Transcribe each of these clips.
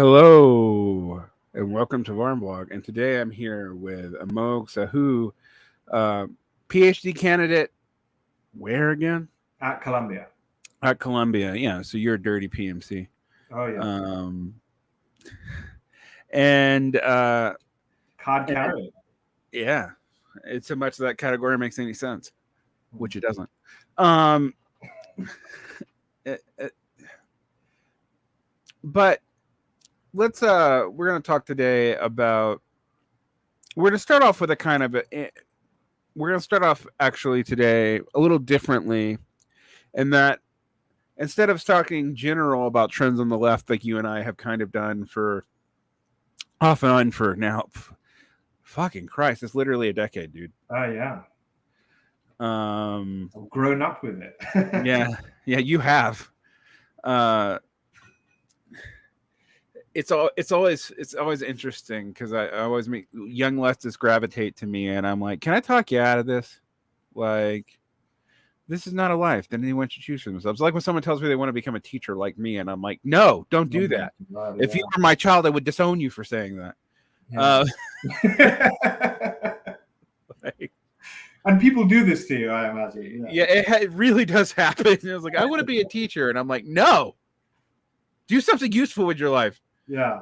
Hello and welcome to Varn Blog. And today I'm here with Amogh Sahu, uh, PhD candidate. Where again? At Columbia. At Columbia. Yeah. So you're a dirty PMC. Oh yeah. And Card carry. Yeah, it's so much that category makes any sense, which it doesn't. But let's we're going to talk today about. We're going to start off with a kind of we're going to start off actually today a little differently, in that instead of talking general about trends on the left like you and I have kind of done for off and on for now, fucking Christ, it's literally a decade, dude. Oh yeah. I've grown up with it. yeah, you have. It's always interesting because I always make young leftists gravitate to me, and I'm like, can I talk you out of this? Like, this is not a life that anyone should choose for themselves. Like when someone tells me they want to become a teacher like me, and I'm like, no, don't do that. If you were my child, I would disown you for saying that. Yeah. And people do this to you, I imagine. Yeah, it really does happen. It was like, I want to be a teacher, and I'm like, no, do something useful with your life. Yeah.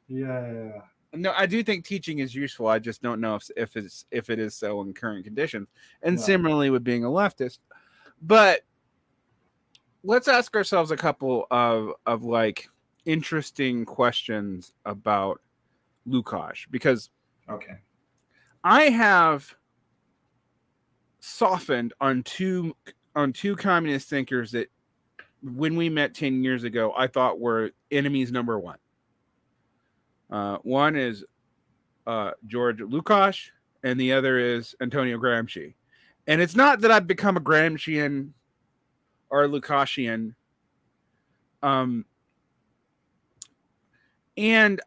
Yeah. No, I do think teaching is useful. I just don't know if it is so in current conditions. And similarly with being a leftist. But let's ask ourselves a couple of like interesting questions about Lukacs, because I have softened on two communist thinkers that when we met 10 years ago, I thought were enemies number one. One is Georg Lukacs, and the other is Antonio Gramsci. And it's not that I've become a Gramscian or a Lukacian. And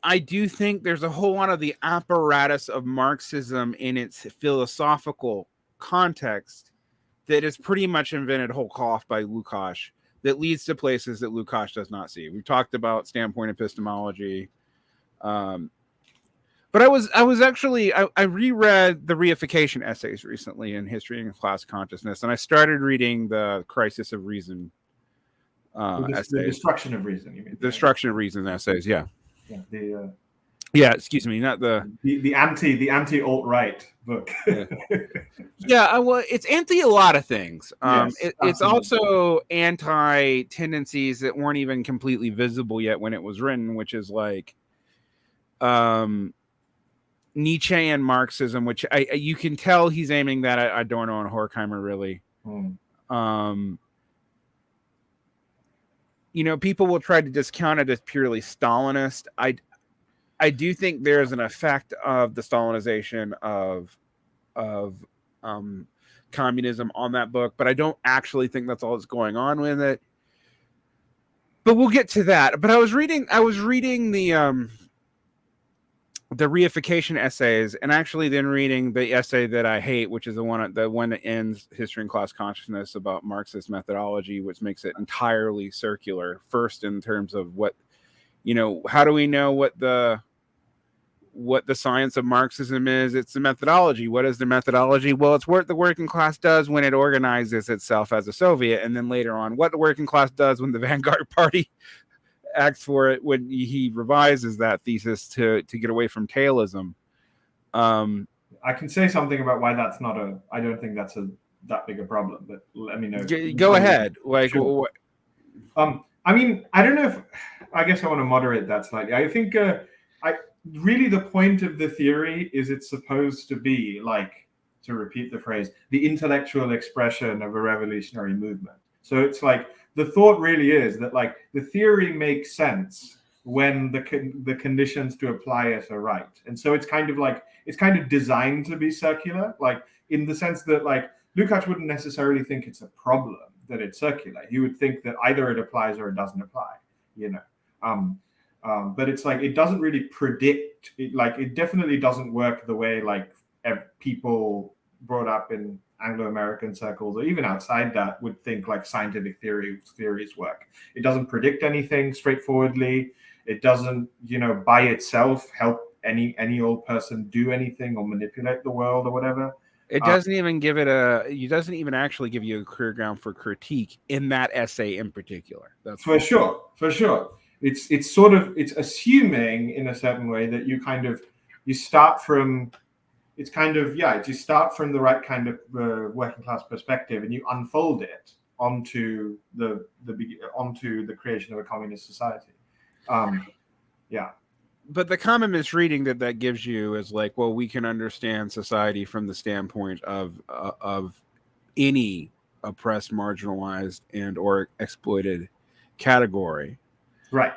I do think there's a whole lot of the apparatus of Marxism in its philosophical context that is pretty much invented whole cloth by Lukacs, that leads to places that Lukacs does not see. We've talked about standpoint epistemology. But I was actually, I reread the reification essays recently in History and Class Consciousness, and I started reading the Crisis of Reason essays. The Destruction of Reason, you mean? The Destruction of Reason essays, yeah. Yeah, excuse me, not the anti alt-right book. Well, it's anti a lot of things. Yes, it's also anti tendencies that weren't even completely visible yet when it was written, which is like Nietzschean Marxism, which you can tell he's aiming that at Adorno and Horkheimer, really. People will try to discount it as purely Stalinist. I do think there's an effect of the Stalinization of communism on that book, but I don't actually think that's all that's going on with it. But we'll get to that. But I was reading the reification essays, and actually then reading the essay that I hate, which is the one that ends History and Class Consciousness about Marxist methodology, which makes it entirely circular. First, in terms of what, how do we know what the science of Marxism is? It's the methodology. What is the methodology? Well, it's what the working class does when it organizes itself as a Soviet, and then later on, what the working class does when the Vanguard Party acts for it, when he revises that thesis to get away from tailism. I can say something about why that's not I don't think that's that big a problem, but let me know. Go ahead. Like, sure. I mean, I don't know I guess I want to moderate that slightly. I think really the point of the theory is it's supposed to be, like, to repeat the phrase, the intellectual expression of a revolutionary movement. So it's like, the thought really is that, like, the theory makes sense when the conditions to apply it are right. And so it's kind of designed to be circular, like, in the sense that, like, Lukacs wouldn't necessarily think it's a problem that it's circular. He would think that either it applies or it doesn't apply, but it's like, it doesn't really predict it. Like, it definitely doesn't work the way, like, people brought up in Anglo-American circles or even outside that would think, like, scientific theories work. It doesn't predict anything straightforwardly. It doesn't, by itself help any old person do anything or manipulate the world or whatever. It doesn't even give it it doesn't even actually give you a clear ground for critique in that essay in particular. That's for sure. It's assuming in a certain way that you start from you start from the right kind of working class perspective, and you unfold it onto the creation of a communist society. But the common misreading that gives you is like, well, we can understand society from the standpoint of any oppressed, marginalized, and or exploited category, right?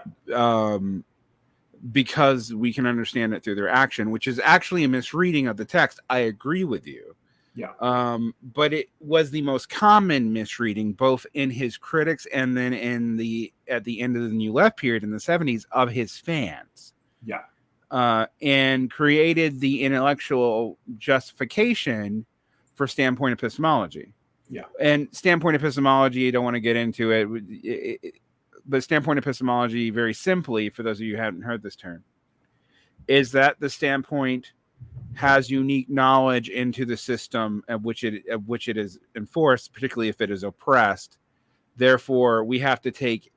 Because we can understand it through their action, which is actually a misreading of the text. I agree with you. Yeah. But it was the most common misreading, both in his critics and then at the end of the New Left period in the 70s of his fans. Yeah. And created the intellectual justification for standpoint epistemology. Yeah. And standpoint epistemology, I don't want to get into it, but standpoint epistemology, very simply, for those of you who haven't heard this term, is that the standpoint has unique knowledge into the system of which it is enforced, particularly if it is oppressed. Therefore, we have to take,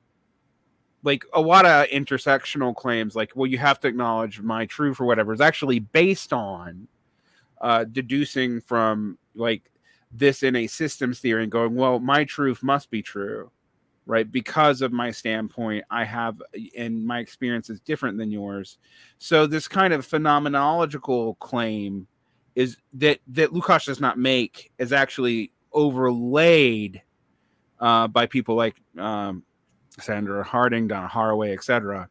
like, a lot of intersectional claims, like, well, you have to acknowledge my truth or whatever, is actually based on deducing from, like, this in a systems theory and going, well, my truth must be true, right? Because of my standpoint, I have, and my experience is different than yours. So this kind of phenomenological claim is that Lukacs does not make, is actually overlaid by people like Sandra Harding, Donna Haraway, etc.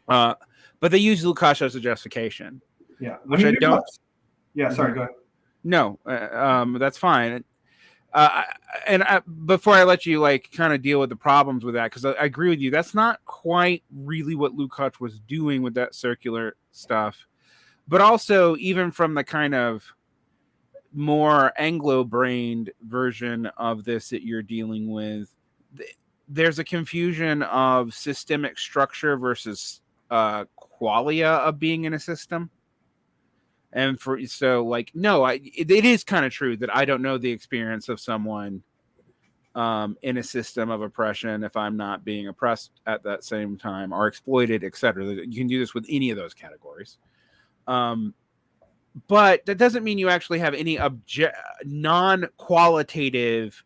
But they use Lukacs as a justification. Yeah, which I don't. Yeah, sorry, go ahead. No, that's fine. Before I let you, like, kind of deal with the problems with that, because I agree with you, that's not quite really what Lukacs was doing with that circular stuff. But also, even from the kind of more Anglo-brained version of this that you're dealing with, there's a confusion of systemic structure versus qualia of being in a system. And it is kind of true that I don't know the experience of someone in a system of oppression if I'm not being oppressed at that same time or exploited, etc. You can do this with any of those categories. But that doesn't mean you actually have any non-qualitative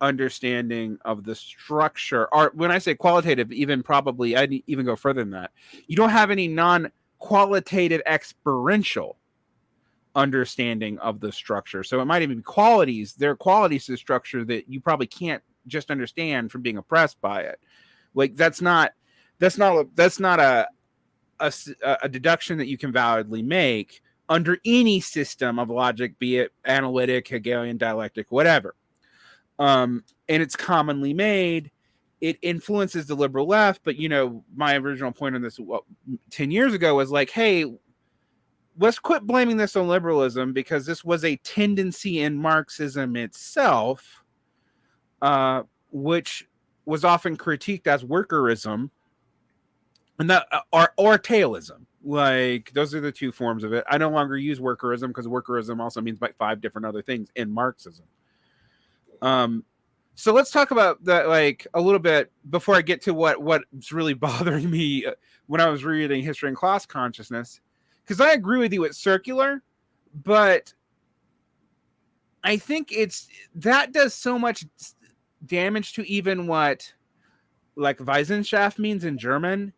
understanding of the structure. Or when I say qualitative, even probably I'd even go further than that. You don't have any non-qualitative experiential understanding of the structure. So it might even be qualities. There are qualities to the structure that you probably can't just understand from being oppressed by it. Like that's not a deduction that you can validly make under any system of logic, be it analytic, Hegelian, dialectic, whatever. And it's commonly made. It influences the liberal left, but my original point on this 10 years ago was like, hey, let's quit blaming this on liberalism, because this was a tendency in Marxism itself, which was often critiqued as workerism, and that or tailism. Like, those are the two forms of it. I no longer use workerism because workerism also means like 5 different other things in Marxism. So let's talk about that, like, a little bit before I get to what's really bothering me when I was reading History and Class Consciousness. Because I agree with you, it's circular, but I think that does so much damage to even what, like, Wissenschaft means in German,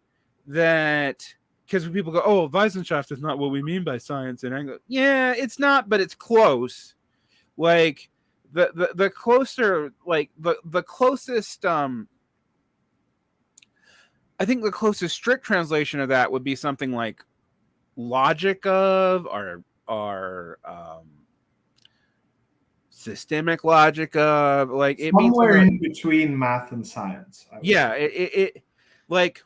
that, because when people go, oh, Wissenschaft is not what we mean by science, and I go, yeah, it's not, but it's close. Like, the closer, like, the closest, I think the closest strict translation of that would be something like logic of, or systemic logic of, like, it means somewhere in between math and science. Yeah, it like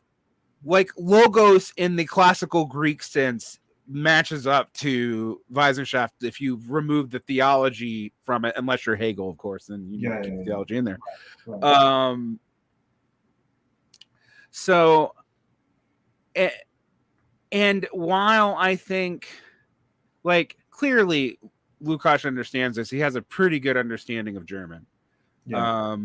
logos in the classical Greek sense matches up to Wissenschaft if you remove the theology from it, unless you're Hegel, of course, then you keep the theology in there. Right. So And while I think, like, clearly Lukacs understands this, he has a pretty good understanding of German. Yeah.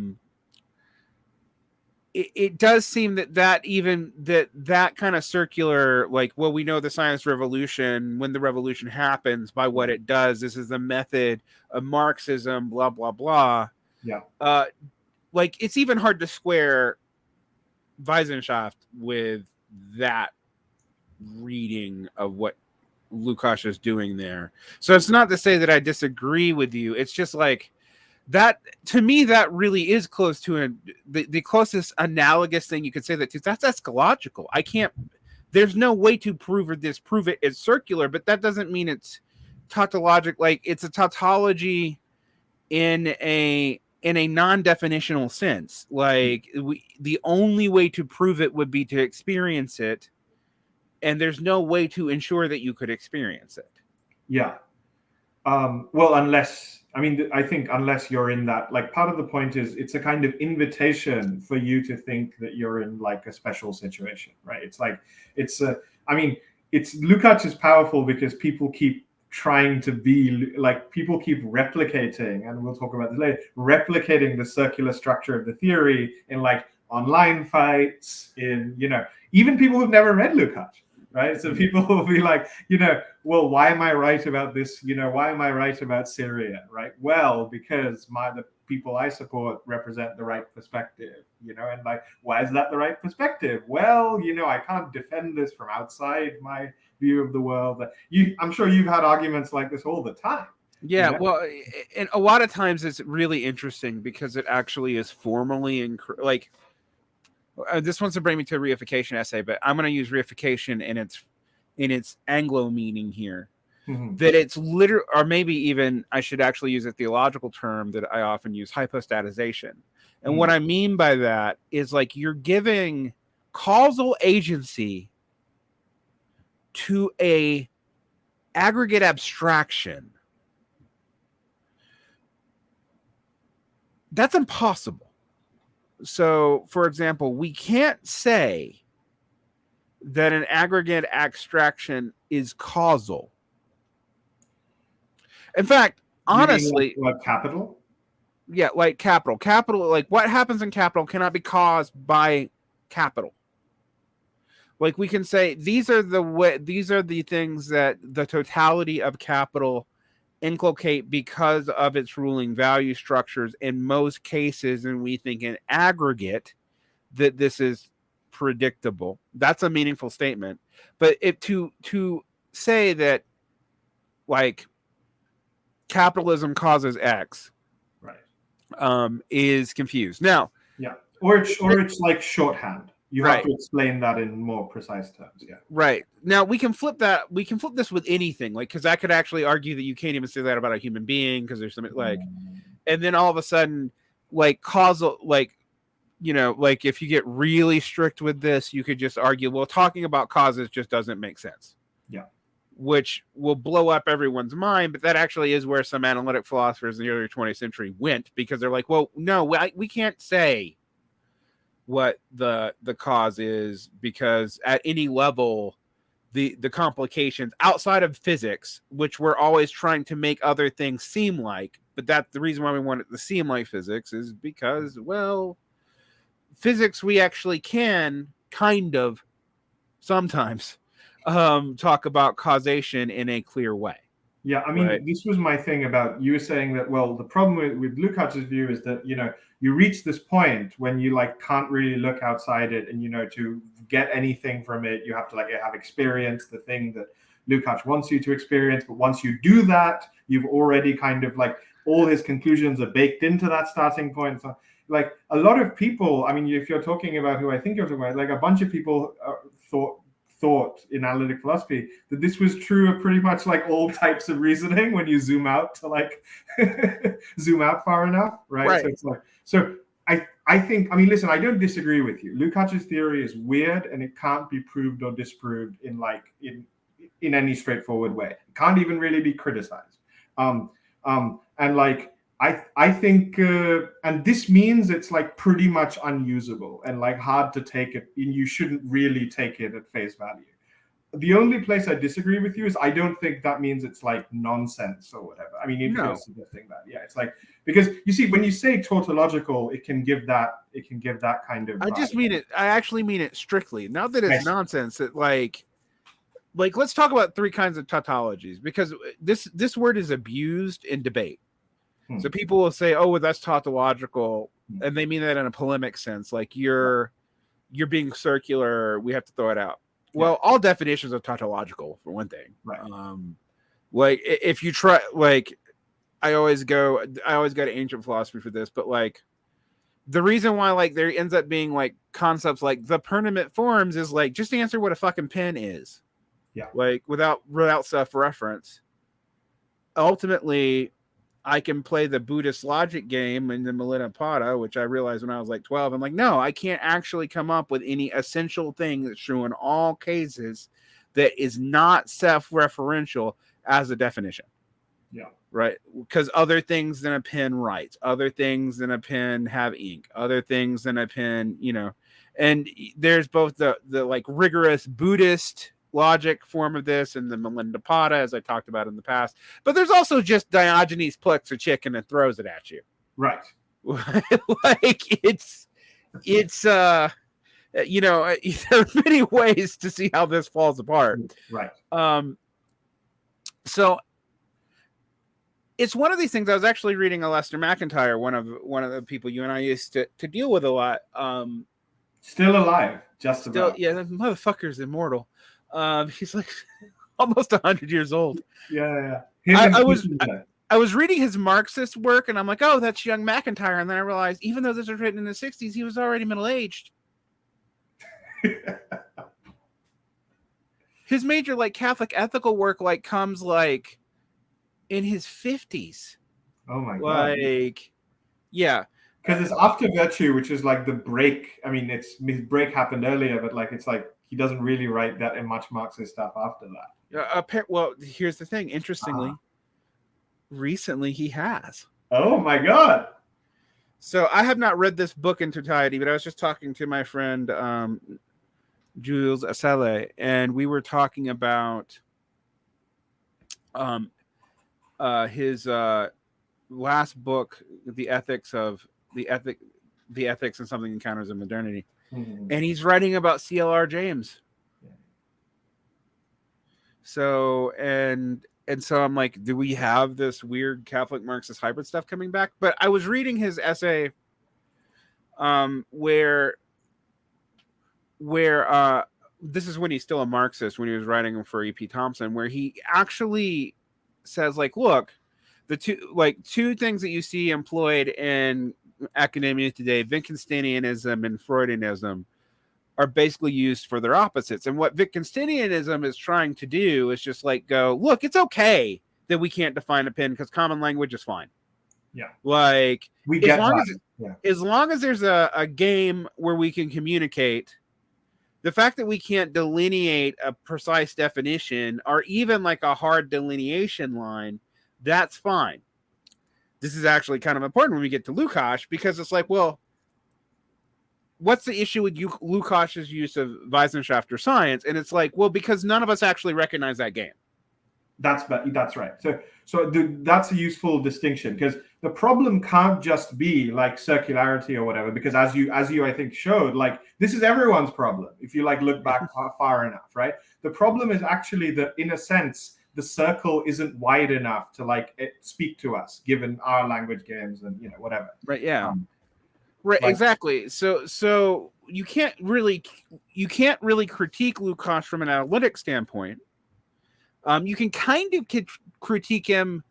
It does seem that kind of circular, like, well, we know the science revolution, when the revolution happens, by what it does, this is the method of Marxism, blah, blah, blah. Yeah. Like, it's even hard to square Wissenschaft with that reading of what Lukacs is doing there. So it's not to say that I disagree with you. It's just like, that to me, that really is close to the closest analogous thing you could say that to. That's eschatological. I can't. There's no way to prove or disprove it. It's circular, but that doesn't mean it's tautologic. Like, it's a tautology in a non-definitional sense. Like, the only way to prove it would be to experience it, and there's no way to ensure that you could experience it. Yeah. Well, I think unless you're in that, like, part of the point is it's a kind of invitation for you to think that you're in like a special situation, right? It's like, Lukacs is powerful because people keep trying to be like, people keep replicating, and we'll talk about this later, replicating the circular structure of the theory in like online fights, in, even people who've never read Lukacs. Right. So people will be like, well, why am I right about this? Why am I right about Syria? Right. Well, because the people I support represent the right perspective, and like, why is that the right perspective? Well, I can't defend this from outside my view of the world. I'm sure you've had arguments like this all the time. Yeah. Well, and a lot of times it's really interesting because it actually is formally like, this wants to bring me to a reification essay, but I'm going to use reification in its Anglo meaning here. Mm-hmm. That it's literal, or maybe even I should actually use a theological term that I often use, hypostatization. And what I mean by that is, like, you're giving causal agency to a aggregate abstraction. That's impossible. So, for example, we can't say that an aggregate abstraction is causal. In fact, honestly, like capital? Yeah, like capital. Capital, like what happens in capital cannot be caused by capital. Like, we can say these are the things that the totality of capital inculcate because of its ruling value structures in most cases, and we think in aggregate that this is predictable. That's a meaningful statement. But if to say that, like, capitalism causes X, right, is confused. Now, yeah, or it's like shorthand. You have to explain that in more precise terms. Yeah. Right. Now we can flip that. We can flip this with anything, like, because I could actually argue that you can't even say that about a human being because there's something like, and then all of a sudden, like, causal, like, like, if you get really strict with this, you could just argue, well, talking about causes just doesn't make sense. Yeah. Which will blow up everyone's mind, but that actually is where some analytic philosophers in the early 20th century went, because they're like, well, no, we can't say what the cause is, because at any level the complications outside of physics, which we're always trying to make other things seem like, but that's the reason why we want it to seem like physics, is because, well, physics, we actually can kind of sometimes talk about causation in a clear way. Yeah, I mean, This was my thing about you saying that, well, the problem with Lukacs' view is that, you reach this point when you, like, can't really look outside it, and, to get anything from it, you have to, like, have experience the thing that Lukacs wants you to experience. But once you do that, you've already kind of, like, all his conclusions are baked into that starting point. So, like, a lot of people, I mean, if you're talking about who I think you're talking about, like, a bunch of people thought in analytic philosophy that this was true of pretty much, like, all types of reasoning when you zoom out to, like, zoom out far enough, right? So it's like, I think, I mean, listen, I don't disagree with you. Lukacs' theory is weird and it can't be proved or disproved in any straightforward way. It can't even really be criticized. And, like, I think, and this means it's like pretty much unusable and like hard to take it, and you shouldn't really take it at face value. The only place I disagree with you is I don't think that means it's like nonsense or whatever. I mean, if you're suggesting that, yeah, it's like, because you see, when you say tautological, it can give that kind of. I just mean it. I actually mean it strictly. Not that it's nonsense. That like let's talk about three kinds of tautologies, because this word is abused in debate. So people will say, "Oh, well, that's tautological," and they mean that in a polemic sense, like you're being circular. We have to throw it out. Well, all definitions are tautological, for one thing. Right. Like if you try, like I always go to ancient philosophy for this, but like the reason why like there ends up being like concepts like the permanent forms is like just answer what a fucking pen is. Yeah. Like without self-reference. Ultimately, I can play the Buddhist logic game in the Millennium Pada, which I realized when I was like 12. I'm like, no, I can't actually come up with any essential thing that's true in all cases that is not self-referential as a definition. Yeah. Right. Because other things than a pen writes, other things than a pen have ink, other things than a pen, and there's both the like rigorous Buddhist logic form of this and the Melinda Pada, as I talked about in the past, but there's also just Diogenes plucks a chicken and throws it at you, right? Like it's there are many ways to see how this falls apart, right? So it's one of these things. I was actually reading a Lester McIntyre, one of the people you and I used to deal with a lot. Still alive, just about. Yeah, the motherfucker's immortal. He's like almost 100 years old. Yeah. I was reading his Marxist work, and I'm like, oh, that's young McIntyre. And then I realized, even though this was written in the 60s, he was already middle-aged. His major like Catholic ethical work like comes like in his 50s. Oh my god. Like, yeah. Because it's after Virtue, which is like the break. I mean, his break happened earlier, but like it's like he doesn't really write that much Marxist stuff after that. Well, here's the thing. Interestingly, recently he has. Oh my god! So I have not read this book in totality, but I was just talking to my friend Jules Asele, and we were talking about his last book, The Ethics and Something Encounters in Modernity. Mm-hmm. And he's writing about C.L.R. James. Yeah. So so I'm like, do we have this weird Catholic Marxist hybrid stuff coming back? But I was reading his essay where this is when he's still a Marxist, when he was writing for E.P. Thompson, where he actually says, like, look, the two things that you see employed in academia today, Wittgensteinianism and Freudianism, are basically used for their opposites. And what Wittgensteinianism is trying to do is just like go, look, it's okay that we can't define a pen because common language is fine. Yeah. Like, we get as long as there's a game where we can communicate, the fact that we can't delineate a precise definition or even like a hard delineation line, that's fine. This is actually kind of important when we get to Lukacs, because it's like, well, what's the issue with Lukacs' use of Wissenschaft or science? And it's like, well, because none of us actually recognize that game. That's right. So that's a useful distinction, because the problem can't just be like circularity or whatever, because as you I think showed, like this is everyone's problem if you like look back far enough, right? The problem is actually that in a sense the circle isn't wide enough to like speak to us given our language games and whatever. Right. Yeah. Right. Exactly. So you can't really critique Lukacs from an analytic standpoint. You can kind of critique him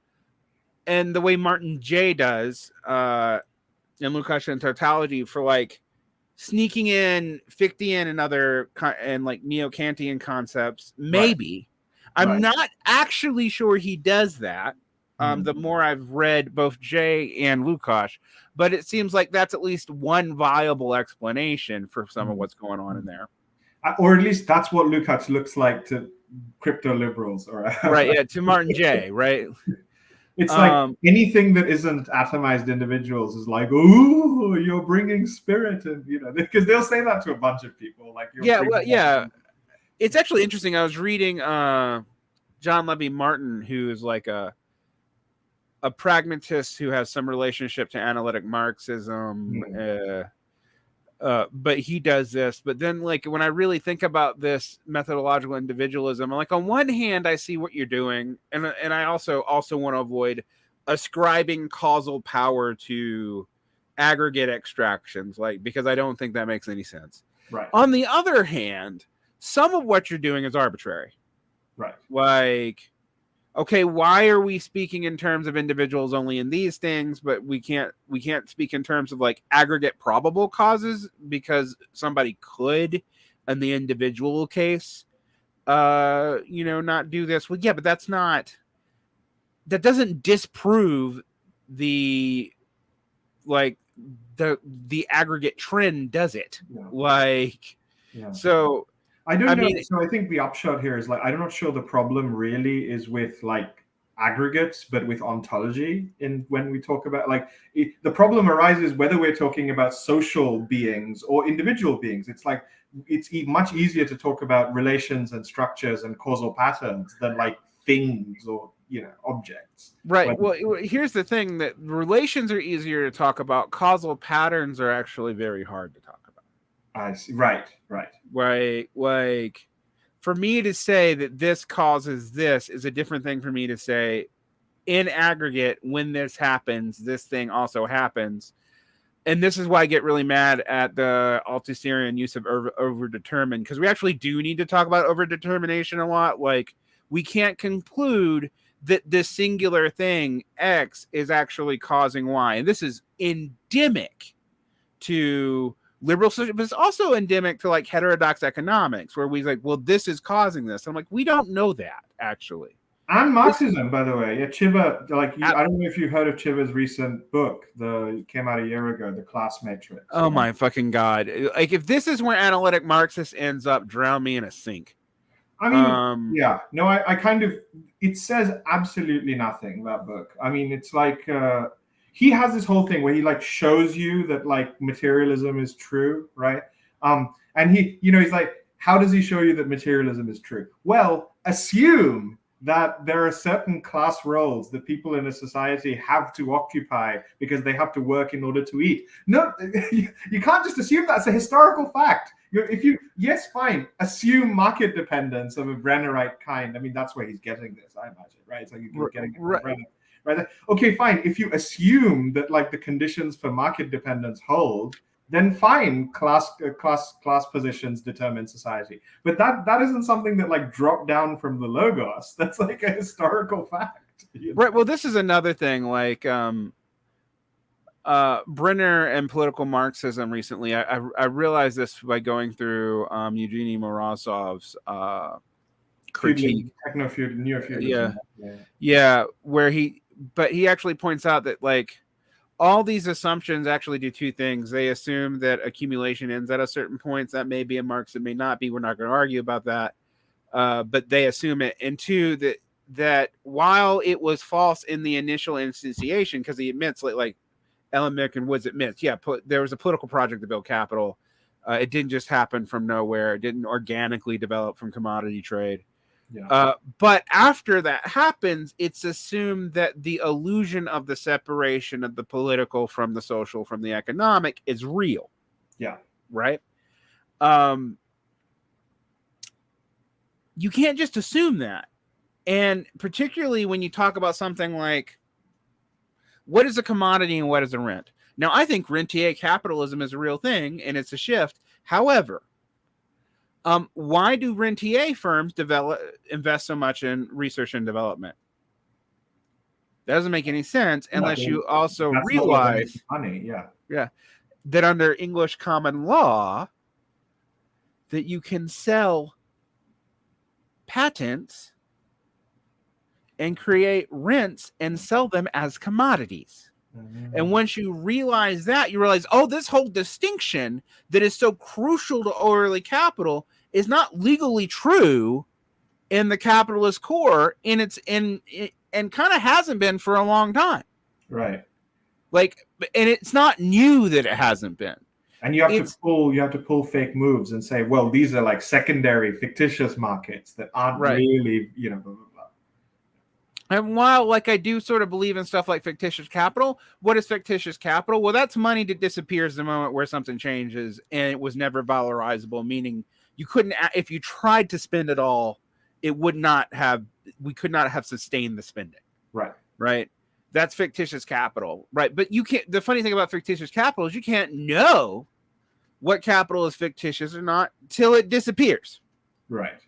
in the way Martin J. does in Lukacs in totality for like sneaking in Fichtean and other and like neo-Kantian concepts. Maybe. Right. I'm not actually sure he does that. The more I've read both J and Lukacs, but it seems like that's at least one viable explanation for some of what's going on in there. Or at least that's what Lukacs looks like to crypto liberals, or right? Yeah, to Martin J. Right. It's like anything that isn't atomized individuals is like, ooh, you're bringing spirit, and because they'll say that to a bunch of people. Like, it's actually interesting. I was reading John Levy Martin, who is like a pragmatist who has some relationship to analytic Marxism. But he does this. But then, like, when I really think about this methodological individualism, I'm like, on one hand, I see what you're doing, and I also want to avoid ascribing causal power to aggregate extractions, like, because I don't think that makes any sense. Right. On the other hand, some of what you're doing is arbitrary. Right. Like, okay, why are we speaking in terms of individuals only in these things, but we can't speak in terms of like aggregate probable causes because somebody could, in the individual case, not do this. Well, yeah, but that doesn't disprove the aggregate trend, does it? Yeah. So I don't know. So I think the upshot here is, like, I'm not sure the problem really is with like aggregates, but with ontology. When we talk about the problem arises whether we're talking about social beings or individual beings. It's like it's much easier to talk about relations and structures and causal patterns than like things or objects. Right. Well, here's the thing: that relations are easier to talk about. Causal patterns are actually very hard to talk about. I see. Right. Like, for me to say that this causes this is a different thing for me to say in aggregate, when this happens, this thing also happens. And this is why I get really mad at the Althusserian use of overdetermined, because we actually do need to talk about overdetermination a lot. Like, we can't conclude that this singular thing, X, is actually causing Y. And this is endemic to liberal social, but it's also endemic to like heterodox economics, where we like, well, this is causing this. I'm like, we don't know that actually. And Marxism, by the way. Yeah, Chiva, I don't know if you heard of Chiva's recent book. It came out a year ago, The Class Matrix. Oh my fucking God. Like, if this is where analytic Marxist ends up, drown me in a sink. I mean, I kind of, it says absolutely nothing, that book. I mean, it's like, he has this whole thing where he like shows you that like materialism is true, right? And he's like, how does he show you that materialism is true? Well, assume that there are certain class roles that people in a society have to occupy because they have to work in order to eat. No, you can't just assume that's a historical fact. Fine, assume market dependence of a Brennerite kind. I mean, that's where he's getting this, I imagine, right? It's like you're getting it from Brenner. Right. Okay, fine. If you assume that like the conditions for market dependence hold, then fine, class positions determine society. But that isn't something that like dropped down from the Logos. That's like a historical fact. Right. Well, this is another thing. Like Brenner and political Marxism recently. I realized this by going through Evgeny Morozov's critique. Neo-feudalism. Yeah. Where he actually points out that like all these assumptions actually do two things. They assume that accumulation ends at a certain point. That may be in Marx, it may not be. We're not going to argue about that. But they assume it. And two, that while it was false in the initial instantiation, because he admits, like Ellen Mick and Woods admits, there was a political project to build capital. It didn't just happen from nowhere. It didn't organically develop from commodity trade. Yeah. But after that happens, it's assumed that the illusion of the separation of the political from the social from the economic is real. Yeah. Right? You can't just assume that. And particularly when you talk about something like, what is a commodity and what is a rent? Now, I think rentier capitalism is a real thing, and it's a shift. However, why do rentier firms invest so much in research and development? That doesn't make any sense unless you also realize money, that under English common law, that you can sell patents and create rents and sell them as commodities. Mm-hmm. And once you realize that, you realize, this whole distinction that is so crucial to orderly capital is not legally true in the capitalist core, and and kind of hasn't been for a long time. Right. Like, and it's not new that it hasn't been. And you have to pull fake moves and say, well, these are like secondary fictitious markets that aren't really, you know, blah, blah, blah. And while, like, I do sort of believe in stuff like fictitious capital, what is fictitious capital? Well, that's money that disappears the moment where something changes and it was never valorizable, meaning you couldn't, if you tried to spend it all, it would not have, we could not have sustained the spending. Right. That's fictitious capital. Right. But you can't, the funny thing about fictitious capital is you can't know what capital is fictitious or not till it disappears. Right.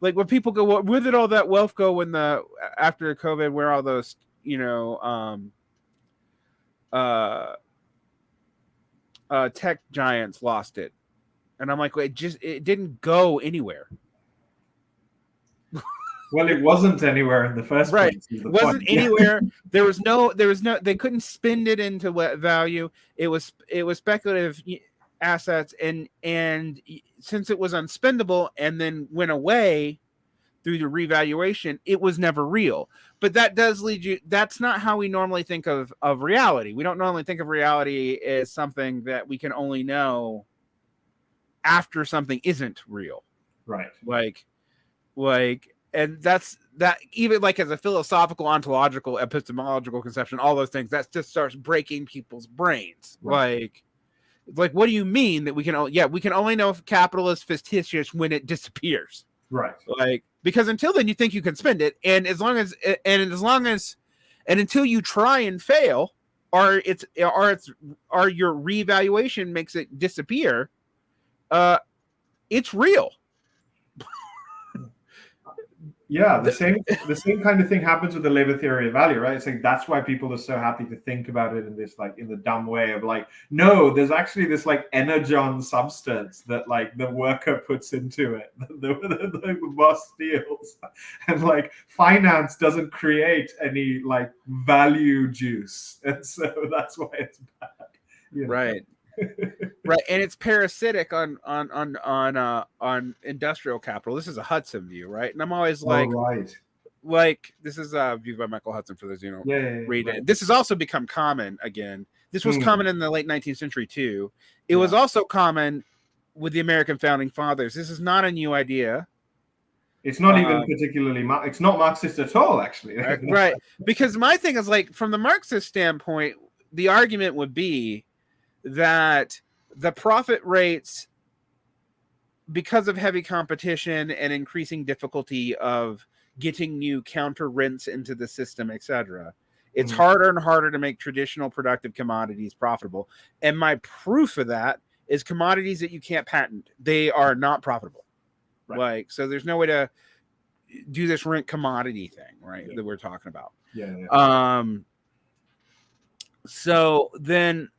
Like when people go, where did all that wealth go when after COVID, where all those, you know, tech giants lost it? And I'm like, it didn't go anywhere. Well, it wasn't anywhere in the first place. It wasn't anywhere. There was no, they couldn't spend it into value. It was speculative assets. And since it was unspendable and then went away through the revaluation, it was never real. But that does lead you, that's not how we normally think of reality. We don't normally think of reality as something that we can only know after something isn't real. Right. Like, and that's that, even like as a philosophical, ontological, epistemological conception, all those things, that just starts breaking people's brains. Right. Like, what do you mean that we can only know if capital is fictitious when it disappears? Right. Like, because until then you think you can spend it. And until you try and fail, or your revaluation makes it disappear, it's real. Yeah, the same kind of thing happens with the labor theory of value, right? It's like that's why people are so happy to think about it in this, like, in the dumb way of like, no, there's actually this like energon substance that like the worker puts into it, the boss steals, and like finance doesn't create any like value juice, and so that's why it's bad. You know? Right. Right, and it's parasitic on industrial capital. This is a Hudson view, right? And I'm always like, like this is a view by Michael Hudson for those who don't read it. This has also become common again. This was common in the late 19th century too. It was also common with the American founding fathers. This is not a new idea. It's not even particularly, it's not Marxist at all, actually. Right, because my thing is like, from the Marxist standpoint, the argument would be that the profit rates, because of heavy competition and increasing difficulty of getting new counter rents into the system, etc., it's harder and harder to make traditional productive commodities profitable. And my proof of that is commodities that you can't patent. They are not profitable. Right. Like, so there's no way to do this rent commodity thing, right? That we're talking about. So then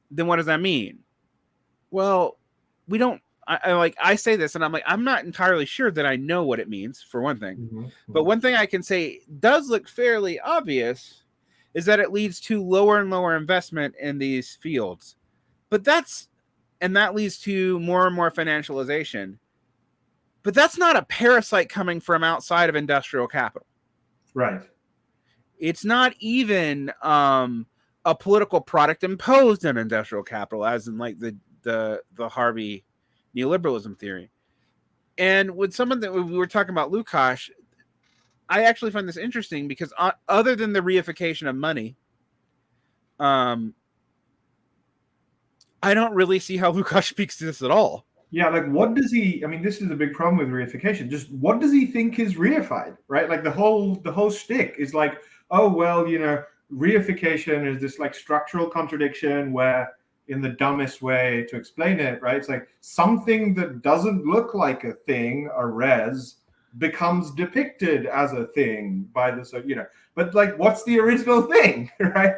what does that mean? Well, we don't, I say this and I'm like, I'm not entirely sure that I know what it means, for one thing. But one thing I can say does look fairly obvious is that it leads to lower and lower investment in these fields. But that leads to more and more financialization. But that's not a parasite coming from outside of industrial capital. Right. It's not even a political product imposed on industrial capital, as in like the Harvey neoliberalism theory. And with someone that we were talking about, Lukacs, I actually find this interesting because other than the reification of money, I don't really see how Lukacs speaks to this at all. Yeah, like what does he? I mean, this is a big problem with reification. Just what does he think is reified, right? Like the whole shtick is like, oh well, you know, reification is this like structural contradiction where, in the dumbest way to explain it, right? It's like something that doesn't look like a thing, a res, becomes depicted as a thing by the, you know, but like, what's the original thing, right?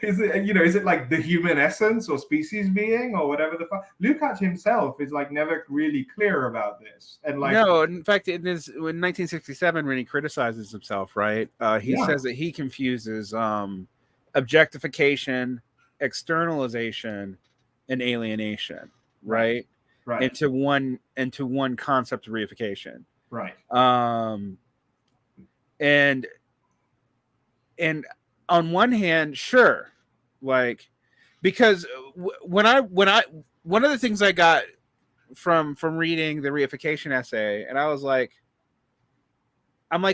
Is it like the human essence or species being or whatever the fuck? Lukacs himself is like never really clear about this. And like, no, in fact, it is in 1967 when he criticizes himself, right? He says that he confuses objectification, externalization, and alienation, right? Into one concept of reification. Right. And on one hand, sure, like, because when I one of the things I got from reading the reification essay, and I'm like,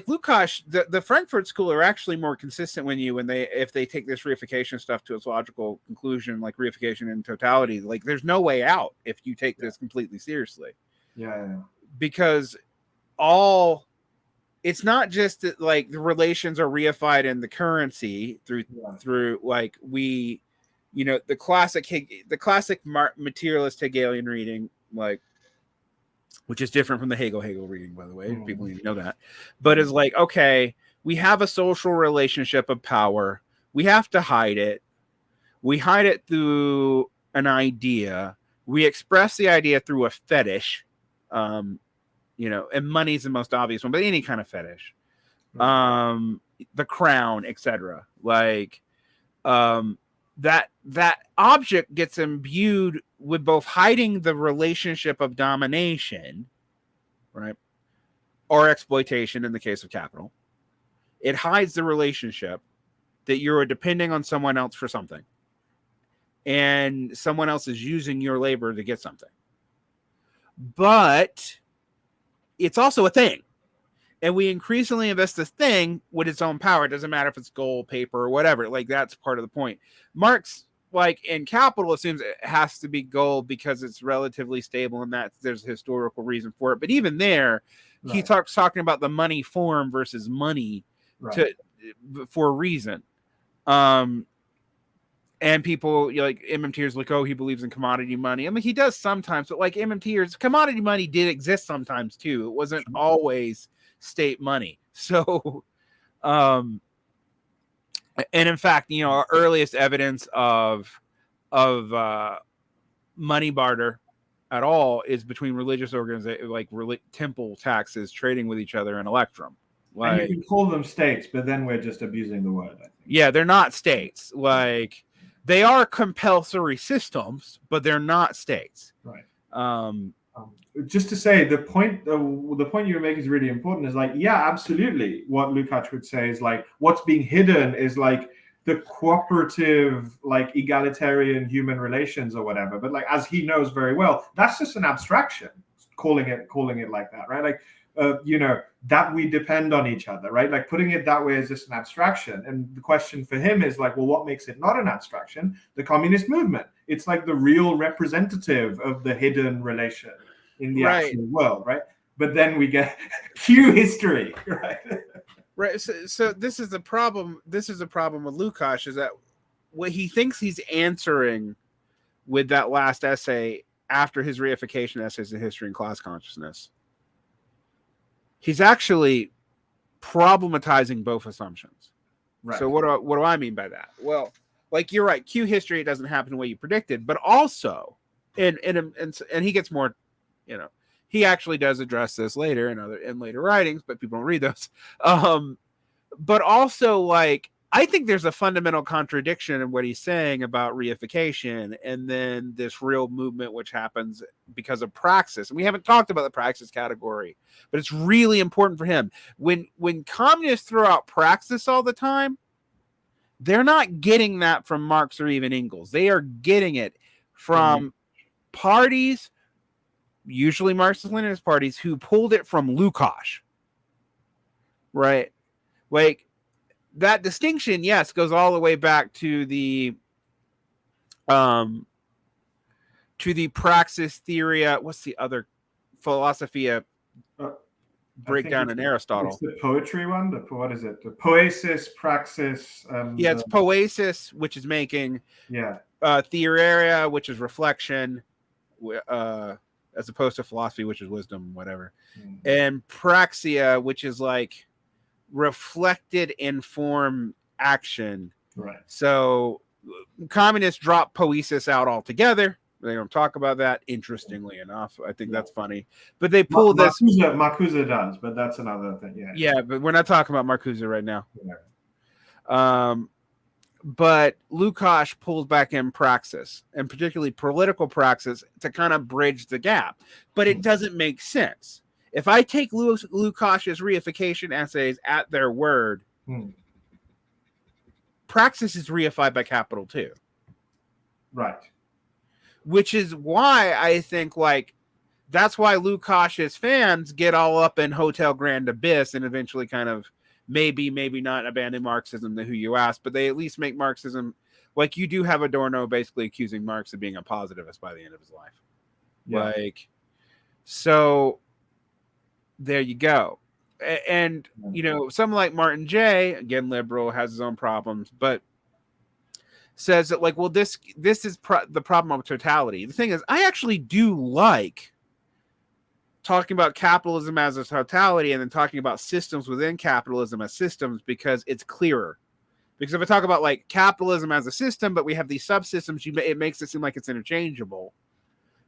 Lukacs, the Frankfurt School are actually more consistent if they take this reification stuff to its logical conclusion, like reification in totality. Like, there's no way out if you take this completely seriously. Yeah. Because it's not just that, like, the relations are reified in the currency through like the classic materialist Hegelian reading, like, which is different from the Hegel reading, by the way. People need to know that. But it's like, okay, we have a social relationship of power. We have to hide it. We hide it through an idea. We express the idea through a fetish. And money's the most obvious one, but any kind of fetish. The crown, etc. Like, that object gets imbued with both hiding the relationship of domination, right, or exploitation in the case of capital. It hides the relationship that you're depending on someone else for something, and someone else is using your labor to get something. But it's also a thing. And we increasingly invest this thing with its own power. It doesn't matter if it's gold, paper, or whatever. Like, that's part of the point. Marx, like, in Capital, assumes it has to be gold because it's relatively stable and that there's a historical reason for it. But even there, he talking about the money form versus money for a reason. And people, like, MMTers, like, oh, he believes in commodity money. I mean, he does sometimes, but, like, MMTers, commodity money did exist sometimes too. It wasn't always state money. So, and in fact, our earliest evidence of money barter at all is between religious organizations, like temple taxes trading with each other in Electrum. Like, and you can call them states, but then we're just abusing the word, I think. Yeah, they're not states. Like, they are compulsory systems, but they're not states. Right. Just to say, the point you make is really important. Is like, yeah, absolutely. What Lukacs would say is, like, what's being hidden is, like, the cooperative, like, egalitarian human relations or whatever. But, like, as he knows very well, that's just an abstraction. Calling it like that, right? Like, that we depend on each other, right? Like, putting it that way is just an abstraction. And the question for him is, like, well, what makes it not an abstraction? The communist movement. It's like the real representative of the hidden relation in the actual world, right? But then we get Q history, right? Right. So this is the problem. This is the problem with Lukacs, is that what he thinks he's answering with that last essay after his reification essays in history and class consciousness, he's actually problematizing both assumptions. Right. So what do I mean by that? Well, like, you're right. Q history, it doesn't happen the way you predicted, but also, and he gets more, he actually does address this later in later writings, but people don't read those. But also, like, I think there's a fundamental contradiction in what he's saying about reification and then this real movement which happens because of praxis. And we haven't talked about the praxis category, but it's really important for him. When communists throw out praxis all the time, they're not getting that from Marx or even Engels. They are getting it from parties, usually Marxist-Leninist parties, who pulled it from Lukacs. Right? Like, that distinction, yes, goes all the way back to the praxis theoria. What's the other philosophia breakdown in Aristotle? It's the poetry one. What is it? The poesis, praxis. It's poesis, which is making. Theoria, which is reflection, as opposed to philosophy, which is wisdom, whatever. And praxia, which is like reflected in form action. Right. So communists drop poesis out altogether. They don't talk about that, interestingly enough. I think that's funny. But they pull this. Marcuse does, but that's another thing. Yeah, but we're not talking about Marcuse right now. But Lukacs pulls back in praxis, and particularly political praxis, to kind of bridge the gap. But it doesn't make sense. if I take Lukacs' reification essays at their word, Praxis is reified by capital too. Right. Which is why I think that's why Lukacs' fans get all up in Hotel Grand Abyss and eventually kind of maybe not abandon Marxism to who you ask, but they at least make Marxism you do have Adorno basically accusing Marx of being a positivist by the end of his life. Yeah. So there you go. And, someone like Martin J, again, liberal, has his own problems, but says that this is the problem of totality. The thing is, I actually do like talking about capitalism as a totality and then talking about systems within capitalism as systems because it's clearer. Because if I talk about capitalism as a system, but we have these subsystems, it makes it seem like it's interchangeable.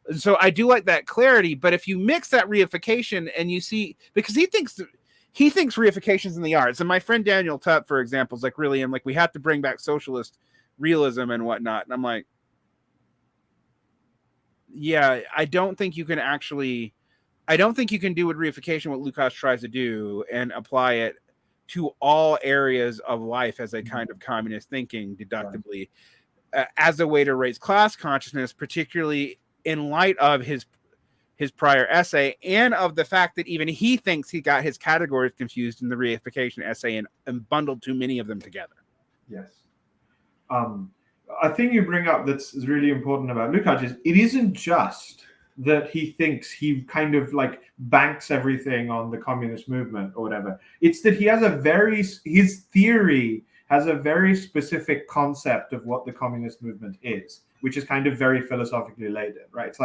And so I do like that clarity. But if you mix that reification and you see, because he thinks reification's in the arts, and my friend Daniel Tutt, for example, is really in we have to bring back socialist realism and whatnot. And I'm like, yeah, I don't think you can do with reification what Lukacs tries to do and apply it to all areas of life as a kind of communist thinking deductively, as a way to raise class consciousness, particularly in light of his prior essay and of the fact that even he thinks he got his categories confused in the reification essay and bundled too many of them together. Yes. A thing you bring up that's really important about Lukacs is it isn't just that he thinks he kind of banks everything on the communist movement or whatever. It's that he has his theory has a very specific concept of what the communist movement is, which is kind of very philosophically laden, right?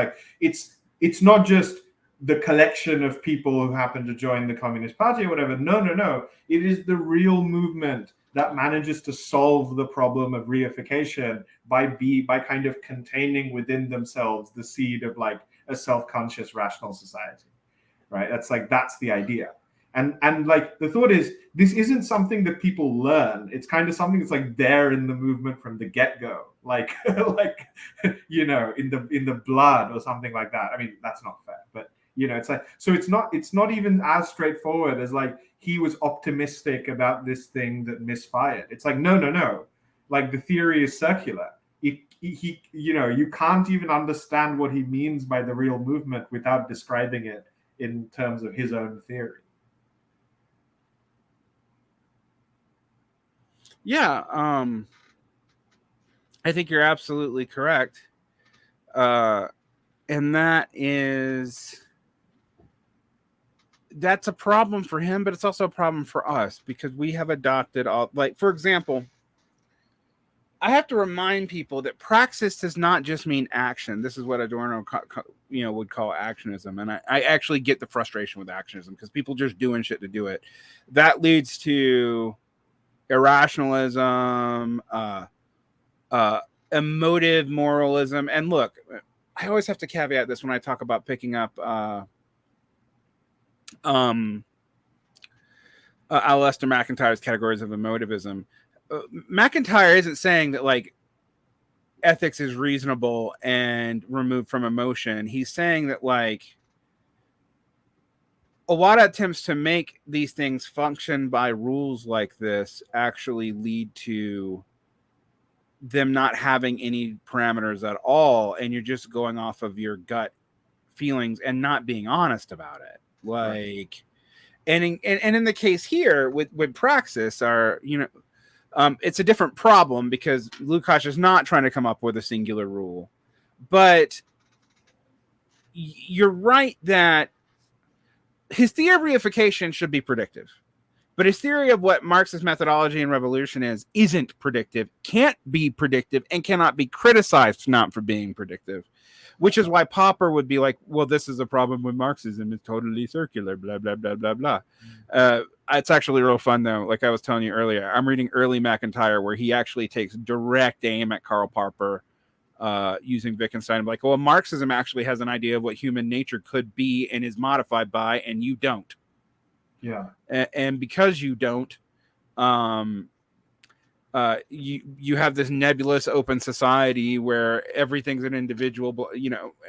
It's it's not just the collection of people who happen to join the Communist Party or whatever. No. It is the real movement that manages to solve the problem of reification by kind of containing within themselves the seed of a self-conscious rational society, right? That's the idea. And the thought is, this isn't something that people learn. It's kind of something that's there in the movement from the get-go, in the blood or something like that. I mean, that's not fair, but it's not even as straightforward as he was optimistic about this thing that misfired. It's no. The theory is circular. You can't even understand what he means by the real movement without describing it in terms of his own theory. Yeah, I think you're absolutely correct. And that's a problem for him, but it's also a problem for us because we have adopted for example, I have to remind people that praxis does not just mean action. This is what Adorno would call actionism. And I actually get the frustration with actionism because people just doing shit to do it. That leads to irrationalism, emotive moralism. And look, I always have to caveat this when I talk about picking up Alistair McIntyre's categories of emotivism. McIntyre isn't saying that ethics is reasonable and removed from emotion. He's saying that a lot of attempts to make these things function by rules like this actually lead to them not having any parameters at all, and you're just going off of your gut feelings and not being honest about it. Right. And in the case here with praxis, it's a different problem because Lukacs is not trying to come up with a singular rule, but you're right that his theory of reification should be predictive, but his theory of what Marxist methodology and revolution isn't predictive, can't be predictive, and cannot be criticized not for being predictive, which is why Popper would be well, this is a problem with Marxism. It's totally circular, blah, blah, blah, blah, blah. It's actually real fun, though. Like I was telling you earlier, I'm reading early McIntyre where he actually takes direct aim at Karl Popper using Wittgenstein. Well, Marxism actually has an idea of what human nature could be and is modified by, and you don't. Yeah. And because you don't, you have this nebulous open society where everything's an individual,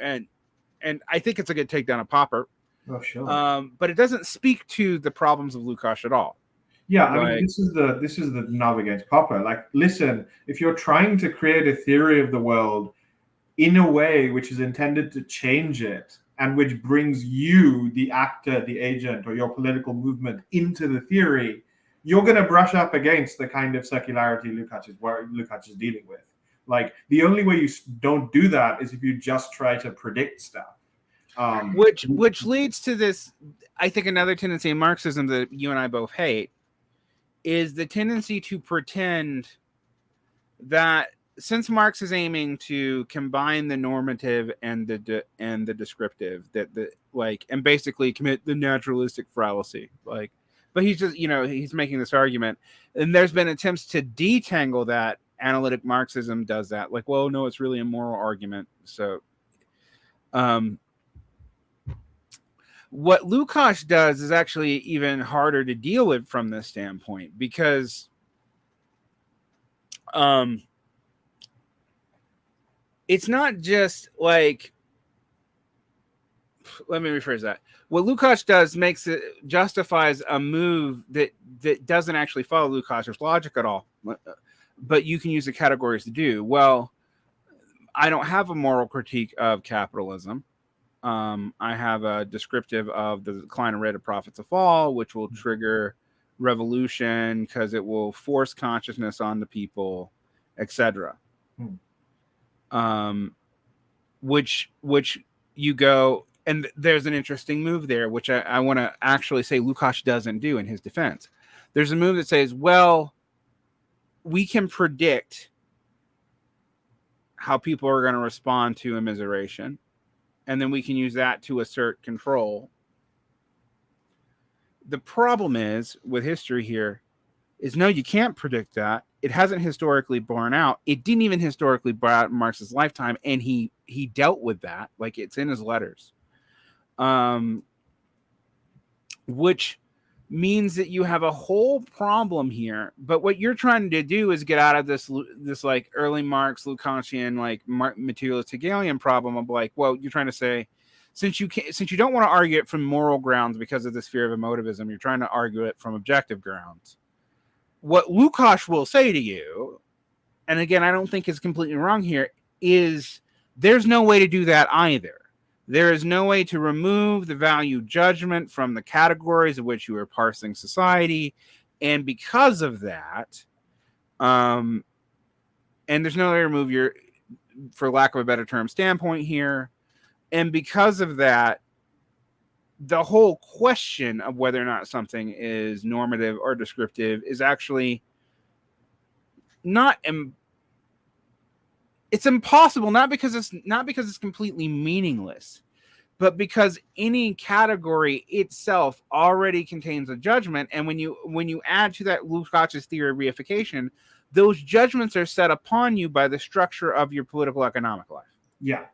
and I think it's a good takedown of Popper. Oh, sure. But it doesn't speak to the problems of Lukács at all. Yeah, I mean, this is the nub against Popper. Like, listen, if you're trying to create a theory of the world in a way which is intended to change it and which brings you, the actor, the agent, or your political movement into the theory, you're going to brush up against the kind of circularity Lukács is dealing with. Like, the only way you don't do that is if you just try to predict stuff. Which leads to this, I think, another tendency in Marxism that you and I both hate is the tendency to pretend that since Marx is aiming to combine the normative and the descriptive, and basically commit the naturalistic fallacy, but he's just, he's making this argument, and there's been attempts to detangle that. Analytic Marxism does that, like, well, no, it's really a moral argument. So, what Lukács does is actually even harder to deal with from this standpoint, because it's not just like, let me rephrase that. What Lukács does justifies a move that doesn't actually follow Lukács' logic at all, but you can use the categories to do. Well, I don't have a moral critique of capitalism. I have a descriptive of the decline and rate of profits of fall, which will trigger revolution because it will force consciousness on the people, etc. Which you go, and there's an interesting move there, which I want to actually say Lukács doesn't do in his defense. There's a move that says, well, we can predict how people are going to respond to immiseration, and then we can use that to assert control. The problem is with history here is, no, you can't predict that. It hasn't historically borne out. It didn't even historically borne out in Marx's lifetime, and he dealt with that. Like, it's in his letters. Which means that you have a whole problem here. But what you're trying to do is get out of this like early Marx, Lukácian, like materialist Hegelian problem of like, well, you're trying to say, since you don't want to argue it from moral grounds because of this fear of emotivism, you're trying to argue it from objective grounds. What Lukács will say to you, and again, I don't think it's completely wrong here, is there's no way to do that either. There is no way to remove the value judgment from the categories of which you are parsing society. And because of that, and there's no way to remove your, for lack of a better term, standpoint here. And because of that, the whole question of whether or not something is normative or descriptive is actually not it's impossible, not because it's completely meaningless, but because any category itself already contains a judgment. And when you add to that Lukács' theory of reification, those judgments are set upon you by the structure of your political economic life. Yeah.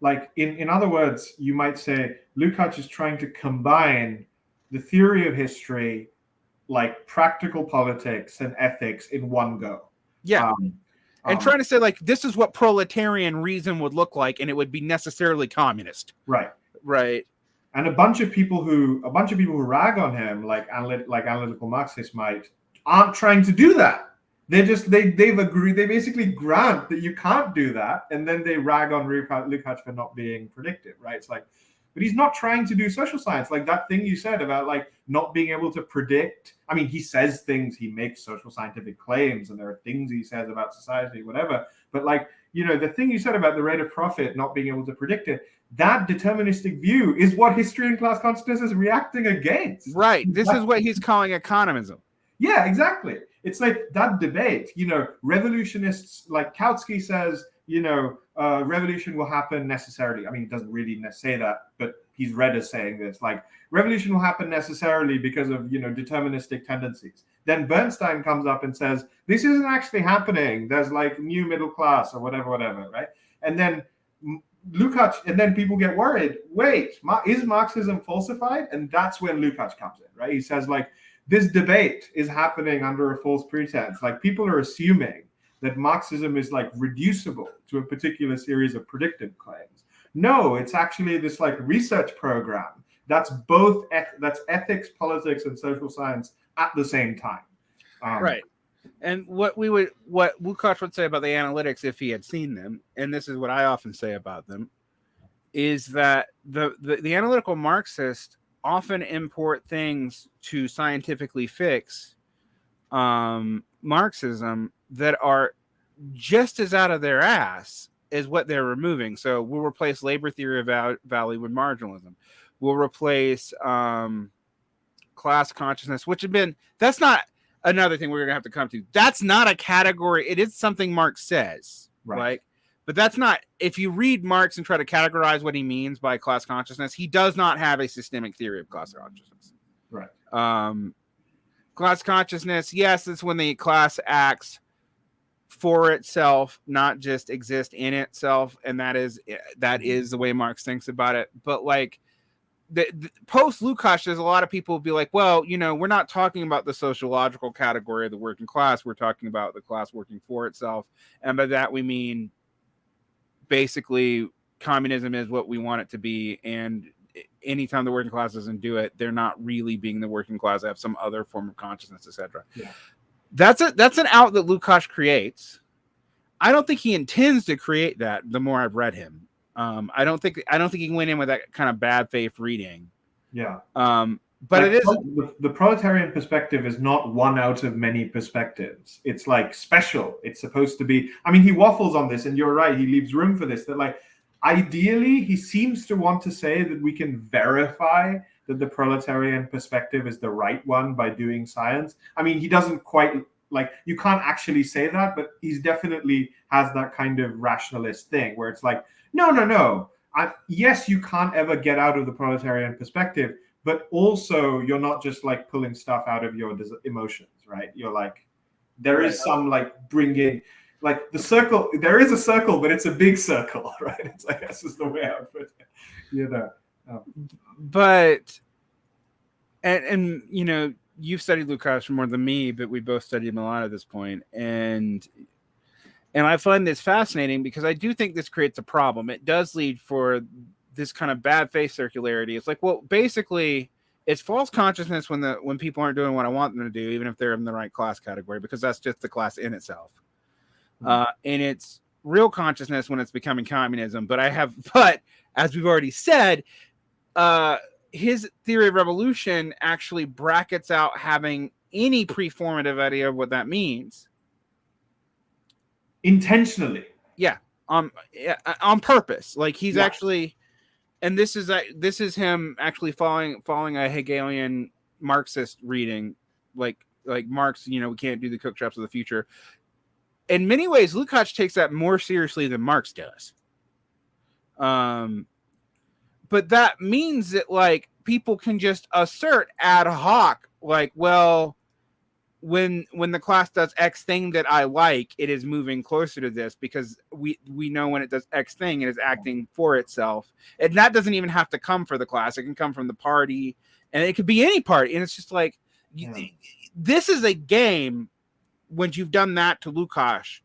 Like, in other words, you might say Lukács is trying to combine the theory of history, like practical politics and ethics, in one go. Yeah. And trying to say, like, this is what proletarian reason would look like, and it would be necessarily communist. Right. And a bunch of people who rag on him, like analytical Marxists aren't trying to do that. They've agreed. They basically grant that you can't do that, and then they rag on Lukács for not being predictive. Right? It's like, but he's not trying to do social science. Like that thing you said about like not being able to predict. I mean, he says things, he makes social scientific claims, and there are things he says about society, whatever. But like, the thing you said about the rate of profit, not being able to predict it, that deterministic view is what history and class consciousness is reacting against. Right. This is what he's calling economism. Yeah, exactly. It's like that debate, revolutionists, like Kautsky says, revolution will happen necessarily. I mean, he doesn't really say that, but he's read as saying this, like, revolution will happen necessarily because of, deterministic tendencies. Then Bernstein comes up and says, this isn't actually happening. There's like new middle class or whatever, right? And then Lukács, and then people get worried. Wait, is Marxism falsified? And that's when Lukács comes in, right? He says, like, this debate is happening under a false pretense. Like, people are assuming that Marxism is like reducible to a particular series of predictive claims. No, it's actually this like research program that's both that's ethics, politics, and social science at the same time. Right. And what Lukacs would say about the analytics if he had seen them, and this is what I often say about them, is that the analytical Marxists often import things to scientifically fix Marxism that are just as out of their ass as what they're removing. So we'll replace labor theory of value with marginalism. We'll replace class consciousness, which that's not another thing we're going to have to come to. That's not a category. It is something Marx says, right? But that's not, if you read Marx and try to categorize what he means by class consciousness, he does not have a systemic theory of class consciousness. Right. Class consciousness, yes, it's when the class acts for itself, not just exist in itself, and that is the way Marx thinks about it. But like the post Lukacs, there's a lot of people be like, well, we're not talking about the sociological category of the working class. We're talking about the class working for itself, and by that we mean basically communism is what we want it to be, and anytime the working class doesn't do it, they're not really being the working class. They have some other form of consciousness, etc. Yeah. That's an out that Lukacs creates. I don't think he intends to create that. The more I've read him, I don't think he went in with that kind of bad faith reading. Yeah. But like, it is the proletarian perspective is not one out of many perspectives. It's like special. It's supposed to be. I mean, he waffles on this, and you're right. He leaves room for this. That like ideally, he seems to want to say that we can verify that the proletarian perspective is the right one by doing science. I mean, he doesn't quite like, you can't actually say that, but he's definitely has that kind of rationalist thing where it's like, no. Yes, you can't ever get out of the proletarian perspective, but also you're not just like pulling stuff out of your emotions, right? You're like, there is some like bringing, like the circle, there is a circle, but it's a big circle, right? It's, I guess is the way I put it. But and you've studied Lukacs more than me, but we both studied him a lot at this point, and I find this fascinating because I do think this creates a problem. It does lead for this kind of bad faith circularity. It's like, well, basically, it's false consciousness when people aren't doing what I want them to do, even if they're in the right class category, because that's just the class in itself. And it's real consciousness when it's becoming communism. But as we've already said, his theory of revolution actually brackets out having any preformative idea of what that means. Intentionally. Yeah, on purpose. Like he's actually, and this is him actually following a Hegelian Marxist reading, like Marx. We can't do the cook traps of the future. In many ways, Lukacs takes that more seriously than Marx does. But that means that like people can just assert ad hoc, like, well, when the class does X thing that I like, it is moving closer to this because we know when it does X thing, it is acting for itself. And that doesn't even have to come for the class. It can come from the party, and it could be any party. And it's just like, this is a game when you've done that to Lukacs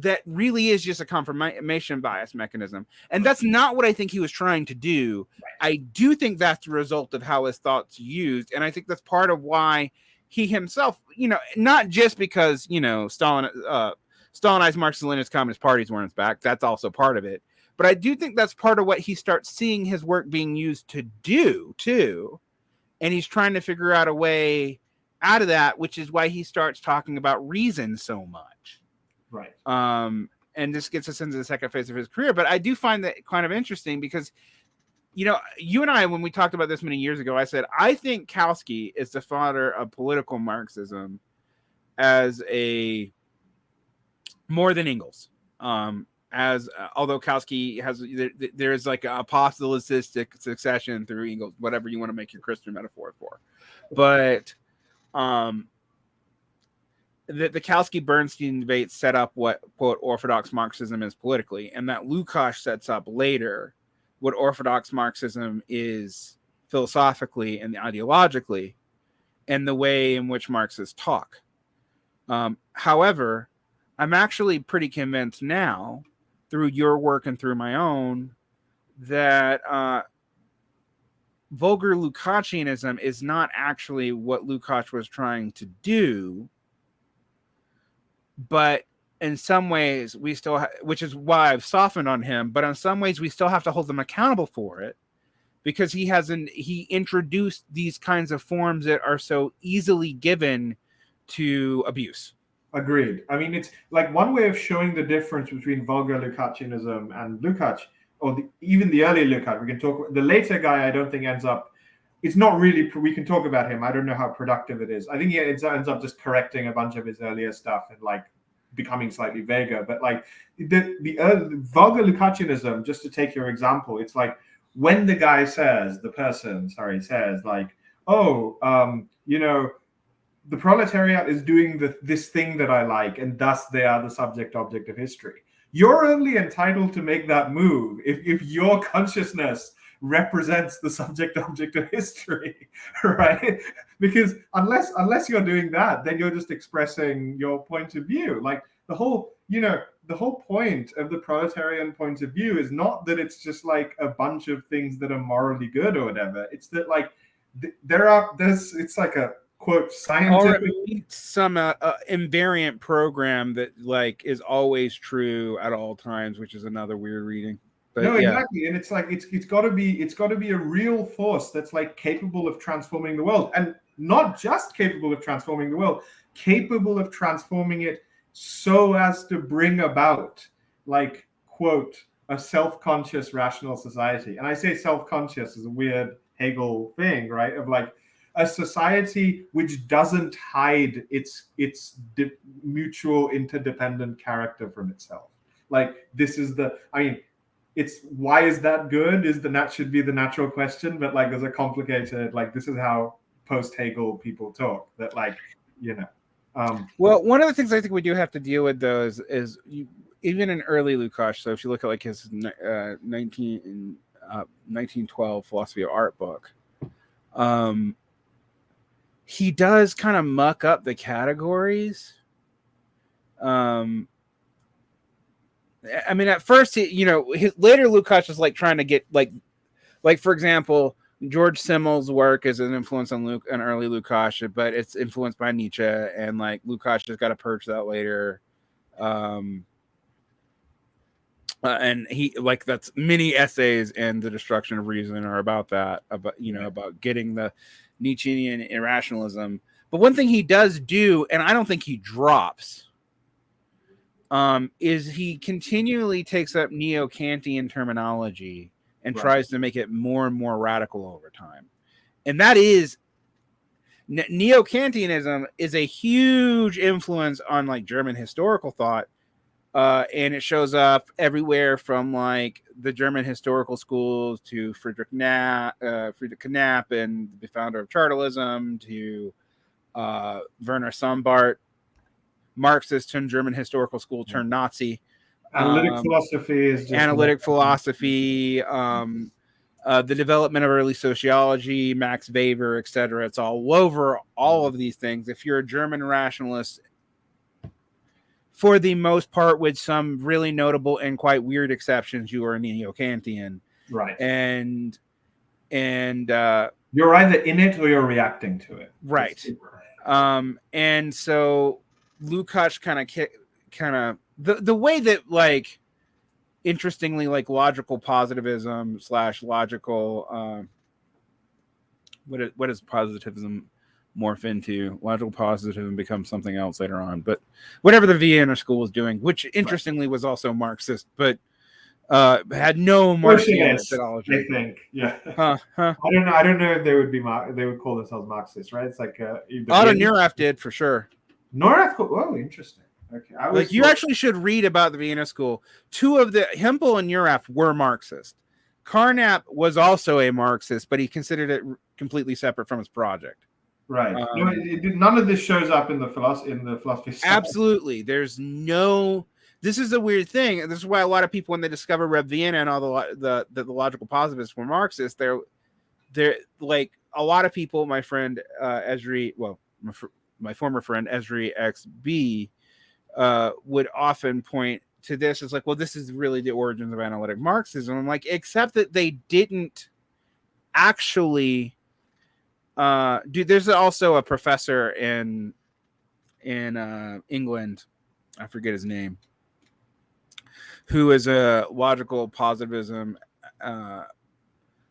that really is just a confirmation bias mechanism. And that's not what I think he was trying to do. Right. I do think that's the result of how his thoughts used. And I think that's part of why he himself, not just because, Stalinized Marxist-Leninist Communist parties were on his back. That's also part of it. But I do think that's part of what he starts seeing his work being used to do too. And he's trying to figure out a way out of that, which is why he starts talking about reason so much. Right. And this gets us into the second phase of his career. But I do find that kind of interesting because, you and I, when we talked about this many years ago, I said, I think Kautsky is the father of political Marxism as more than Engels. Although Kautsky there is like a apostolistic succession through Engels, whatever you want to make your Christian metaphor for. But, the Kautsky-Bernstein debate set up what, quote, orthodox Marxism is politically, and that Lukacs sets up later what orthodox Marxism is philosophically and ideologically, and the way in which Marxists talk. However, I'm actually pretty convinced now, through your work and through my own, that vulgar Lukacianism is not actually what Lukács was trying to do, but in some ways we still, which is why I've softened on him, but in some ways we still have to hold him accountable for it, because he introduced these kinds of forms that are so easily given to abuse. Agreed. I mean, it's like one way of showing the difference between vulgar Lukacianism and Lukács, or even the early Lukács. We can talk. The later guy, I don't think ends up. It's not really. We can talk about him. I don't know how productive it is. I think he ends up just correcting a bunch of his earlier stuff and like becoming slightly vaguer. But like the vulgar Lukacianism, just to take your example, it's like when the guy says, says like, oh, you know, the proletariat is doing this thing that I like, and thus they are the subject object of history. You're only entitled to make that move if your consciousness represents the subject object of history, right? Because unless you're doing that, then you're just expressing your point of view. Like the whole point of the proletarian point of view is not that it's just like a bunch of things that are morally good or whatever. It's that like it's like a quote scientific, or some invariant program that like is always true at all times, which is another weird reading. But no, yeah. exactly. And it's like it's got to be a real force that's like capable of transforming the world, and not just capable of transforming the world, capable of transforming it so as to bring about like quote a self-conscious rational society. And I say self-conscious is a weird Hegel thing, right? Of like a society which doesn't hide its mutual interdependent character from itself. Like this is it's why is that good? Should be the natural question, but like there's a complicated, like this is how post-Hegel people talk, that like, you know. Well, one of the things I think we do have to deal with though is even in early Lukács. So if you look at like his 1912 philosophy of art book, he does kind of muck up the categories. I mean, at first, later Lukács is like trying to get like for example, George Simmel's work is an influence on an early Lukács, but it's influenced by Nietzsche, and like Lukács just got to purge that later. And he like that's many essays in The Destruction of Reason are about that, about getting the Nietzschean irrationalism. But one thing he does do, and I don't think he drops, is he continually takes up neo-Kantian terminology and tries to make it more and more radical over time. And that is neo-Kantianism is a huge influence on like German historical thought. And it shows up everywhere from like the German historical schools to Friedrich Knapp and the founder of Chartalism, to Werner Sombart, Marxist turned German historical school turned Nazi. Analytic philosophy is just analytic philosophy, the development of early sociology, Max Weber, etc. It's all over all of these things. If you're a German rationalist, for the most part, with some really notable and quite weird exceptions, you are a neo-Kantian. Right. And you're either in it or you're reacting to it. Right. And so Lukács kind of the way that like interestingly like logical positivism / logical what does positivism morph into? Logical positivism becomes something else later on, but whatever the Vienna school was doing, which interestingly was also Marxist, but had no Marxian methodology. I think, yeah. I don't know if they would call themselves Marxists, right? It's like Otto Neurath did for sure. Neurath, oh, interesting. Okay, you actually should read about the Vienna School. Two of the Hempel and Neurath were Marxist. Carnap was also a Marxist, but he considered it completely separate from his project. Right. None of this shows up in the philosophy. Absolutely. There's no. This is a weird thing. This is why a lot of people, when they discover Reb Vienna and all the logical positivists were Marxists, they're like a lot of people. My friend Esri, well, my former friend Esri XB, would often point to this is like, well, this is really the origins of analytic Marxism. I'm like, except that they didn't actually there's also a professor in England, I forget his name, who is a logical positivism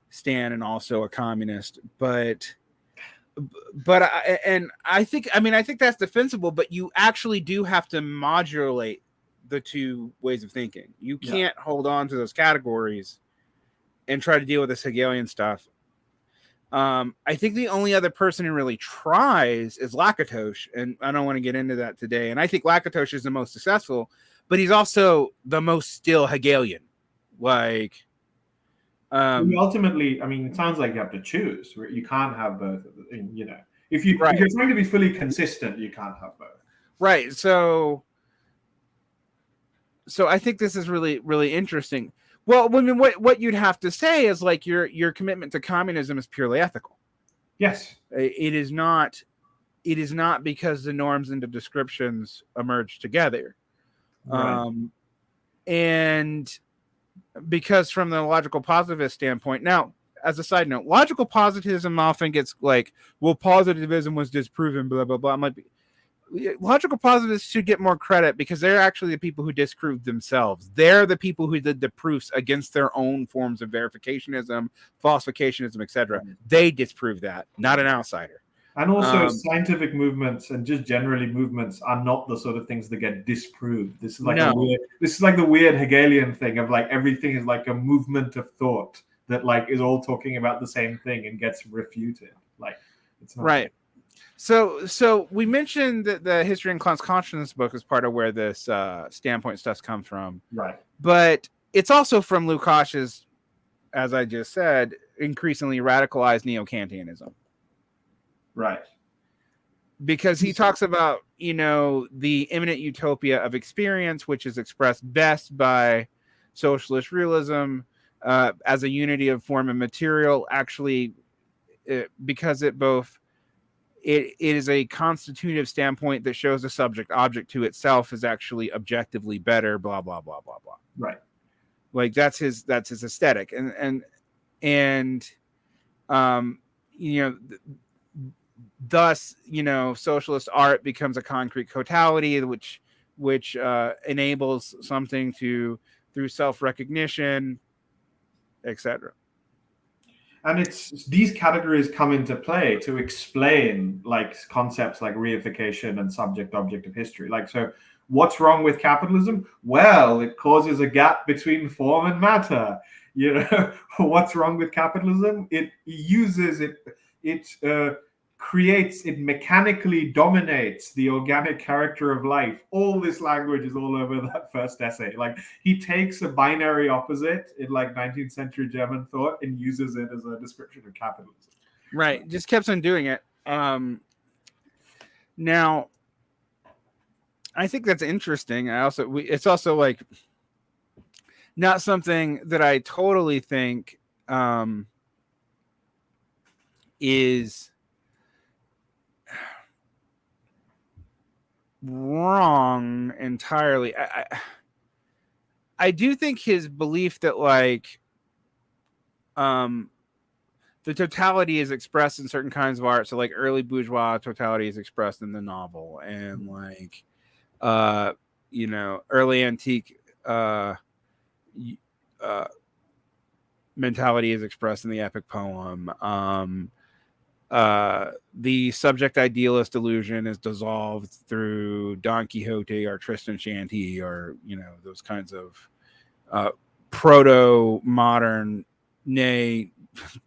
stan and also a communist, but I think that's defensible, but you actually do have to modulate the two ways of thinking. You can't hold on to those categories and try to deal with this Hegelian stuff. I think the only other person who really tries is Lukacs, and I don't want to get into that today. And I think Lukacs is the most successful, but he's also the most still Hegelian. Like, ultimately, I mean, it sounds like you have to choose. You can't have both. You know, if you're trying to be fully consistent, you can't have both. Right. So I think this is really, really interesting. Well, I mean, what you'd have to say is like your commitment to communism is purely ethical. Yes. It is not because the norms and the descriptions emerge together. Right. And because from the logical positivist standpoint, now, as a side note, logical positivism often gets like, well, positivism was disproven, blah, blah, blah. I'm like, logical positivists should get more credit because they're actually the people who disproved themselves. They're the people who did the proofs against their own forms of verificationism, falsificationism, etc. They disproved that, not an outsider. And also, scientific movements and just generally movements are not the sort of things that get disproved. This is like the weird Hegelian thing of like everything is like a movement of thought that like is all talking about the same thing and gets refuted. Like, it's not right. So we mentioned that the History and Class Consciousness book is part of where this standpoint stuff comes from. Right. But it's also from Lukacs', as I just said, increasingly radicalized neo-Kantianism. Right. Because he talks about, the imminent utopia of experience, which is expressed best by socialist realism as a unity of form and material, actually, because it is a constitutive standpoint that shows the subject object to itself is actually objectively better, blah, blah, blah, blah, blah. Right. Like that's his aesthetic. And thus, socialist art becomes a concrete totality, which enables something through self-recognition, etc. And it's these categories come into play to explain like concepts like reification and subject-object of history. Like, so what's wrong with capitalism? Well, it causes a gap between form and matter. What's wrong with capitalism? It uses it creates, it mechanically dominates the organic character of life. All this language is all over that first essay. Like, he takes a binary opposite in like 19th century German thought and uses it as a description of capitalism. Right. Just keeps on doing it. Now, I think that's interesting. It's also like not something that I totally think is wrong entirely. I do think his belief that like the totality is expressed in certain kinds of art, so like early bourgeois totality is expressed in the novel, and like early antique mentality is expressed in the epic poem. The subject idealist illusion is dissolved through Don Quixote or Tristan Shanty, or those kinds of proto-modern, nay,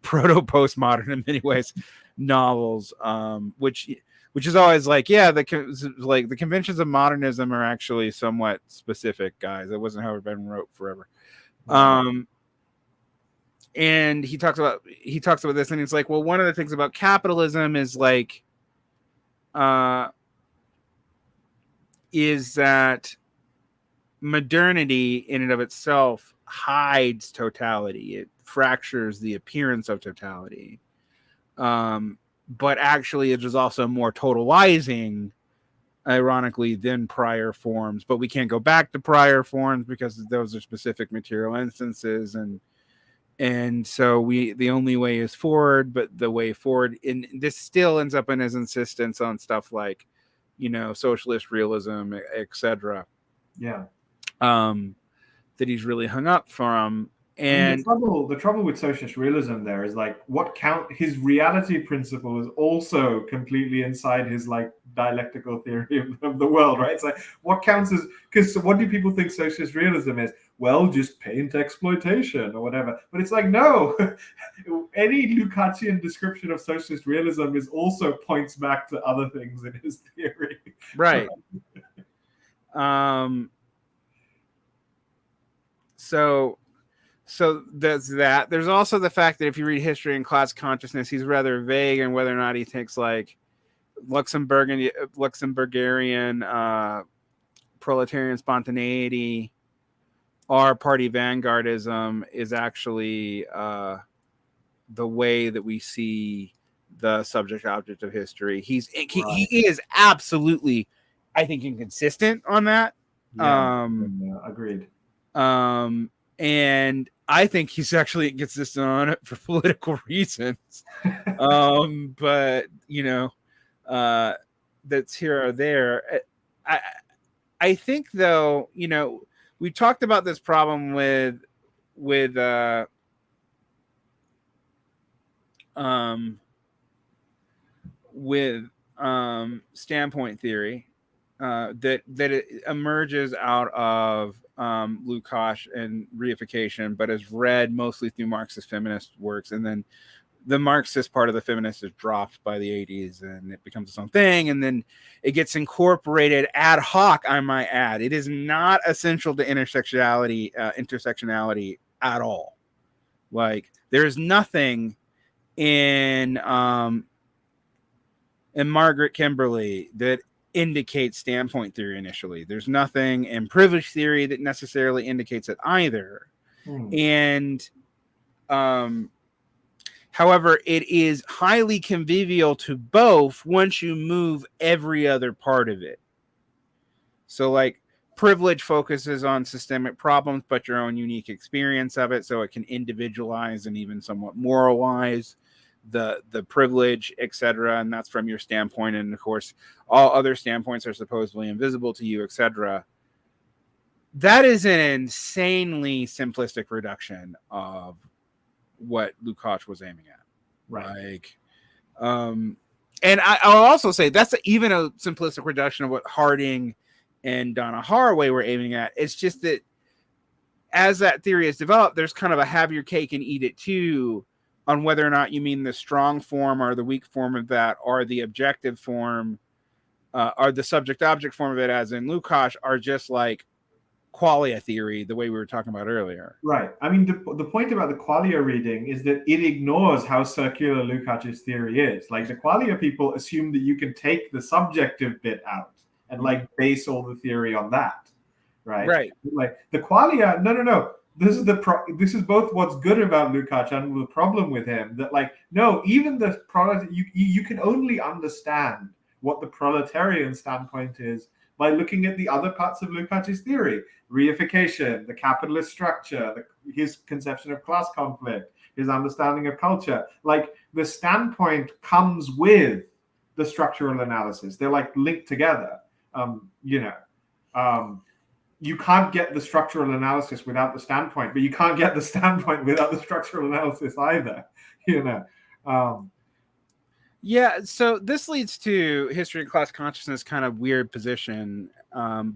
proto-postmodern in many ways novels, which is always like, the conventions of modernism are actually somewhat specific, guys. It wasn't how everybody wrote forever. And he talks about this, and it's like, well, one of the things about capitalism is like is that modernity in and of itself hides totality. It fractures the appearance of totality, but actually it is also more totalizing ironically, than prior forms, but we can't go back to prior forms because those are specific material instances, and so the only way is forward, but the way forward in this still ends up in his insistence on stuff like, socialist realism, etc. Yeah. That he's really hung up from. I mean, And the trouble with socialist realism there is like his reality principle is also completely inside his like dialectical theory of the world, right? It's like what counts as, because what do people think socialist realism is? Well, just paint exploitation or whatever. But it's like, no, any Lukacian description of socialist realism is also points back to other things in his theory. Right. So there's that. There's also the fact that if you read History and Class Consciousness, he's rather vague in whether or not he thinks like Luxembourgian proletarian spontaneity or party vanguardism is actually the way that we see the subject object of history. He is absolutely, I think, inconsistent on that. Yeah, agreed. And I think he's actually inconsistent on it for political reasons. But that's here or there. I think though, we talked about this problem with standpoint theory, that it emerges out of Lukacs and reification, but is read mostly through Marxist feminist works, and then the Marxist part of the feminist is dropped by the 80s and it becomes its own thing, and then it gets incorporated ad hoc, I might add. It is not essential to intersectionality at all. Like, there's nothing in Margaret Kimberly that indicates standpoint theory initially. There's nothing in privilege theory that necessarily indicates it either. And however, it is highly convivial to both once you move every other part of it. So like privilege focuses on systemic problems, but your own unique experience of it, so it can individualize and even somewhat moralize the privilege, etc., and that's from your standpoint, and of course all other standpoints are supposedly invisible to you, etc. That is an insanely simplistic reduction of what Lukacs was aiming at, right? And I'll also say that's even a simplistic reduction of what Harding and Donna Haraway were aiming at. It's just that as that theory is developed, there's kind of a have your cake and eat it too on whether or not you mean the strong form or the weak form of that, or the objective form, or the subject-object form of it, as in Lukacs, are just like qualia theory, the way we were talking about earlier. Right. I mean, the point about the qualia reading is that it ignores how circular Lukacs' theory is. Like, the qualia people assume that you can take the subjective bit out and like base all the theory on that, right? Right. Like the qualia, no. This is both what's good about Lukacs and the problem with him. That like, no, even the you can only understand what the proletarian standpoint is by looking at the other parts of Lukacs' theory: reification, the capitalist structure, his conception of class conflict, his understanding of culture. Like, the standpoint comes with the structural analysis. They're like linked together. You can't get the structural analysis without the standpoint, but you can't get the standpoint without the structural analysis either. Yeah, so this leads to history and class consciousness kind of weird position,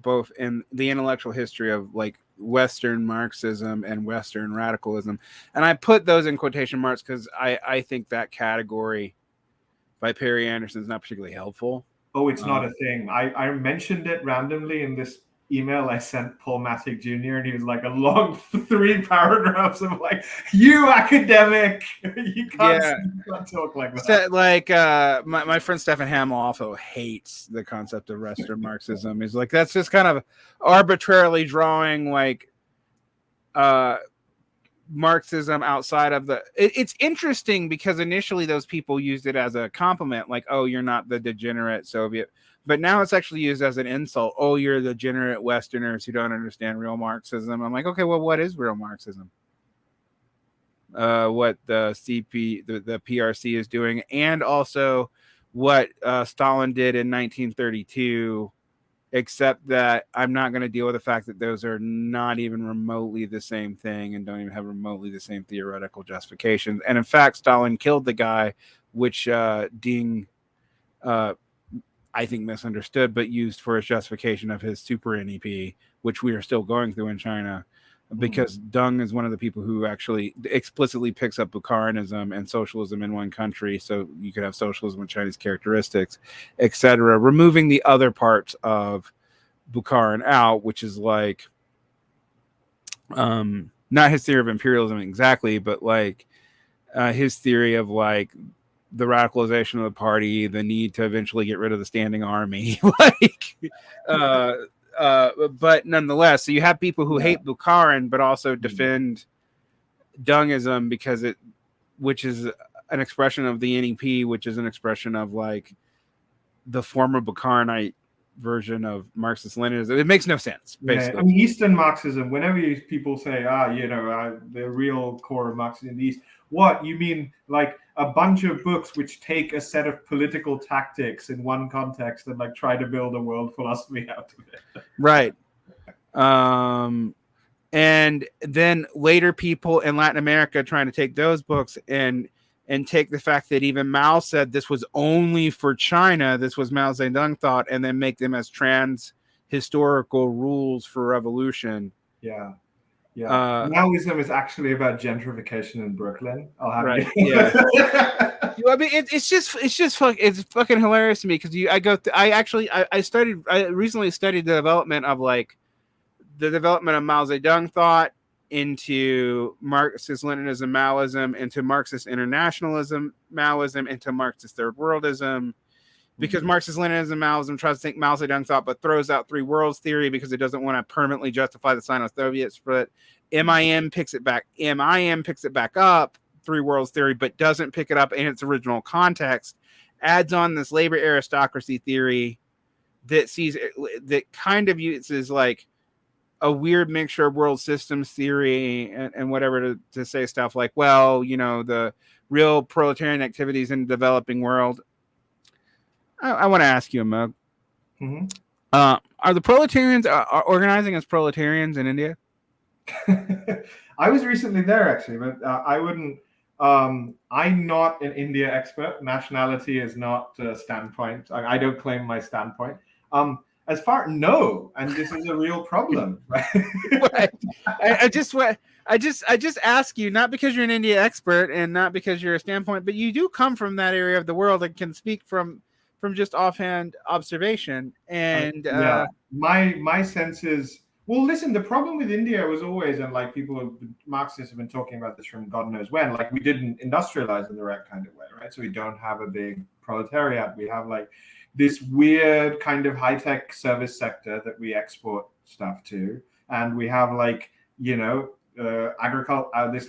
both in the intellectual history of like Western Marxism and Western radicalism. And I put those in quotation marks because I think that category by Perry Anderson is not particularly helpful. Oh, it's not a thing. I mentioned it randomly in this email I sent Paul Matic Jr., and he was like a long 3 paragraphs of like, you academic, you can't talk like that. Like my friend Stefan Hamill also hates the concept of Western Marxism. He's like, that's just kind of arbitrarily drawing like Marxism outside of it's interesting because initially those people used it as a compliment, like, oh, you're not the degenerate Soviet, but now it's actually used as an insult. Oh, you're the degenerate Westerners who don't understand real Marxism. I'm like, okay, well, what is real Marxism? What the the PRC is doing, and also what Stalin did in 1932, except that I'm not going to deal with the fact that those are not even remotely the same thing and don't even have remotely the same theoretical justifications. And in fact, Stalin killed the guy, which Ding, I think, misunderstood, but used for his justification of his super NEP, which we are still going through in China. Because Deng is one of the people who actually explicitly picks up Bukharism and socialism in one country, so you could have socialism with Chinese characteristics, etc., removing the other parts of Bukharin out, which is like not his theory of imperialism exactly, but like his theory of like the radicalization of the party, the need to eventually get rid of the standing army, like but nonetheless, so you have people who hate Bukharin but also defend Dengism because which is an expression of the NEP, which is an expression of like the former Bukharinite version of Marxist-Leninism. It makes no sense, basically. Yeah, I mean, Eastern Marxism, whenever people say, the real core of Marxism in the East, what? You mean like a bunch of books which take a set of political tactics in one context and like try to build a world philosophy out of it. Right. And then later people in Latin America trying to take those books and take the fact that even Mao said this was only for China, this was Mao Zedong thought, and then make them as trans historical rules for revolution. Yeah. Maoism is actually about gentrification in Brooklyn. I'll have you. Yeah. I mean, it's fucking hilarious to me because I recently studied the development of like the development of Mao Zedong thought into Marxist-Leninism, Maoism, into Marxist internationalism, Maoism, into Marxist third worldism. Because Marxist-Leninism, Maoism tries to think Mao Zedong thought, but throws out three worlds theory because it doesn't want to permanently justify the Sino-Soviet split. MIM picks it back up, three worlds theory, but doesn't pick it up in its original context. Adds on this labor aristocracy theory that kind of uses like a weird mixture of world systems theory and whatever to say stuff like, well, the real proletarian activities in the developing world. I want to ask you, Amogh. Are the proletarians are organizing as proletarians in India? I was recently there actually, but I wouldn't. I'm not an India expert. Nationality is not a standpoint. I don't claim my standpoint. And this is a real problem. Right? I just ask you, not because you're an India expert and not because you're a standpoint, but you do come from that area of the world and can speak from just offhand observation. And my sense is, well, listen, the problem with India was always, and like Marxists have been talking about this from God knows when, like we didn't industrialize in the right kind of way, right? So we don't have a big proletariat. We have like this weird kind of high-tech service sector that we export stuff to. And we have like, this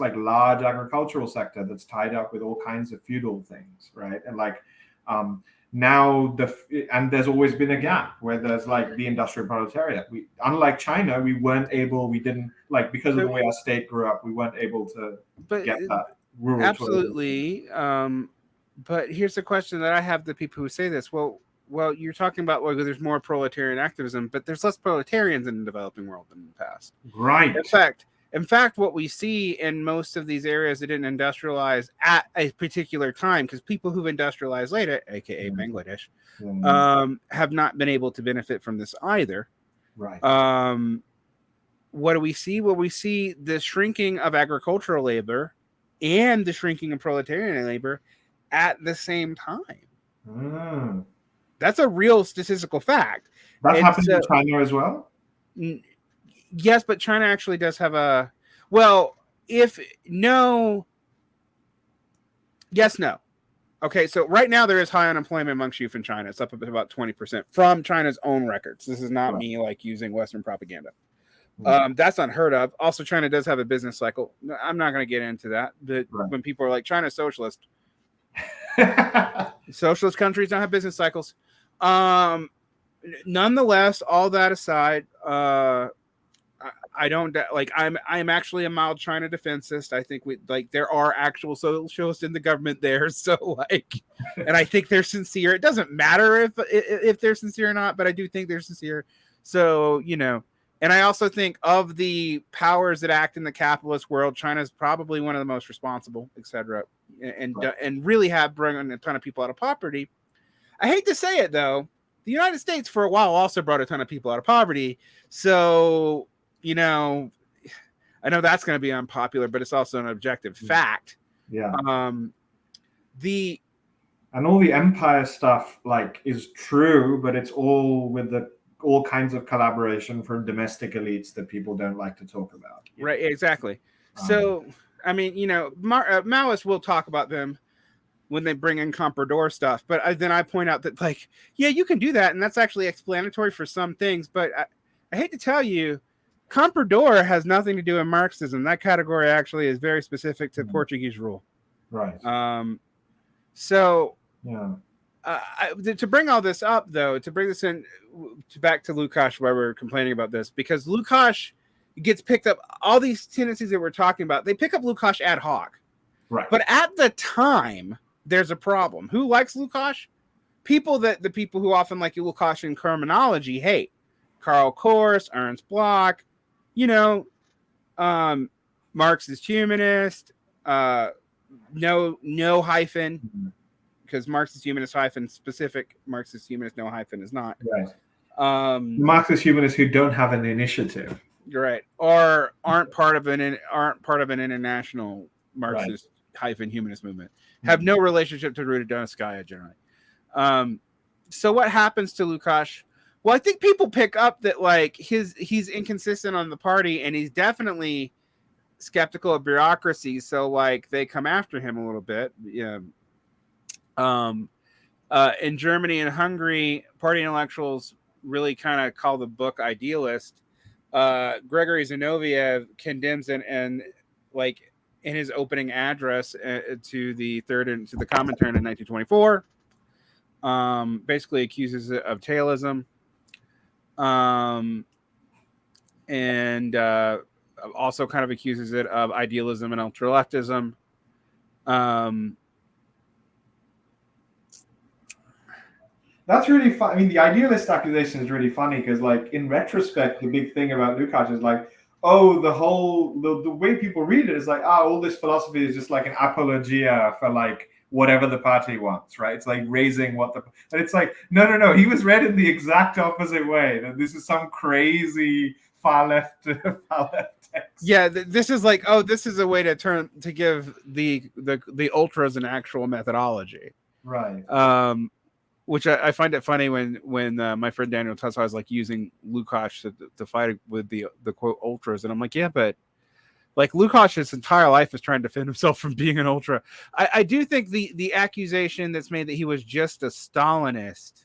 like large agricultural sector that's tied up with all kinds of feudal things, right? And like, and there's always been a gap where there's like the industrial proletariat. Unlike China, we didn't like, because of the way our state grew up, we weren't able to get that rural. Absolutely. But here's the question that I have to people who say this. Well, you're talking about whether there's more proletarian activism, but there's less proletarians in the developing world than in the past. Right. In fact, what we see in most of these areas that didn't industrialize at a particular time, because people who've industrialized later, aka Bangladesh, have not been able to benefit from this either. Right. What do we see? Well, we see the shrinking of agricultural labor and the shrinking of proletarian labor at the same time. That's a real statistical fact. That's happening in China as well? Yes, but China actually does have yes, no. Okay, so right now there is high unemployment amongst youth in China. It's up about 20% from China's own records. This is not me like using Western propaganda. That's unheard of. Also, China does have a business cycle. I'm not going to get into that, but when people are like, China's socialist, socialist countries don't have business cycles. Nonetheless, all that aside, I don't like. I'm actually a mild China defensist. I think there are actual socialists in the government there, so and I think they're sincere. It doesn't matter if they're sincere or not, but I do think they're sincere. So and I also think of the powers that act in the capitalist world, China is probably one of the most responsible, etc. And really have brought a ton of people out of poverty. I hate to say it though, the United States for a while also brought a ton of people out of poverty. So I know that's going to be unpopular, but it's also an objective fact. Yeah. And all the empire stuff is true, but it's all with all kinds of collaboration from domestic elites that people don't like to talk about. Right, exactly. So, I mean, Maoists will talk about them when they bring in comprador stuff, but then I point out that yeah, you can do that, and that's actually explanatory for some things, but I hate to tell you, comprador has nothing to do with Marxism. That category actually is very specific to Portuguese rule. Right. So yeah. To bring all this up, though, to bring this in back to Lukacs, why we're complaining about this, because Lukacs gets picked up, all these tendencies that we're talking about, they pick up Lukacs ad hoc. Right. But at the time, there's a problem. Who likes Lukacs? The people who often like Lukasian terminology hate. Karl Korsch, Ernst Bloch, Marxist humanist, no hyphen, because Marxist humanist hyphen specific, Marxist humanist no hyphen is not. Right. Marxist humanists who don't have an initiative. You're right, or aren't part of an international Marxist hyphen humanist movement, have no relationship to Ruta Donetskaya generally. So what happens to Lukacs? Well, I think people pick up that he's inconsistent on the party, and he's definitely skeptical of bureaucracy. So they come after him a little bit. Yeah. In Germany and Hungary, party intellectuals really kind of call the book idealist. Gregory Zinoviev condemns it, and in his opening address to the Comintern in 1924, basically accuses it of tailism. And also kind of accuses it of idealism and ultraleftism. That's really fun. I mean, the idealist accusation is really funny because, in retrospect, the big thing about Lukacs is the way people read it is all this philosophy is just an apologia for whatever the party wants, right? It's raising what and it's no. He was read in the exact opposite way. That this is some crazy far left text. Yeah, this is this is a way to give the ultras an actual methodology, right? Which I find it funny when my friend Daniel Tussau is using Lukacs to fight with the quote ultras, and I'm yeah, but Lukacs his entire life is trying to defend himself from being an ultra. I do think the accusation that's made that he was just a Stalinist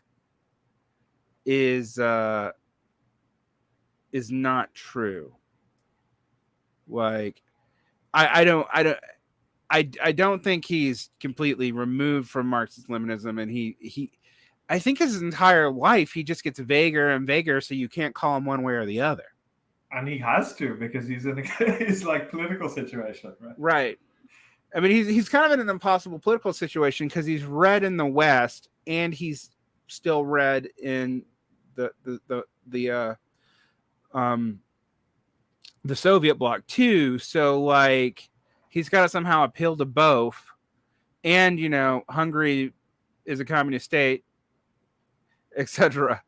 is not true. I don't think he's completely removed from Marxist-Leninism, and I think his entire life he just gets vaguer and vaguer, so you can't call him one way or the other. And he has to, because he's in his political situation, right? Right. I mean, he's kind of in an impossible political situation because he's red in the West and he's still red in the Soviet bloc too. So he's got to somehow appeal to both. And Hungary is a communist state, etc.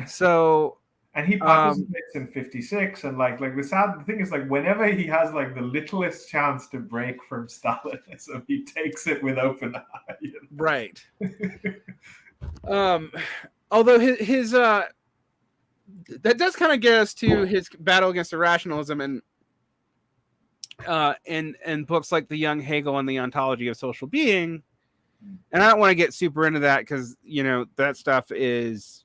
So. And he participates in 56, and the sad thing is whenever he has the littlest chance to break from Stalinism, he takes it with open eye. Right. Although his that does kind of get us to his battle against irrationalism and books like The Young Hegel and the Ontology of Social Being. And I don't want to get super into that because that stuff is,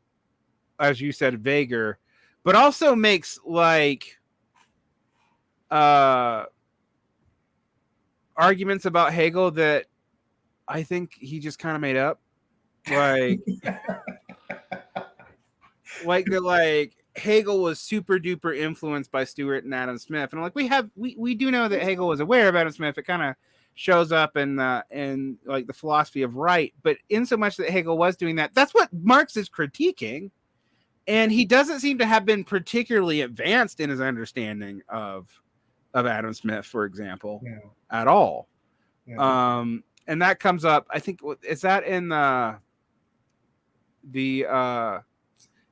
as you said, vaguer, but also makes arguments about Hegel that I think he just kind of made up. Like Hegel was super duper influenced by Stewart and Adam Smith, and like we do know that Hegel was aware of Adam Smith. It kind of shows up in like the philosophy of right, but in so much that Hegel was doing that, that's what Marx is critiquing, and he doesn't seem to have been particularly advanced in his understanding of Adam Smith, for example, at all. Yeah. And that comes up. I think is that in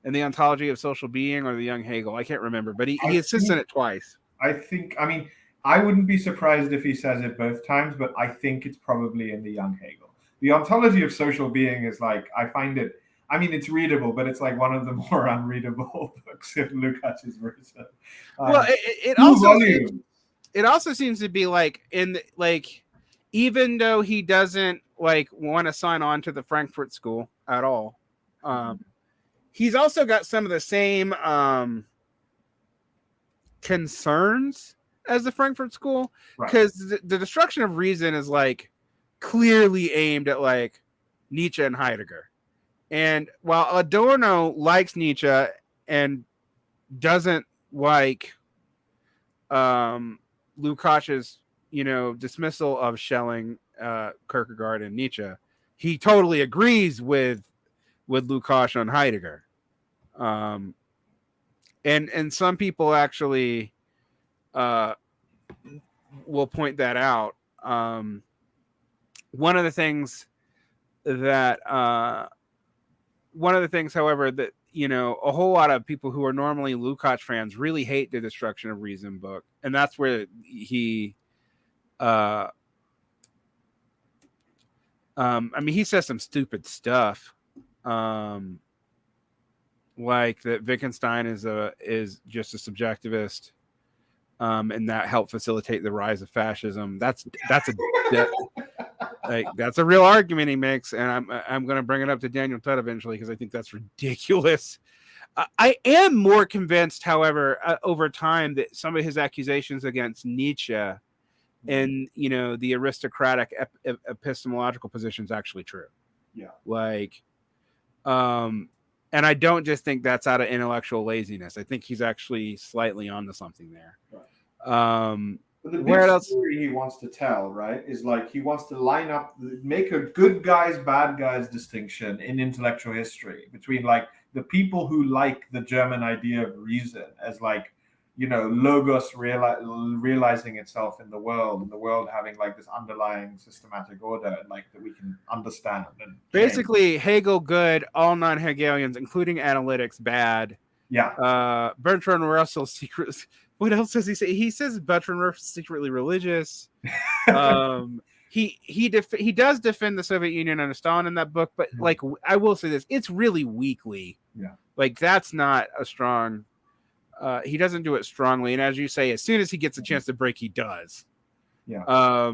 in the Ontology of Social Being or the Young Hegel? I can't remember, but he insists on it twice. I mean, I wouldn't be surprised if he says it both times, but I think it's probably in the Young Hegel. The Ontology of Social Being is like, I find it, I mean, it's readable, but it's like one of the more unreadable books if Lukacs is written. Well, it also seems to be like even though he doesn't like want to sign on to the Frankfurt School at all, he's also got some of the same concerns as the Frankfurt School, because the destruction of reason is like clearly aimed at like Nietzsche and Heidegger. And while Adorno likes Nietzsche and doesn't like Lukács's, dismissal of Schelling, Kierkegaard, and Nietzsche, he totally agrees with Lukács on Heidegger. And some people actually will point that out. One of the things, however, that a whole lot of people who are normally Lukács fans really hate the Destruction of Reason book, and that's where he I mean, he says some stupid stuff, like that Wittgenstein is just a subjectivist, and that helped facilitate the rise of fascism. That's a real argument he makes, and I'm going to bring it up to Daniel Tutt eventually because I think that's ridiculous. I am more convinced, however, over time that some of his accusations against Nietzsche and the aristocratic epistemological position is actually true. Yeah, and I don't just think that's out of intellectual laziness. I think he's actually slightly onto something there. Right. But the big story he wants to tell, right, is like he wants to line up, make a good guys, bad guys distinction in intellectual history between like the people who like the German idea of reason as like, logos realizing itself in the world, and the world having like this underlying systematic order, and like that we can understand. And basically, Hegel good, all non-Hegelians, including analytics, bad. Yeah. Bertrand Russell secret. What else does he say? He says Bertrand Russell secretly religious. He does defend the Soviet Union under Stalin in that book, but like I will say this, it's really weakly. Yeah. Like that's not a strong. He doesn't do it strongly, and as you say, as soon as he gets a chance to break, he does. Yeah.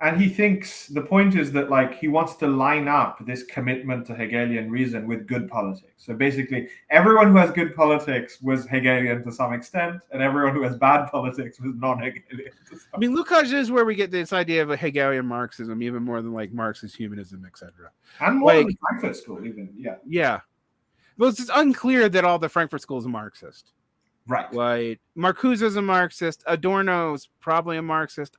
And he thinks the point is that like he wants to line up this commitment to Hegelian reason with good politics. So basically, everyone who has good politics was Hegelian to some extent, and everyone who has bad politics was non-Hegelian. I mean, Lukács is where we get this idea of a Hegelian Marxism, even more than like Marxist humanism, etc. And more than the Frankfurt School, even. Yeah. Well, it's unclear that all the Frankfurt School is Marxist. Right. Like Marcuse is a Marxist. Adorno's probably a Marxist.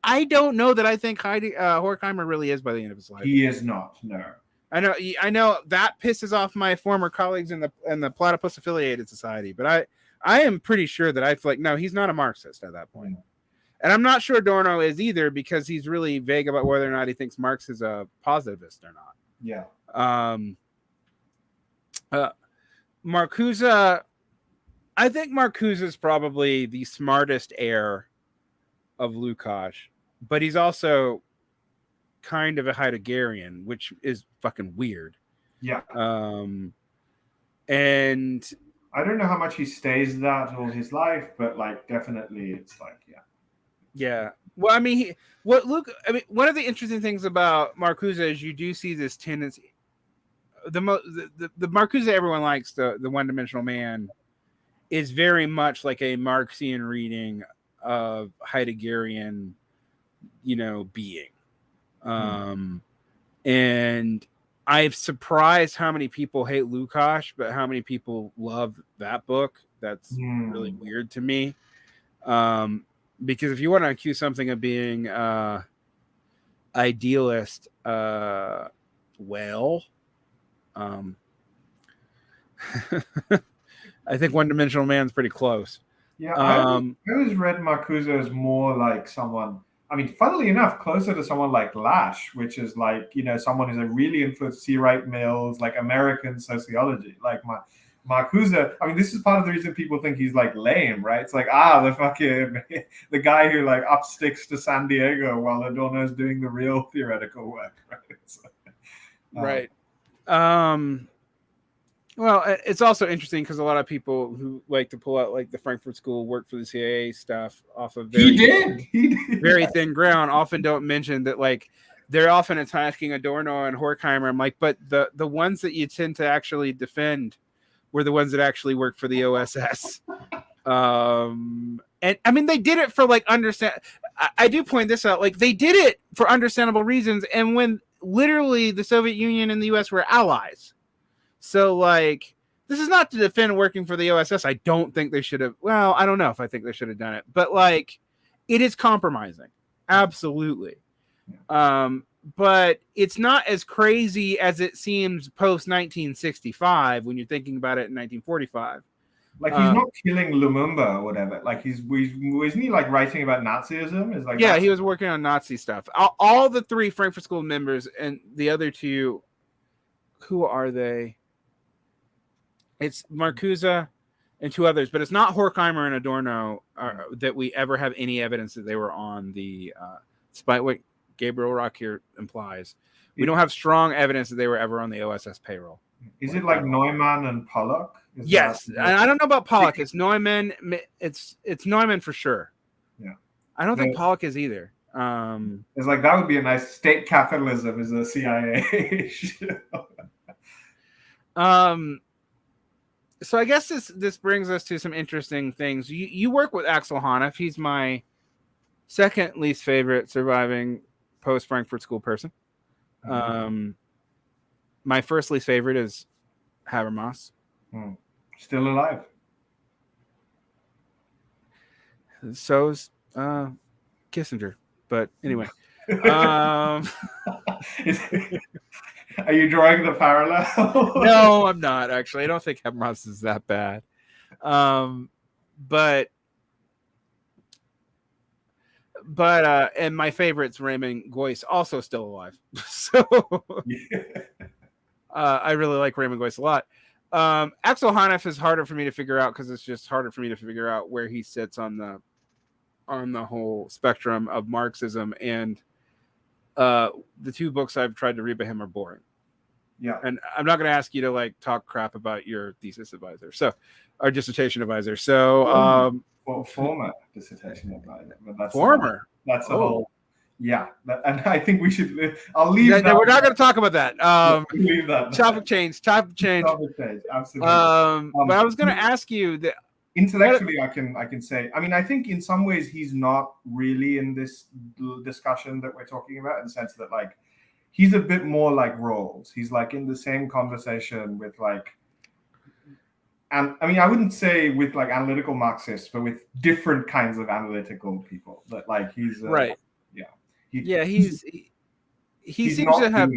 I don't know that I think Horkheimer really is by the end of his life. He is not. No. I know that pisses off my former colleagues in the Platypus Affiliated Society, but I am pretty sure that I feel like no, he's not a Marxist at that point. And I'm not sure Adorno is either, because he's really vague about whether or not he thinks Marx is a positivist or not. Yeah. Marcuse, I think Marcuse is probably the smartest heir of Lukács, but he's also kind of a Heideggerian, which is fucking weird. Yeah. And I don't know how much he stays that all his life, but like definitely it's like, yeah. Yeah. Well, I mean, one of the interesting things about Marcuse is you do see this tendency. The Marcuse everyone likes, the one-dimensional man, is very much like a Marxian reading of Heideggerian, being. And I'm surprised how many people hate Lukacs, but how many people love that book. That's really weird to me. Because if you want to accuse something of being idealist, I think One Dimensional Man's pretty close. Yeah, I always read Marcuse as more like someone, I mean, funnily enough, closer to someone like Lash, which is like, someone who's a really influenced C. Wright Mills, like American sociology. Like Marcuse, I mean, this is part of the reason people think he's like lame, right? It's like, the fucking, the guy who like up sticks to San Diego while Adorno's doing the real theoretical work, right? So, right. Well, it's also interesting because a lot of people who like to pull out like the Frankfurt School work for the CIA stuff off of he did very thin ground often don't mention that like they're often attacking Adorno and Horkheimer. I'm like, but the ones that you tend to actually defend were the ones that actually worked for the OSS. And I mean, they did it for like I do point this out, like they did it for understandable reasons, and when literally the Soviet Union and the US were allies. So, like, this is not to defend working for the OSS. I don't think they should have. Well, I don't know if I think they should have done it. But, like, it is compromising. Absolutely. But it's not as crazy as it seems post-1965 when you're thinking about it in 1945. Like, he's not killing Lumumba or whatever. Like, isn't he, like, writing about Nazism? Is like, yeah, he was working on Nazi stuff. All the three Frankfurt School members and the other two, who are they? It's Marcuse and two others, but it's not Horkheimer and Adorno that we ever have any evidence that they were on the, despite what Gabriel Rock here implies. We don't have strong evidence that they were ever on the OSS payroll. Is it like Neumann and Pollock? Yes. I don't know about Pollock. It's Neumann. It's Neumann for sure. Yeah. I don't think Pollock is either. It's like, that would be a nice state capitalism as a CIA. So I guess this brings us to some interesting things. You work with Axel Honneth. He's my second least favorite surviving post Frankfurt School person. My first least favorite is Habermas. Still alive. So's Kissinger. But anyway. Are you drawing the parallel? No, I'm not, actually. I don't think Habermas is that bad. But and my favorite's Raymond Geuss, also still alive. So I really like Raymond Geuss a lot. Axel Honneth is harder for me to figure out because it's just harder for me to figure out where he sits on the whole spectrum of Marxism, and the two books I've tried to read by him are boring. Yeah. And I'm not going to ask you to like talk crap about your thesis advisor. So our dissertation advisor. So former dissertation advisor. But that's former. That's a whole. Yeah. And I think we should. I'll leave that. We're not going to talk about that. Leave that. Topic change. Absolutely. But I was going to ask you that. Intellectually, I can say, I mean, I think in some ways he's not really in this discussion that we're talking about, in the sense that like he's a bit more like Rawls. He's like in the same conversation with like, and I mean, I wouldn't say with like analytical Marxists, but with different kinds of analytical people. That like he's right. Yeah. He seems to have.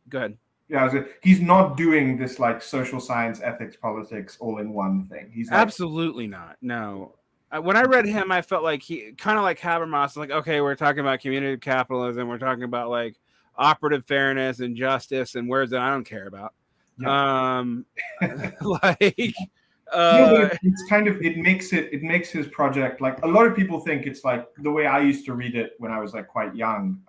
Go ahead. Yeah, he's not doing this like social science, ethics, politics all in one thing. He's like, absolutely not. No. When I read him, I felt like he kind of like Habermas, like, okay, we're talking about community capitalism. We're talking about like operative fairness and justice and words that I don't care about. Yeah. It's kind of, it makes his project, like a lot of people think it's like the way I used to read it when I was like quite young,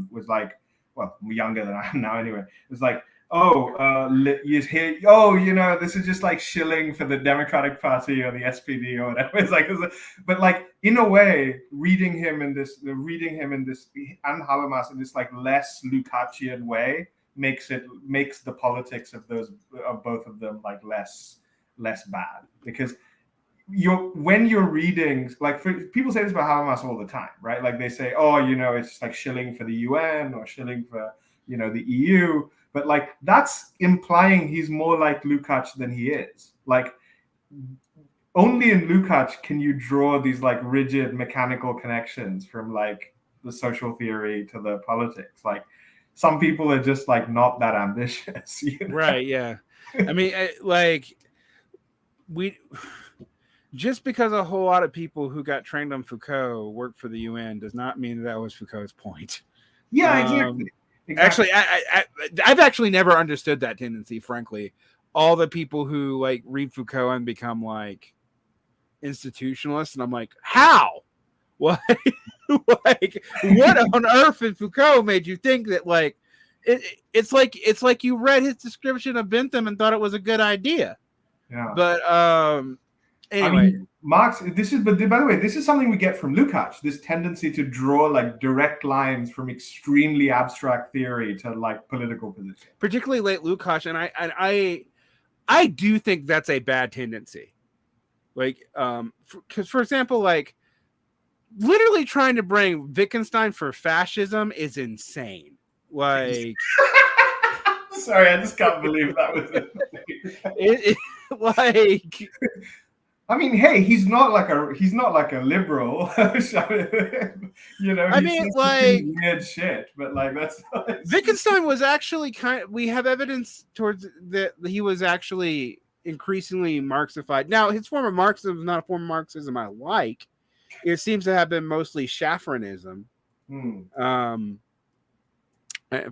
was like, well, younger than I am now anyway. It was like, you hear, this is just like shilling for the Democratic Party or the SPD or whatever. It's like, but like in a way, reading him in this, and Habermas in this like less Lukacian way makes the politics of both of them like less bad, because when you're reading, like people say this about Habermas all the time, right? Like they say, oh, it's like shilling for the UN or shilling for, the EU. But like that's implying he's more like Lukacs than he is. Like only in Lukacs can you draw these like rigid mechanical connections from like the social theory to the politics. Like some people are just like not that ambitious. Right. Yeah. I mean, just because a whole lot of people who got trained on Foucault work for the UN does not mean that was Foucault's point. Yeah, exactly. Actually, I've actually never understood that tendency, frankly. All the people who like read Foucault and become like institutionalists, and I'm like, how? What? Like, what on earth in Foucault made you think that like it's like you read his description of Bentham and thought it was a good idea? Yeah. But anyway, I mean, Marx. But by the way, this is something we get from Lukacs. This tendency to draw like direct lines from extremely abstract theory to like political position. Particularly late Lukacs, and I do think that's a bad tendency. Like, because for example, like literally trying to bring Wittgenstein for fascism is insane. Like, sorry, I just can't believe that was it. Like, I mean, hey, he's not like a liberal, I mean, like weird shit, but like that's Wittgenstein was actually we have evidence towards that he was actually increasingly Marxified. Now, his form of Marxism is not a form of Marxism I like. It seems to have been mostly Schaffranism.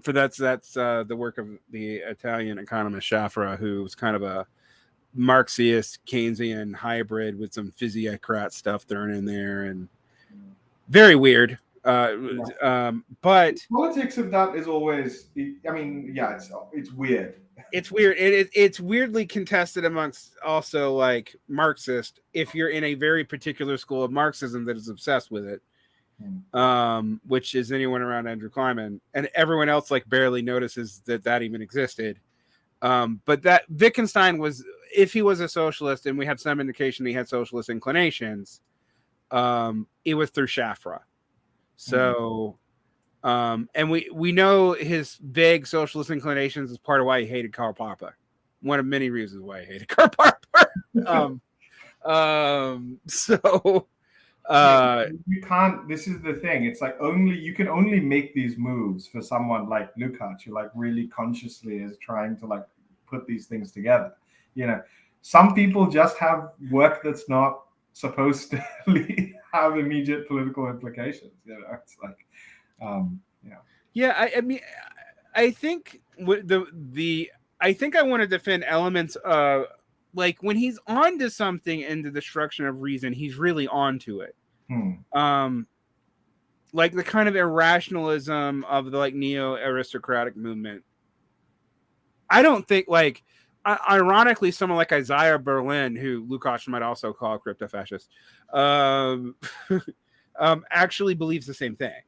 For that's the work of the Italian economist Schaffra, who was kind of a Marxist Keynesian hybrid with some physiocrat stuff thrown in there, and very weird. But politics of that is always. I mean, yeah, it's weird. It's weird. It's weirdly contested amongst also like Marxist. If you're in a very particular school of Marxism that is obsessed with it, which is anyone around Andrew Kleinman, and everyone else like barely notices that even existed. But that Wittgenstein was, if he was a socialist, and we have some indication he had socialist inclinations, it was through Schaffra. So, and we know his vague socialist inclinations is part of why he hated Karl Popper. One of many reasons why he hated Karl Popper. So you can't. This is the thing. It's like you can only make these moves for someone like Lukacs, who like really consciously is trying to like put these things together. Some people just have work that's not supposed to have immediate political implications. It's like, yeah. I mean, I think I think I want to defend elements of like when he's onto something in the destruction of reason, he's really onto it. Like the kind of irrationalism of the like neo-aristocratic movement. I don't think like ironically someone like Isaiah Berlin, who Lukacs might also call a crypto-fascist, actually believes the same thing.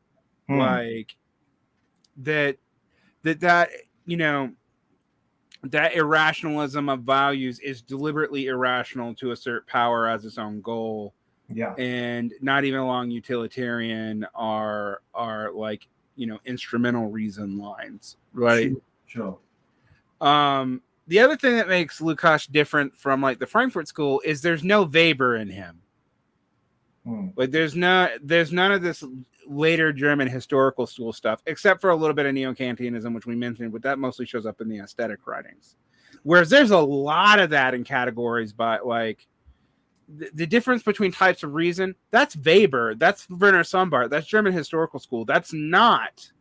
Like that that irrationalism of values is deliberately irrational to assert power as its own goal. Yeah. And not even along utilitarian are like, instrumental reason lines. Right. Sure. The other thing that makes Lukacs different from like the Frankfurt School is there's no Weber in him. Like there's none of this later German historical school stuff, except for a little bit of neo-Kantianism, which we mentioned, but that mostly shows up in the aesthetic writings. Whereas there's a lot of that in categories, but like the difference between types of reason, that's Weber, that's Werner Sombart, that's German historical school. That's not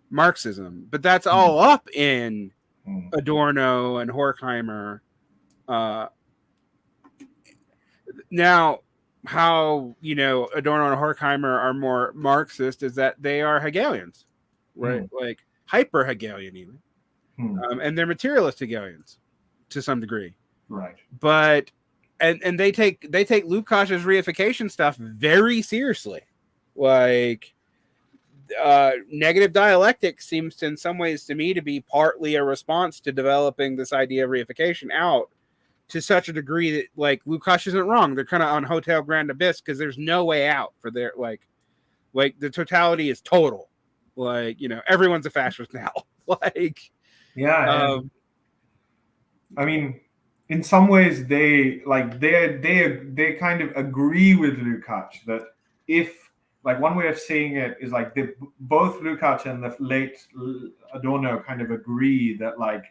Marxism, but that's all up in Adorno and Horkheimer. Now, how Adorno and Horkheimer are more Marxist is that they are Hegelians, right? Like hyper Hegelian even, and they're materialist Hegelians to some degree, right? But and they take Lukacs' reification stuff very seriously, like. Negative dialectic seems to, in some ways, to me, to be partly a response to developing this idea of reification out to such a degree that like Lukacs isn't wrong. They're kind of on Hotel Grand Abyss because there's no way out for their like the totality is total. Like, you know, everyone's a fascist now. Like, yeah. I mean, in some ways, they kind of agree with Lukacs that if, like, one way of seeing it is like both Lukacs and the late Adorno kind of agree that like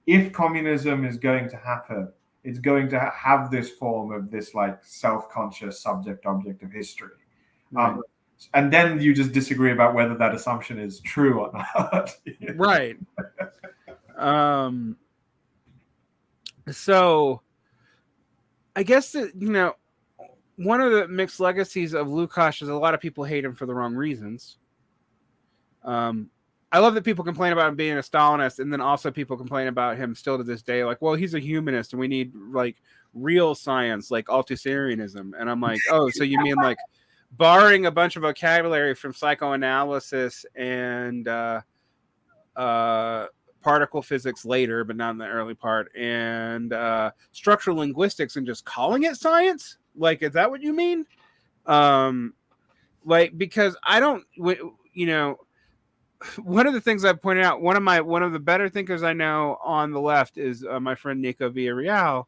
if communism is going to happen, it's going to have this form of this like self-conscious subject-object of history. right. And then you just disagree about whether that assumption is true or not. Right. So I guess that, you know, one of the mixed legacies of Lukacs is a lot of people hate him for the wrong reasons. I love that people complain about him being a Stalinist, and then also people complain about him still to this day, like, well, he's a humanist and we need like real science, like Althusserianism. And I'm like, oh, so you mean like borrowing a bunch of vocabulary from psychoanalysis and particle physics later, but not in the early part, and structural linguistics, and just calling it science? Like, is that what you mean? Like, because I don't, you know, one of the things I pointed out, one of the better thinkers I know on the left is my friend Nico Villarreal.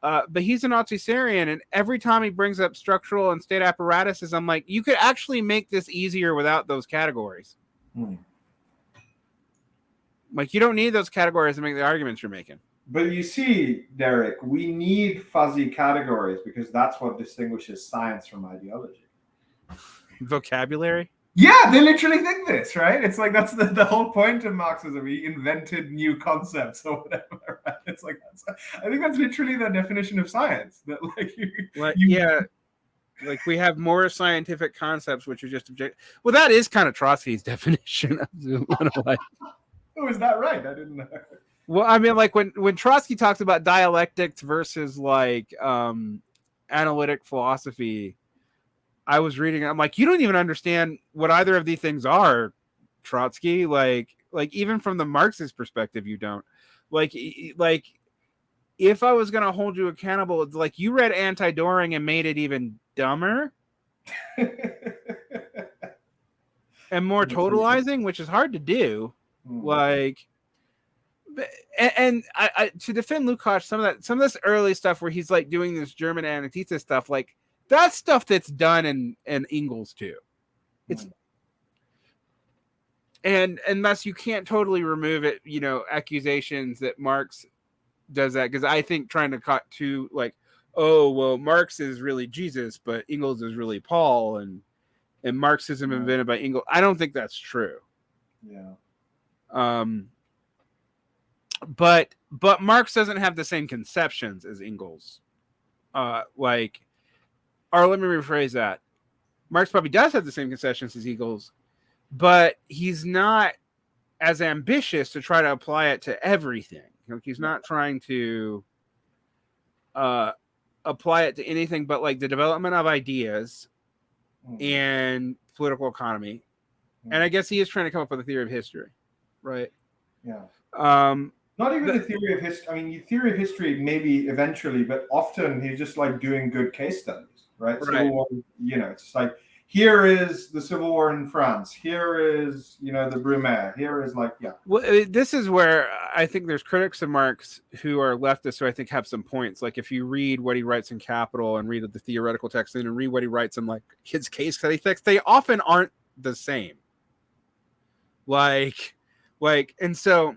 But he's an Althusserian, and every time he brings up structural and state apparatuses, I'm like, you could actually make this easier without those categories. Like, you don't need those categories to make the arguments you're making. But you see, Derick, we need fuzzy categories because that's what distinguishes science from ideology. Vocabulary? Yeah, they literally think this, right? It's like that's the whole point of Marxism. He invented new concepts or whatever. Right? It's like I think that's literally the definition of science. That yeah, like we have more scientific concepts which are just objective. Well, that is kind of Trotsky's definition of life. Oh, is that right? I didn't know. Well, I mean, like when Trotsky talks about dialectics versus like analytic philosophy, I was reading, I'm like, you don't even understand what either of these things are, Trotsky. Like even from the Marxist perspective, you don't. Like if I was gonna hold you accountable, it's like you read Anti-Doring and made it even dumber and more totalizing, which is hard to do. Like, and I to defend Lukacs, some of this early stuff where he's like doing this German antithesis stuff, like that's stuff that's done in Engels too. It's and thus you can't totally remove it, you know, accusations that Marx does that, because I think trying to cut to like, oh well, Marx is really Jesus, but Engels is really Paul, and Marxism invented by Engels. I don't think that's true. Yeah. But Marx doesn't have the same conceptions as Engels. Like, or let me rephrase that. Marx probably does have the same conceptions as Engels, but he's not as ambitious to try to apply it to everything. Like, he's not trying to apply it to anything but like the development of ideas and political economy. And I guess he is trying to come up with a theory of history, right? Yeah. Not even the theory of history. I mean, theory of history maybe eventually, but often he's just like doing good case studies, right? Civil War, you know, it's like, here is the Civil War in France. Here is, you know, the Brumaire. Here is like, yeah. Well, this is where I think there's critics of Marx who are leftists who I think have some points. Like if you read what he writes in Capital and read the theoretical text and read what he writes in like his case study text, they often aren't the same. Like, and so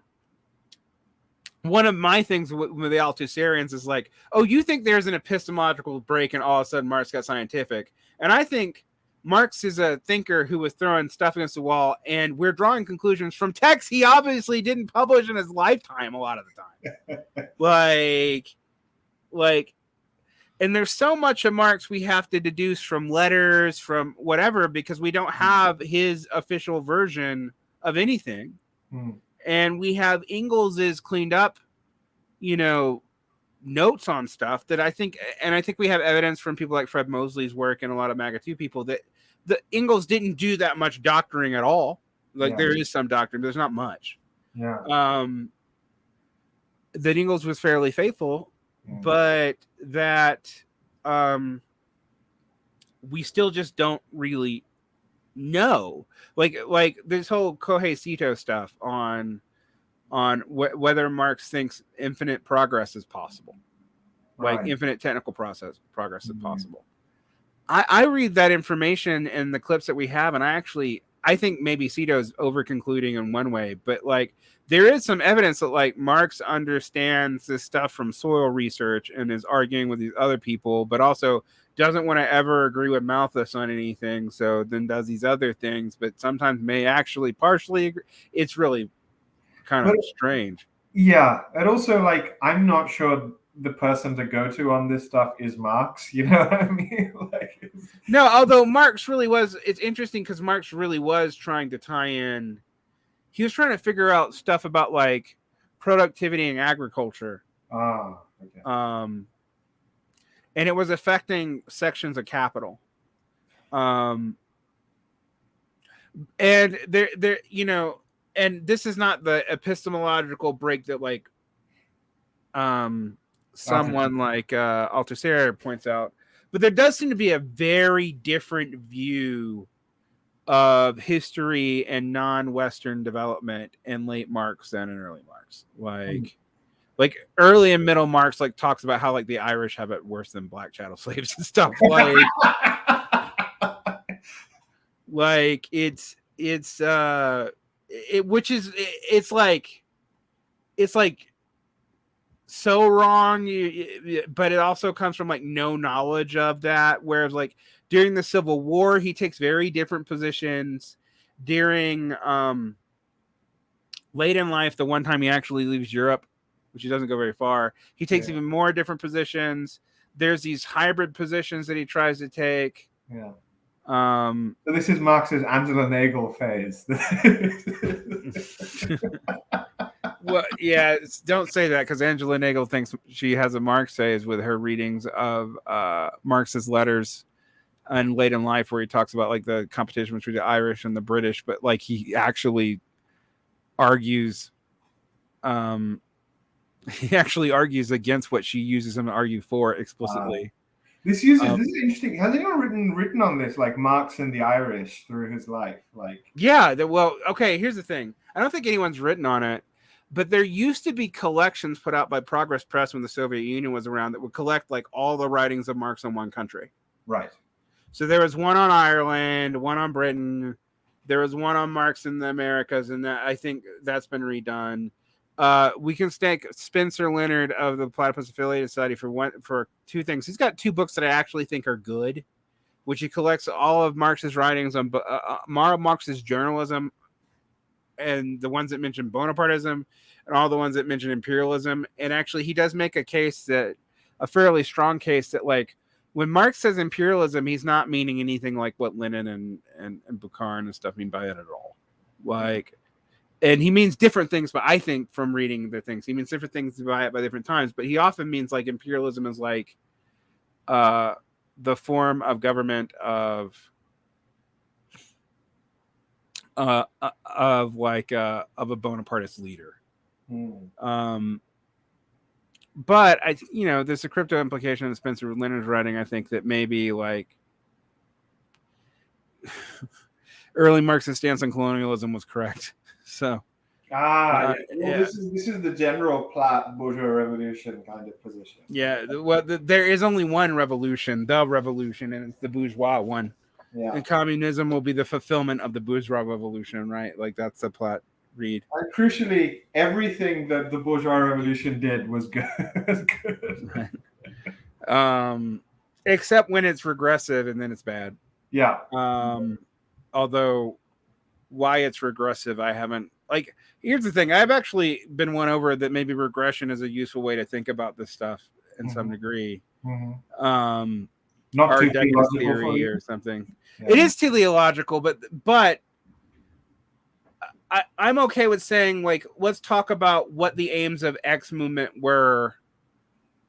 one of my things with the Althusserians is like, oh, you think there's an epistemological break and all of a sudden Marx got scientific. And I think Marx is a thinker who was throwing stuff against the wall, and we're drawing conclusions from texts he obviously didn't publish in his lifetime a lot of the time. like, and there's so much of Marx we have to deduce from letters, from whatever, because we don't have his official version of anything. And we have Engels's cleaned up, you know, notes on stuff that I think we have evidence from people like Fred Mosley's work and a lot of MAGA 2 people that the Engels didn't do that much doctoring at all. Like there is some doctoring, but there's not much. Yeah. That Engels was fairly faithful but that we still just don't really know. Like this whole Cohost stuff on whether Marx thinks infinite progress is possible, like infinite technical progress is possible. I read that information in the clips that we have, and I think maybe Cito's over concluding in one way, but like there is some evidence that like Marx understands this stuff from soil research and is arguing with these other people, but also doesn't want to ever agree with Malthus on anything, so then does these other things, but sometimes may actually partially agree. It's really kind of strange. Yeah, and also like I'm not sure the person to go to on this stuff is Marx. You know what I mean? Like, no, although Marx really was. It's interesting because Marx really was trying to tie in. He was trying to figure out stuff about like productivity and agriculture. Okay. And it was affecting sections of capital. And there, you know, and this is not the epistemological break that like someone like Althusser points out, but there does seem to be a very different view of history and non-Western development in late Marx than in early Marx. Like early and middle Marx like talks about how like the Irish have it worse than black chattel slaves and stuff. Like it's so wrong, but it also comes from like no knowledge of that. Whereas like during the Civil War, he takes very different positions. During late in life, the one time he actually leaves Europe, which he doesn't go very far, he takes even more different positions. There's these hybrid positions that he tries to take. Yeah. So this is Marx's Angela Nagel phase. Well, yeah, don't say that because Angela Nagel thinks she has a Marx phase with her readings of Marx's letters and late in life, where he talks about like the competition between the Irish and the British, but like he actually argues, against what she uses him to argue for explicitly. This is interesting. Has anyone written on this, like Marx and the Irish through his life? Like, yeah, well, okay. Here's the thing. I don't think anyone's written on it, but there used to be collections put out by Progress Press when the Soviet Union was around that would collect like all the writings of Marx on one country. Right. So there was one on Ireland, one on Britain. There was one on Marx in the Americas, and that I think that's been redone. We can thank Spencer Leonard of the Platypus Affiliated Society for two things. He's got two books that I actually think are good, which he collects all of Marx's writings on Marx's journalism, and the ones that mention Bonapartism, and all the ones that mention imperialism. And actually, he does make a fairly strong case that like when Marx says imperialism, he's not meaning anything like what Lenin and Bukharin and stuff mean by it at all. Like. And he means different things, but I think from reading the things, he means different things by different times. But he often means like imperialism is like the form of government of a Bonapartist leader. But there's a crypto implication in Spencer Leonard's writing. I think that maybe like early Marxist stance on colonialism was correct. So, this is the general Platt bourgeois revolution kind of position. Yeah, well, there is only one revolution, the revolution, and it's the bourgeois one. Yeah, and communism will be the fulfillment of the bourgeois revolution, right? Like that's the Platt read. And crucially, everything that the bourgeois revolution did was good. Right. Except when it's regressive, and then it's bad. Yeah. Although. Why it's regressive, I haven't like. Here's the thing: I've actually been won over that maybe regression is a useful way to think about this stuff in some degree. Not Decadence theory or something. Yeah. It is teleological, but I'm okay with saying like let's talk about what the aims of X movement were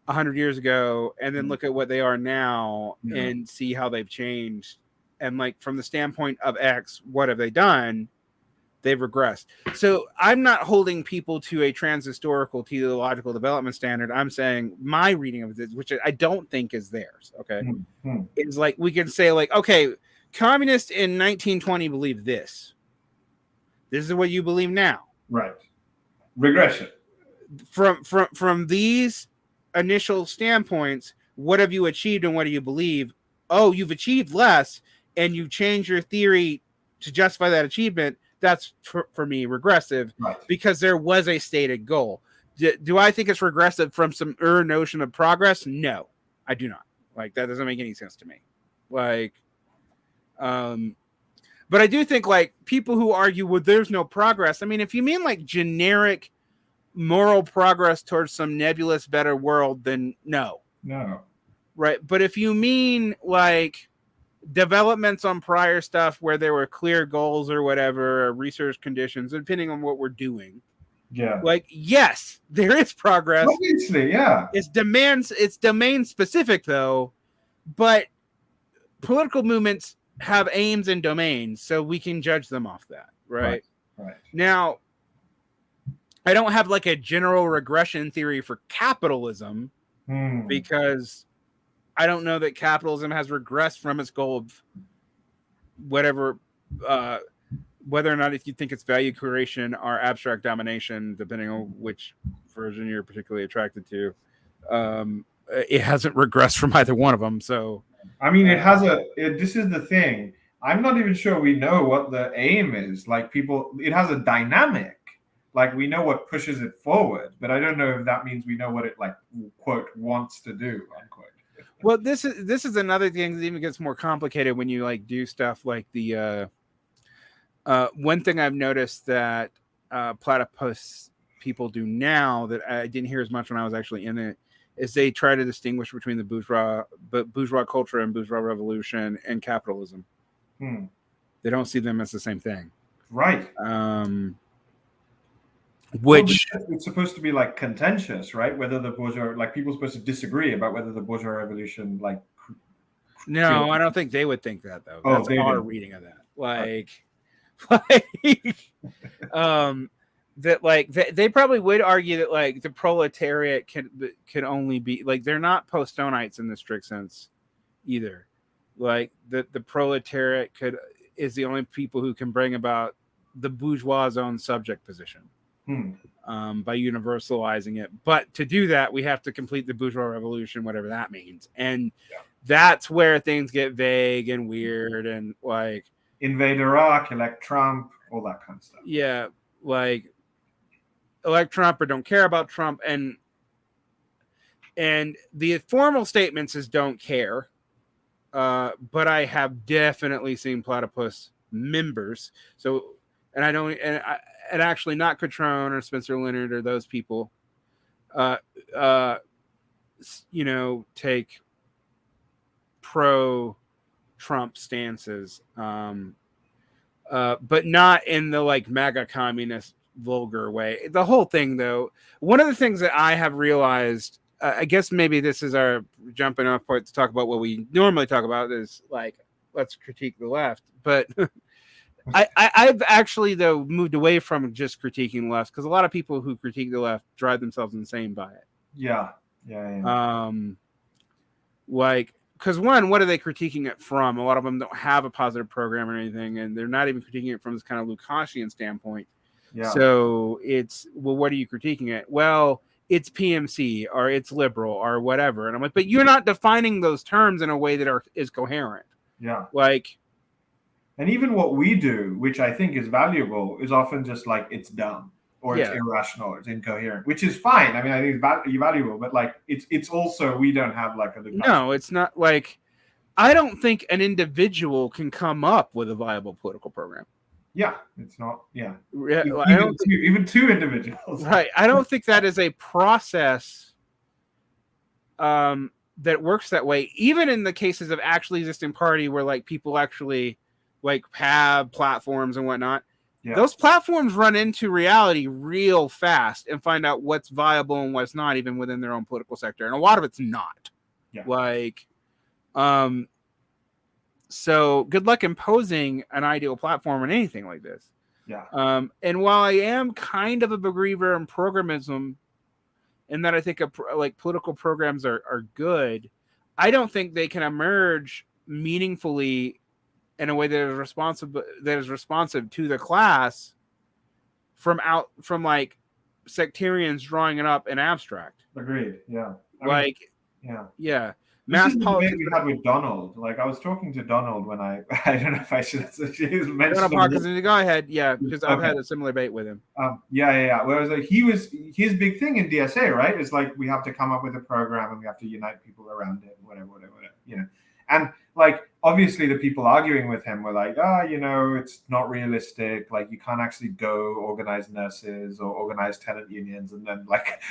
100 years ago, and then look at what they are now and see how they've changed. And like from the standpoint of X, what have they done? they've regressed. So I'm not holding people to a transhistorical teleological development standard. I'm saying my reading of this, which I don't think is theirs, okay, is like we can say like, okay, communists in 1920 believed this. This is what you believe now. Right. Regression. From these initial standpoints, what have you achieved and what do you believe? Oh, you've achieved less and you change your theory to justify that achievement. That's for me regressive, right, because there was a stated goal. Do I think it's regressive from some notion of progress? No, I do not. Like, that doesn't make any sense to me. Like, but I do think like people who argue, well, there's no progress. I mean, if you mean like generic moral progress towards some nebulous better world, then no. Right. But if you mean like developments on prior stuff where there were clear goals or whatever, or research conditions, depending on what we're doing, like, yes, there is progress. Obviously, yeah. It's domain specific though, but political movements have aims and domains, so we can judge them off that, right? Now, I don't have like a general regression theory for capitalism because I don't know that capitalism has regressed from its goal of whatever, whether or not if you think it's value creation or abstract domination, depending on which version you're particularly attracted to. It hasn't regressed from either one of them. So, I mean, it has this is the thing. I'm not even sure we know what the aim is. Like, it has a dynamic. Like, we know what pushes it forward, but I don't know if that means we know what it, like, quote, wants to do, unquote. Well, this is another thing that even gets more complicated when you like do stuff like the one thing I've noticed that platypus people do now that I didn't hear as much when I was actually in it is they try to distinguish between the bourgeois culture and bourgeois revolution and capitalism. They don't see them as the same thing, right? Which it's supposed to be like contentious, right? Whether the bourgeois, like, people are supposed to disagree about whether the bourgeois revolution, like. No, I don't think they would think that though. That's our reading of that. Like, that like they probably would argue that like the proletariat can only be like, they're not post-Stonites in the strict sense either. Like the proletariat is the only people who can bring about the bourgeois' own subject position. By universalizing it. But to do that, we have to complete the bourgeois revolution, whatever that means. And that's where things get vague and weird and like invade Iraq, elect Trump, all that kind of stuff. Yeah, like elect Trump or don't care about Trump. And the formal statements is don't care. But I have definitely seen platypus members. So, and I don't, and actually not Catrone or Spencer Leonard or those people, take pro-Trump stances, but not in the like MAGA communist vulgar way. The whole thing, though, one of the things that I have realized, I guess maybe this is our jumping off point to talk about what we normally talk about is like, let's critique the left, but I've actually though moved away from just critiquing the left because a lot of people who critique the left drive themselves insane by it. Yeah. Like, because one, what are they critiquing it from? A lot of them don't have a positive program or anything, and they're not even critiquing it from this kind of Lukacian standpoint. Yeah. So it's, well, what are you critiquing it? Well, it's PMC or it's liberal or whatever, and I'm like, but you're not defining those terms in a way that is coherent. Yeah. Like. And even what we do, which I think is valuable, is often just like it's dumb or it's irrational or it's incoherent, which is fine. I mean, I think it's valuable, but like it's also, we don't have like a. No, it's not like, I don't think an individual can come up with a viable political program. Yeah, it's not. Yeah, even two individuals. Right. I don't think that is a process that works that way. Even in the cases of actually existing party where like people actually like have platforms and whatnot, those platforms run into reality real fast and find out what's viable and what's not, even within their own political sector. And a lot of it's not. Like, so good luck imposing an ideal platform on anything like this. Yeah. And while I am kind of a believer in programism, in that I think like political programs are good, I don't think they can emerge meaningfully in a way that is responsive to the class from like sectarians drawing it up in abstract. Agreed. Yeah. Yeah. This Mass is the debate politics. we had with Donald. Like, I was talking to Donald when I don't know if I should mention Go ahead. Yeah, because I've had a similar debate with him. Yeah. Whereas like his big thing in DSA, right, is like we have to come up with a program and we have to unite people around it, whatever. And like obviously the people arguing with him were like, it's not realistic. Like you can't actually go organize nurses or organize tenant unions, and then like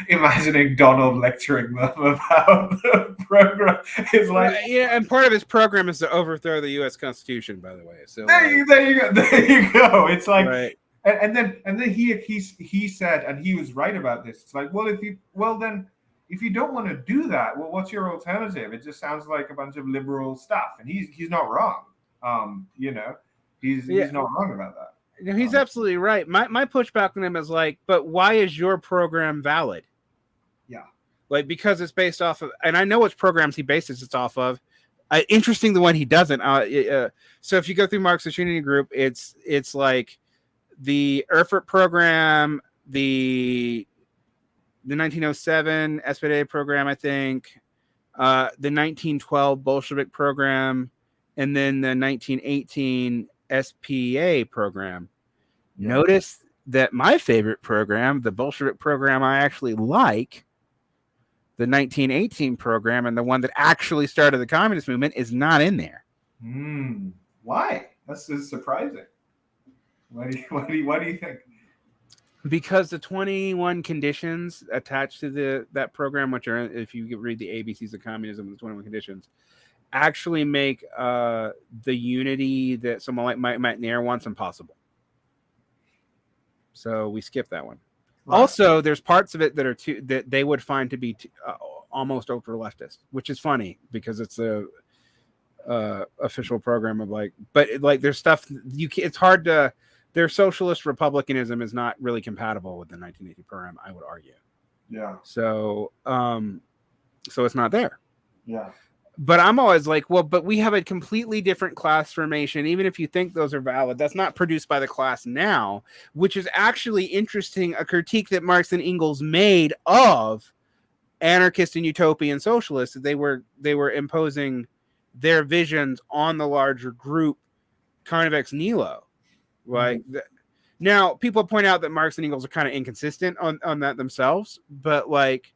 imagining Donald lecturing them about the program is like, and part of his program is to overthrow the U.S. Constitution, by the way. So there you go. It's like, right. and then he said, and he was right about this. It's like, if you don't want to do that, well, what's your alternative? It just sounds like a bunch of liberal stuff, and he's not wrong. He's not wrong about that. No, he's absolutely right. My pushback on him is like, but why is your program valid? Yeah, like because it's based off of, and I know which programs he bases it off of. Interesting, the one he doesn't. So if you go through Marxist Unity Group, it's like the Erfurt program, the 1907 SPD program, I think, the 1912 Bolshevik program, and then the 1918 SPA program. Yeah. Notice that my favorite program, the Bolshevik program I actually like, the 1918 program, and the one that actually started the communist movement, is not in there. Why? That's just surprising. Why do you think? Because the 21 conditions attached to that program, which are, if you read the ABCs of Communism, the 21 conditions, actually make the unity that someone like Mike McNair wants impossible. So we skip that one. Right. Also, there's parts of it that they would find to be almost ultra leftist, which is funny because it's a official program of there's stuff it's hard to. Their socialist republicanism is not really compatible with the 1980 program, I would argue. Yeah. So it's not there. Yeah. But I'm always like, well, but we have a completely different class formation. Even if you think those are valid, that's not produced by the class now, which is actually interesting. A critique that Marx and Engels made of anarchist and utopian socialists, that they were imposing their visions on the larger group, kind of ex nihilo. Like now, people point out that Marx and Engels are kind of inconsistent on that themselves, but like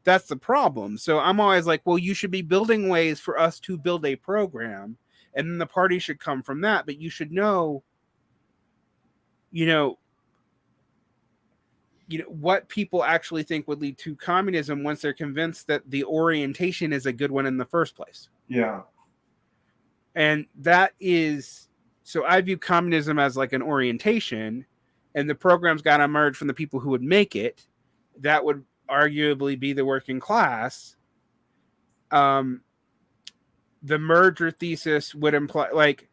that's the problem. So I'm always like, well, you should be building ways for us to build a program, and then the party should come from that. But you should know, what people actually think would lead to communism once they're convinced that the orientation is a good one in the first place. Yeah, and that is. So I view communism as like an orientation, and the program's got to emerge from the people who would make it. That would arguably be the working class. The merger thesis would imply like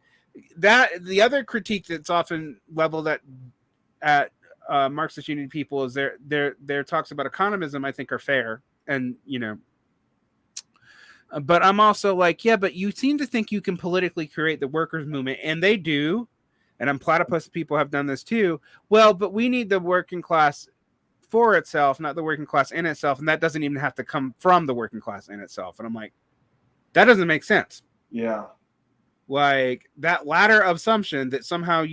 that. The other critique that's often leveled at Marxist Unity people is their talks about economism, I think, are fair, and but I'm also like, yeah, but you seem to think you can politically create the workers' movement, and they do, and platypus people have done this too. Well, but we need the working class for itself, not the working class in itself, and that doesn't even have to come from the working class in itself. And I'm like, that doesn't make sense. Yeah. Like that latter assumption that somehow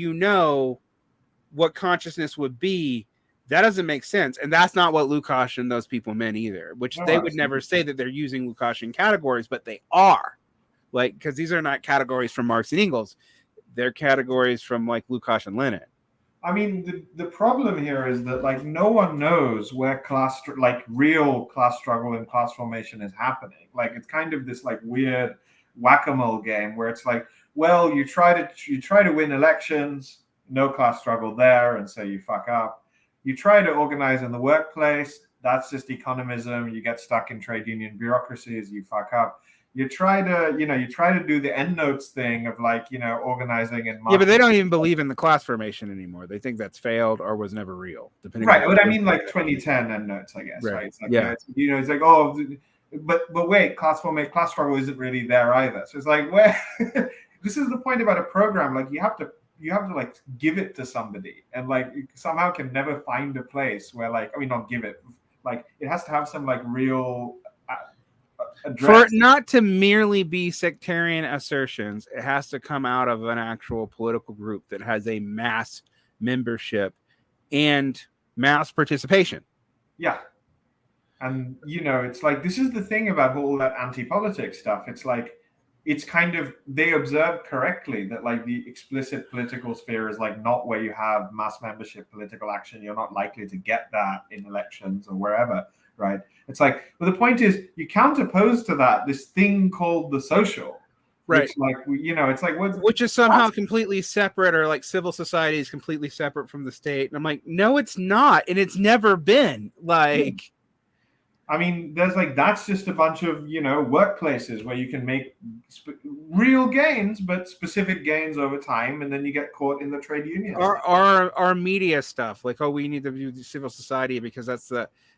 what consciousness would be, that doesn't make sense. And that's not what Lukacs and those people meant either, which they would never say that they're using Lukasian categories, but they are. Like, because these are not categories from Marx and Engels. They're categories from like Lukacs and Lenin. I mean, the problem here is that like no one knows where real class struggle and class formation is happening. Like it's kind of this like weird whack-a-mole game where it's like, well, you try to win elections, no class struggle there, and so you fuck up. You try to organize in the workplace, that's just economism. You get stuck in trade union bureaucracies, you fuck up. you try to do the endnotes thing of like, organizing and Yeah, but they marching. don't even believe in the class formation anymore. They think that's failed or was never real, depending Right, on but I mean like 2010 endnotes, I guess, right? It's like, Yeah. it's like, oh, but wait, class struggle isn't really there either. So it's like, where this is the point about a program. Like you have to like give it to somebody, and like you somehow can never find a place where like, I mean, not give it, like it has to have some like real address. For it not to merely be sectarian assertions, it has to come out of an actual political group that has a mass membership and mass participation. Yeah. And, it's like, this is the thing about all that anti-politics stuff. It's like, it's kind of, they observe correctly that like the explicit political sphere is like not where you have mass membership political action. You're not likely to get that in elections or wherever, right? It's like, but the point is you counterpose to that this thing called the social. Right. Which, like, it's like, which is somehow completely separate, or like civil society is completely separate from the state. And I'm like, no, it's not. And it's never been. Like, I mean, there's like, that's just a bunch of, workplaces where you can make real gains, but specific gains over time. And then you get caught in the trade union. Our media stuff, like, oh, we need to do civil society because that's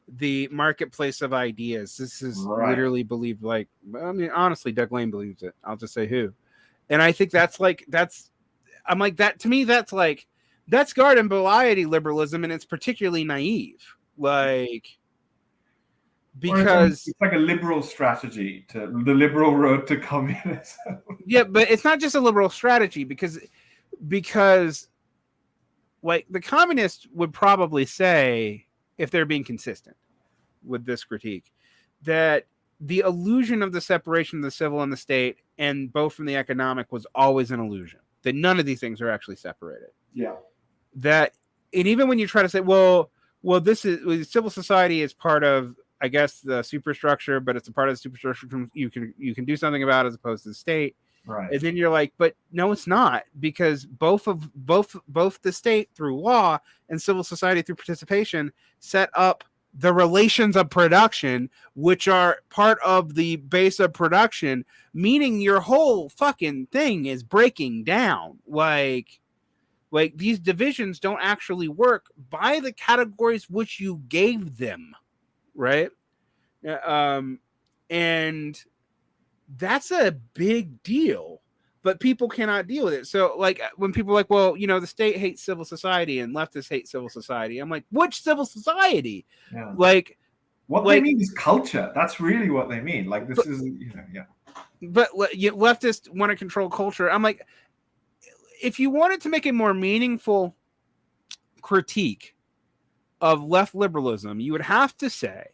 the marketplace of ideas. This is literally believed. Like, I mean, honestly, Doug Lane believes it. I'll just say who. And I think I'm like, that to me, that's garden variety liberalism, and it's particularly naive. Like, because it's like a liberal strategy to the liberal road to communism. Yeah, but it's not just a liberal strategy because like the communists would probably say, if they're being consistent with this critique, that the illusion of the separation of the civil and the state, and both from the economic, was always an illusion, that none of these things are actually separated. Yeah. And even when you try to say, well, this is civil society is part of, I guess, the superstructure, but it's a part of the superstructure you can do something about as opposed to the state. Right. And then you're like, but no, it's not, because both the state through law and civil society through participation set up the relations of production, which are part of the base of production, meaning your whole fucking thing is breaking down. Like these divisions don't actually work by the categories which you gave them. Right. And that's a big deal, but people cannot deal with it. So like when people are like, well, the state hates civil society and leftists hate civil society, I'm like, which civil society? Yeah. Like what they mean is culture. That's really what they mean. Like this is, yeah. But leftists want to control culture. I'm like, if you wanted to make a more meaningful critique of left liberalism, you would have to say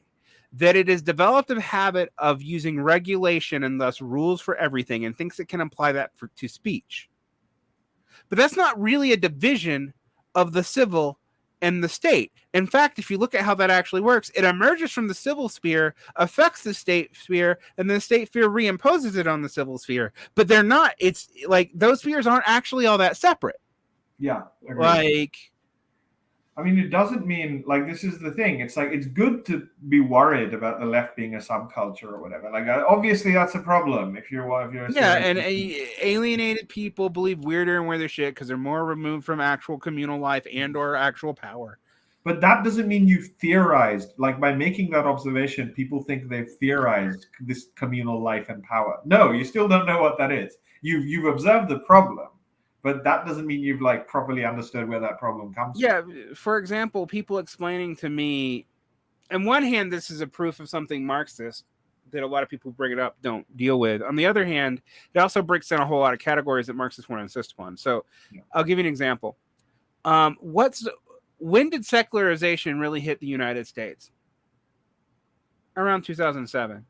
that it has developed a habit of using regulation and thus rules for everything, and thinks it can apply that to speech. But that's not really a division of the civil and the state. In fact, if you look at how that actually works, it emerges from the civil sphere, affects the state sphere, and then the state sphere reimposes it on the civil sphere. But they're not. It's like those spheres aren't actually all that separate. Yeah. Agreed. Like, I mean, it doesn't mean, like, this is the thing. It's like, it's good to be worried about the left being a subculture or whatever. Like, obviously that's a problem if you're and alienated people believe weirder and weirder shit because they're more removed from actual communal life and or actual power. But that doesn't mean you've theorized. Like, by making that observation, people think they've theorized this communal life and power. No, you still don't know what that is. You've observed the problem. But that doesn't mean you've like properly understood where that problem comes from. Yeah, for example, people explaining to me, on one hand, this is a proof of something Marxist that a lot of people bring it up don't deal with. On the other hand, it also breaks down a whole lot of categories that Marxists want to insist upon. So I'll give you an example. When did secularization really hit the United States? Around 2007.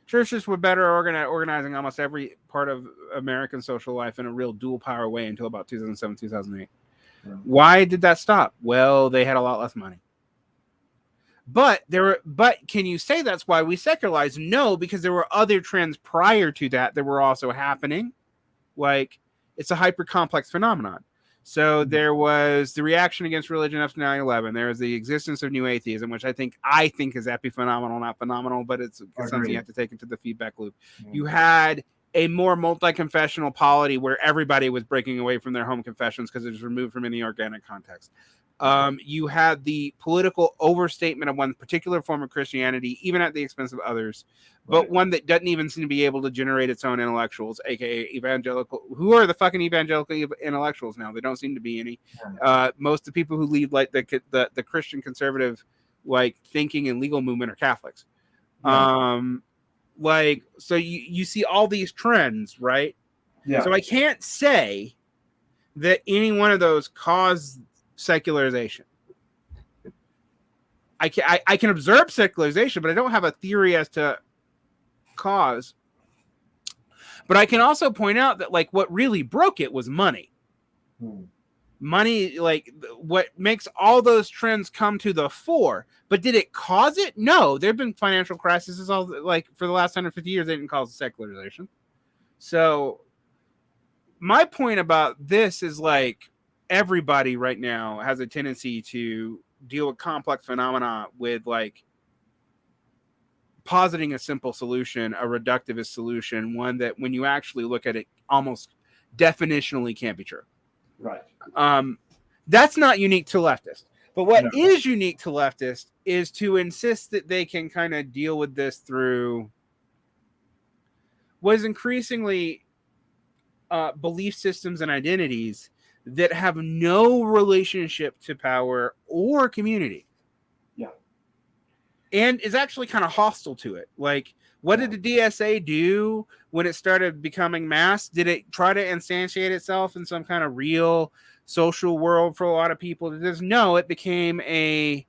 Churches were better organizing almost every part of American social life in a real dual power way until about 2007, 2008. Yeah. Why did that stop? Well, they had a lot less money. But can you say that's why we secularized? No, because there were other trends prior to that were also happening. Like, it's a hyper complex phenomenon. So there was the reaction against religion after 9/11. There was the existence of new atheism, which I think is epiphenomenal, not phenomenal, but it's something you have to take into the feedback loop. You had a more multi-confessional polity where everybody was breaking away from their home confessions because it was removed from any organic context. You had the political overstatement of one particular form of Christianity, even at the expense of others, but one that doesn't even seem to be able to generate its own intellectuals, aka evangelical. Who are the fucking evangelical intellectuals now? There don't seem to be any. Most of the people who lead like the Christian conservative like thinking and legal movement are Catholics. Like, so you see all these trends, right? Yeah. So I can't say that any one of those caused secularization. I can observe secularization, but I don't have a theory as to cause. But I can also point out that like what really broke it was money. Money, like what makes all those trends come to the fore. But did it cause it? No. There have been financial crises all like for the last 150 years. They didn't cause secularization. So my point about this is like everybody right now has a tendency to deal with complex phenomena with like positing a simple solution, a reductivist solution, one that when you actually look at it almost definitionally can't be true. Right. That's not unique to leftists. But what is unique to leftists is to insist that they can kind of deal with this through what is increasingly belief systems and identities that have no relationship to power or community. Yeah. And is actually kind of hostile to it. Like, what did the DSA do when it started becoming mass? Did it try to instantiate itself in some kind of real social world for a lot of people? No, it became a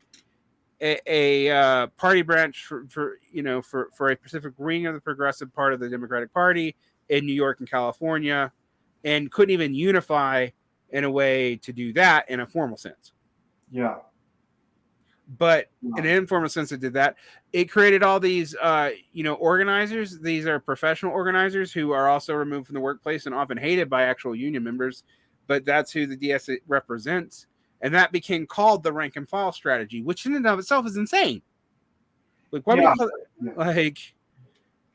party branch for a specific wing of the progressive part of the Democratic Party in New York and California, and couldn't even unify in a way to do that in a formal sense. Yeah. But in an informal sense, it did that. It created all these, organizers. These are professional organizers who are also removed from the workplace and often hated by actual union members. But that's who the DSA represents. And that became called the rank and file strategy, which in and of itself is insane. Like,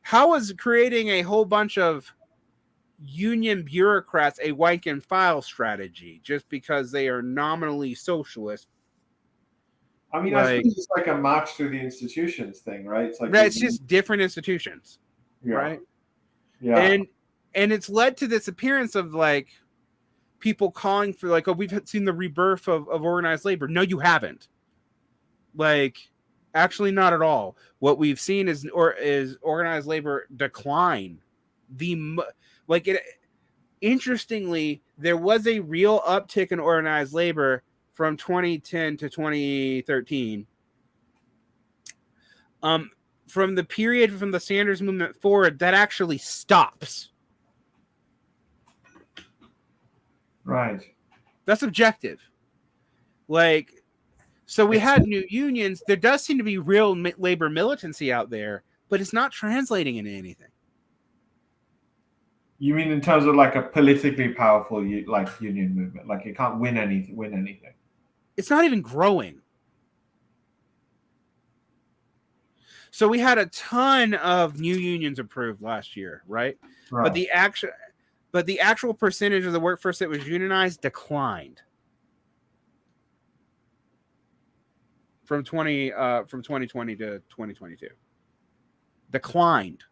how is creating a whole bunch of union bureaucrats a rank and file strategy just because they are nominally socialist? I mean, I suppose it's like a march through the institutions thing, right? It's like it's just different institutions, right? Yeah. And it's led to this appearance of like people calling for like, oh, we've seen the rebirth of organized labor. No, you haven't. Like, actually, not at all. What we've seen is organized labor decline. Interestingly, there was a real uptick in organized labor from 2010 to 2013. From the period from the Sanders movement forward, that actually stops. Right. That's objective. Like, so we had new unions. There does seem to be real labor militancy out there, but it's not translating into anything. You mean in terms of like a politically powerful union movement? Like you can't win anything. It's not even growing. So we had a ton of new unions approved last year, right? But the actual percentage of the workforce that was unionized declined from 2020 to 2022. Declined,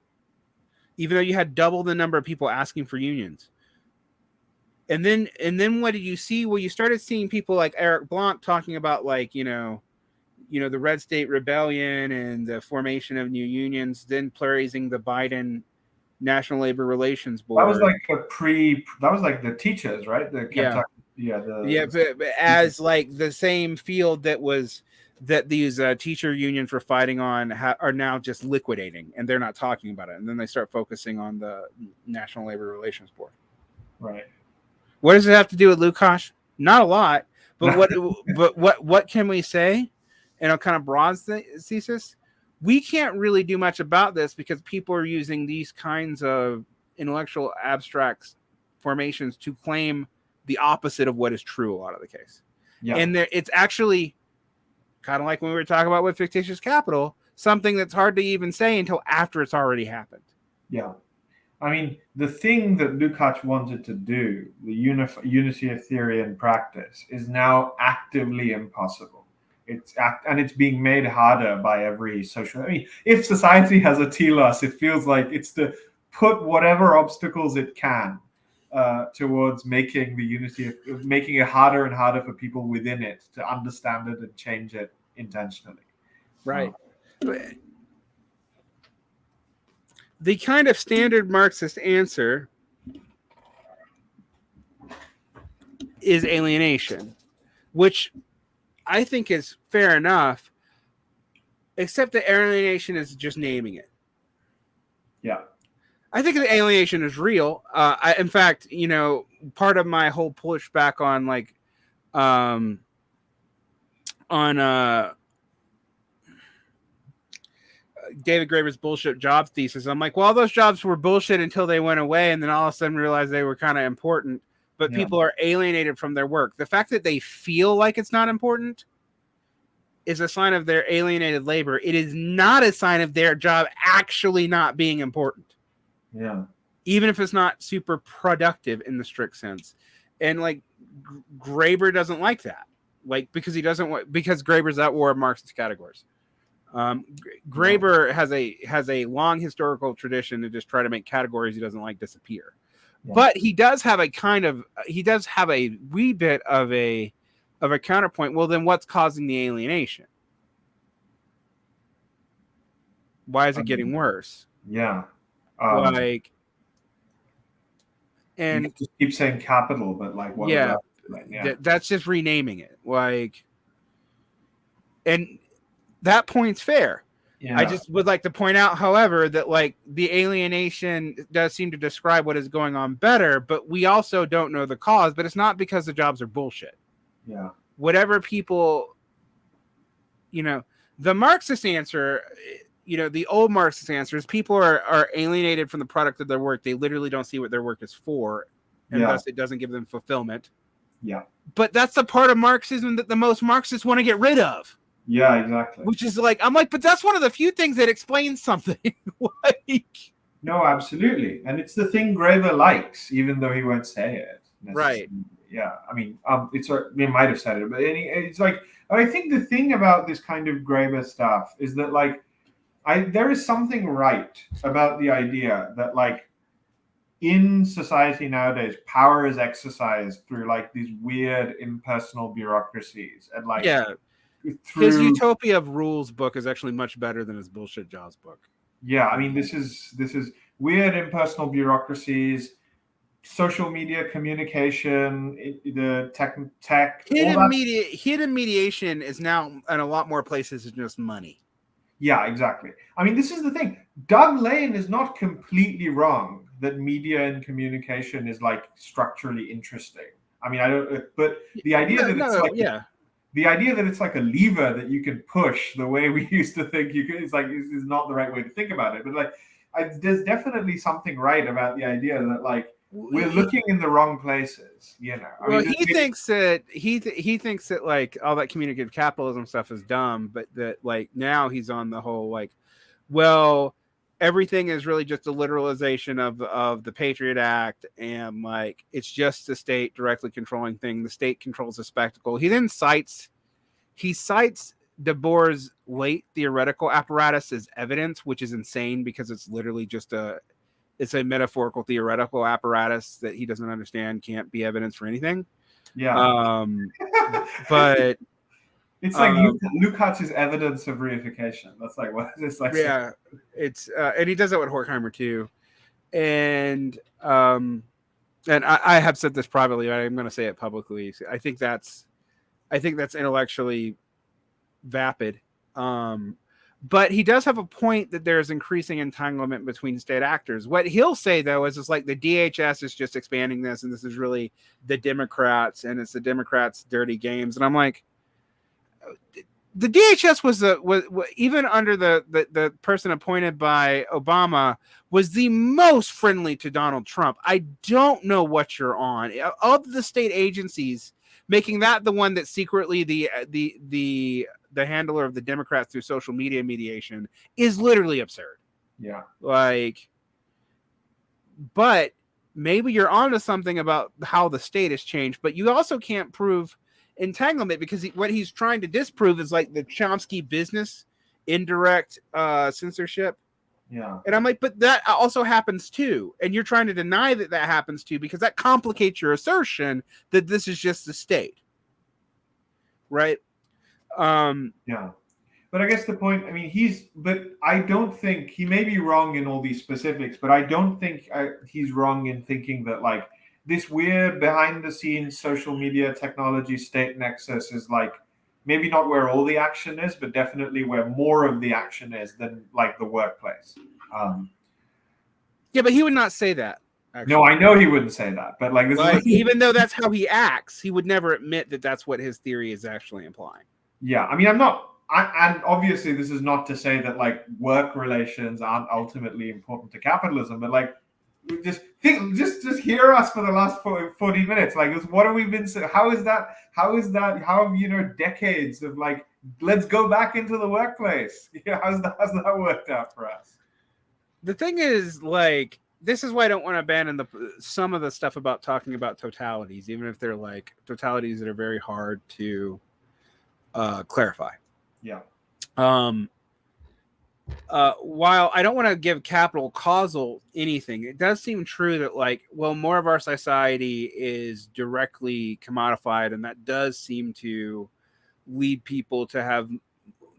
even though you had double the number of people asking for unions. And then what did you see? Well, you started seeing people like Eric Blanc talking about like, the Red State Rebellion and the formation of new unions, then praising the Biden National Labor Relations Board. That was like the teachers, right? The Kentucky, but as like the same field that these teacher unions were fighting on are now just liquidating, and they're not talking about it. And then they start focusing on the National Labor Relations Board. Right. What does it have to do with Lukacs? Not a lot. But what can we say? In a kind of broad thesis, we can't really do much about this because people are using these kinds of intellectual abstract formations to claim the opposite of what is true a lot of the case. Yeah. And it's actually kind of like when we were talking about with fictitious capital, something that's hard to even say until after it's already happened. Yeah. I mean, the thing that Lukacs wanted to do, the unity of theory and practice, is now actively impossible. And it's being made harder by every social. I mean, if society has a telos, it feels like it's to put whatever obstacles it can towards making the unity, making it harder and harder for people within it to understand it and change it intentionally. Right. The kind of standard Marxist answer is alienation, which I think is fair enough, except that alienation is just naming it. Yeah. I think the alienation is real. In fact, part of my whole pushback on David Graeber's bullshit job thesis, I'm like, well, those jobs were bullshit until they went away, and then all of a sudden realized they were kind of important. But people are alienated from their work. The fact that they feel like it's not important is a sign of their alienated labor. It is not a sign of their job actually not being important. Yeah. Even if it's not super productive in the strict sense. And Graeber doesn't like that. Because Graeber's at war of Marxist categories. Graeber has a long historical tradition to just try to make categories he doesn't like disappear. Yeah. But he does have a wee bit of a counterpoint. Well, then what's causing the alienation? Why is it getting worse? Yeah. And you just keep saying capital, but what that's just renaming it. And that point's fair. Yeah. I just would like to point out, however, that the alienation does seem to describe what is going on better, but we also don't know the cause. But it's not because the jobs are bullshit. Yeah. Whatever people, the Marxist answer, the old Marxist answer is people are alienated from the product of their work. They literally don't see what their work is for, and thus it doesn't give them fulfillment. Yeah. But that's the part of Marxism that the most Marxists want to get rid of. Yeah, exactly. Which is but that's one of the few things that explains something. No, absolutely. And it's the thing Graeber likes, even though he won't say it. Right. Yeah. I mean, they might have said it, but it's I think the thing about this kind of Graeber stuff is that there is something right about the idea that in society nowadays, power is exercised through these weird impersonal bureaucracies and his Utopia of Rules book is actually much better than his Bullshit Jobs book. Yeah, I mean, this is weird impersonal bureaucracies, social media communication, the tech. Hidden mediation is now in a lot more places than just money. Yeah, exactly. I mean, this is the thing. Doug Lane is not completely wrong that media and communication is structurally interesting. I mean, I don't. But the idea the idea that it's a lever that you can push the way we used to think you could is not the right way to think about it. But there's definitely something right about the idea that we're looking in the wrong places. He thinks that all that communicative capitalism stuff is dumb, but that now he's on the whole everything is really just a literalization of the Patriot Act, and it's just the state directly controlling thing. The state controls the spectacle. He then cites De Boer's late theoretical apparatus as evidence, which is insane because it's literally just it's a metaphorical theoretical apparatus that he doesn't understand, can't be evidence for anything. Yeah. But it's Lukacs' evidence of reification. That's what is this Yeah, it's and he does that with Horkheimer too, and I have said this privately, but I'm going to say it publicly. I think that's intellectually vapid. But he does have a point that there's increasing entanglement between state actors. What he'll say, though, is it's the DHS is just expanding this, and this is really the Democrats, and it's the Democrats' dirty games. And I'm the DHS was even under the person appointed by Obama was the most friendly to Donald Trump. I don't know what you're on. Of the state agencies, making that the one that's secretly the handler of the Democrats through social media mediation is literally absurd. Yeah. Like, but maybe you're onto something about how the state has changed, but you also can't prove entanglement because what he's trying to disprove is like the Chomsky business indirect censorship. Yeah. And I'm like, but that also happens too. And you're trying to deny that that happens too because that complicates your assertion that this is just the state. Right? Yeah. But I guess the point, I mean, but I don't think, he may be wrong in all these specifics, but I don't think he's wrong in thinking that, like, this weird behind the scenes social media technology state nexus is, like, maybe not where all the action is, but definitely where more of the action is than, like, the workplace. Yeah, but he would not say that. Actually. No, I know he wouldn't say that, but like, even though that's how he acts, he would never admit that that's what his theory is actually implying. Yeah, I mean, and obviously this is not to say that like work relations aren't ultimately important to capitalism, but like, just hear us for the last 40 minutes. Like, what have we been? How is that? How have decades of like, let's go back into the workplace? Yeah, how's that worked out for us? The thing is, like, this is why I don't want to abandon some of the stuff about talking about totalities, even if they're like totalities that are very hard to clarify. Yeah. While I don't want to give capital causal anything, it does seem true that, like, well, more of our society is directly commodified, and that does seem to lead people to have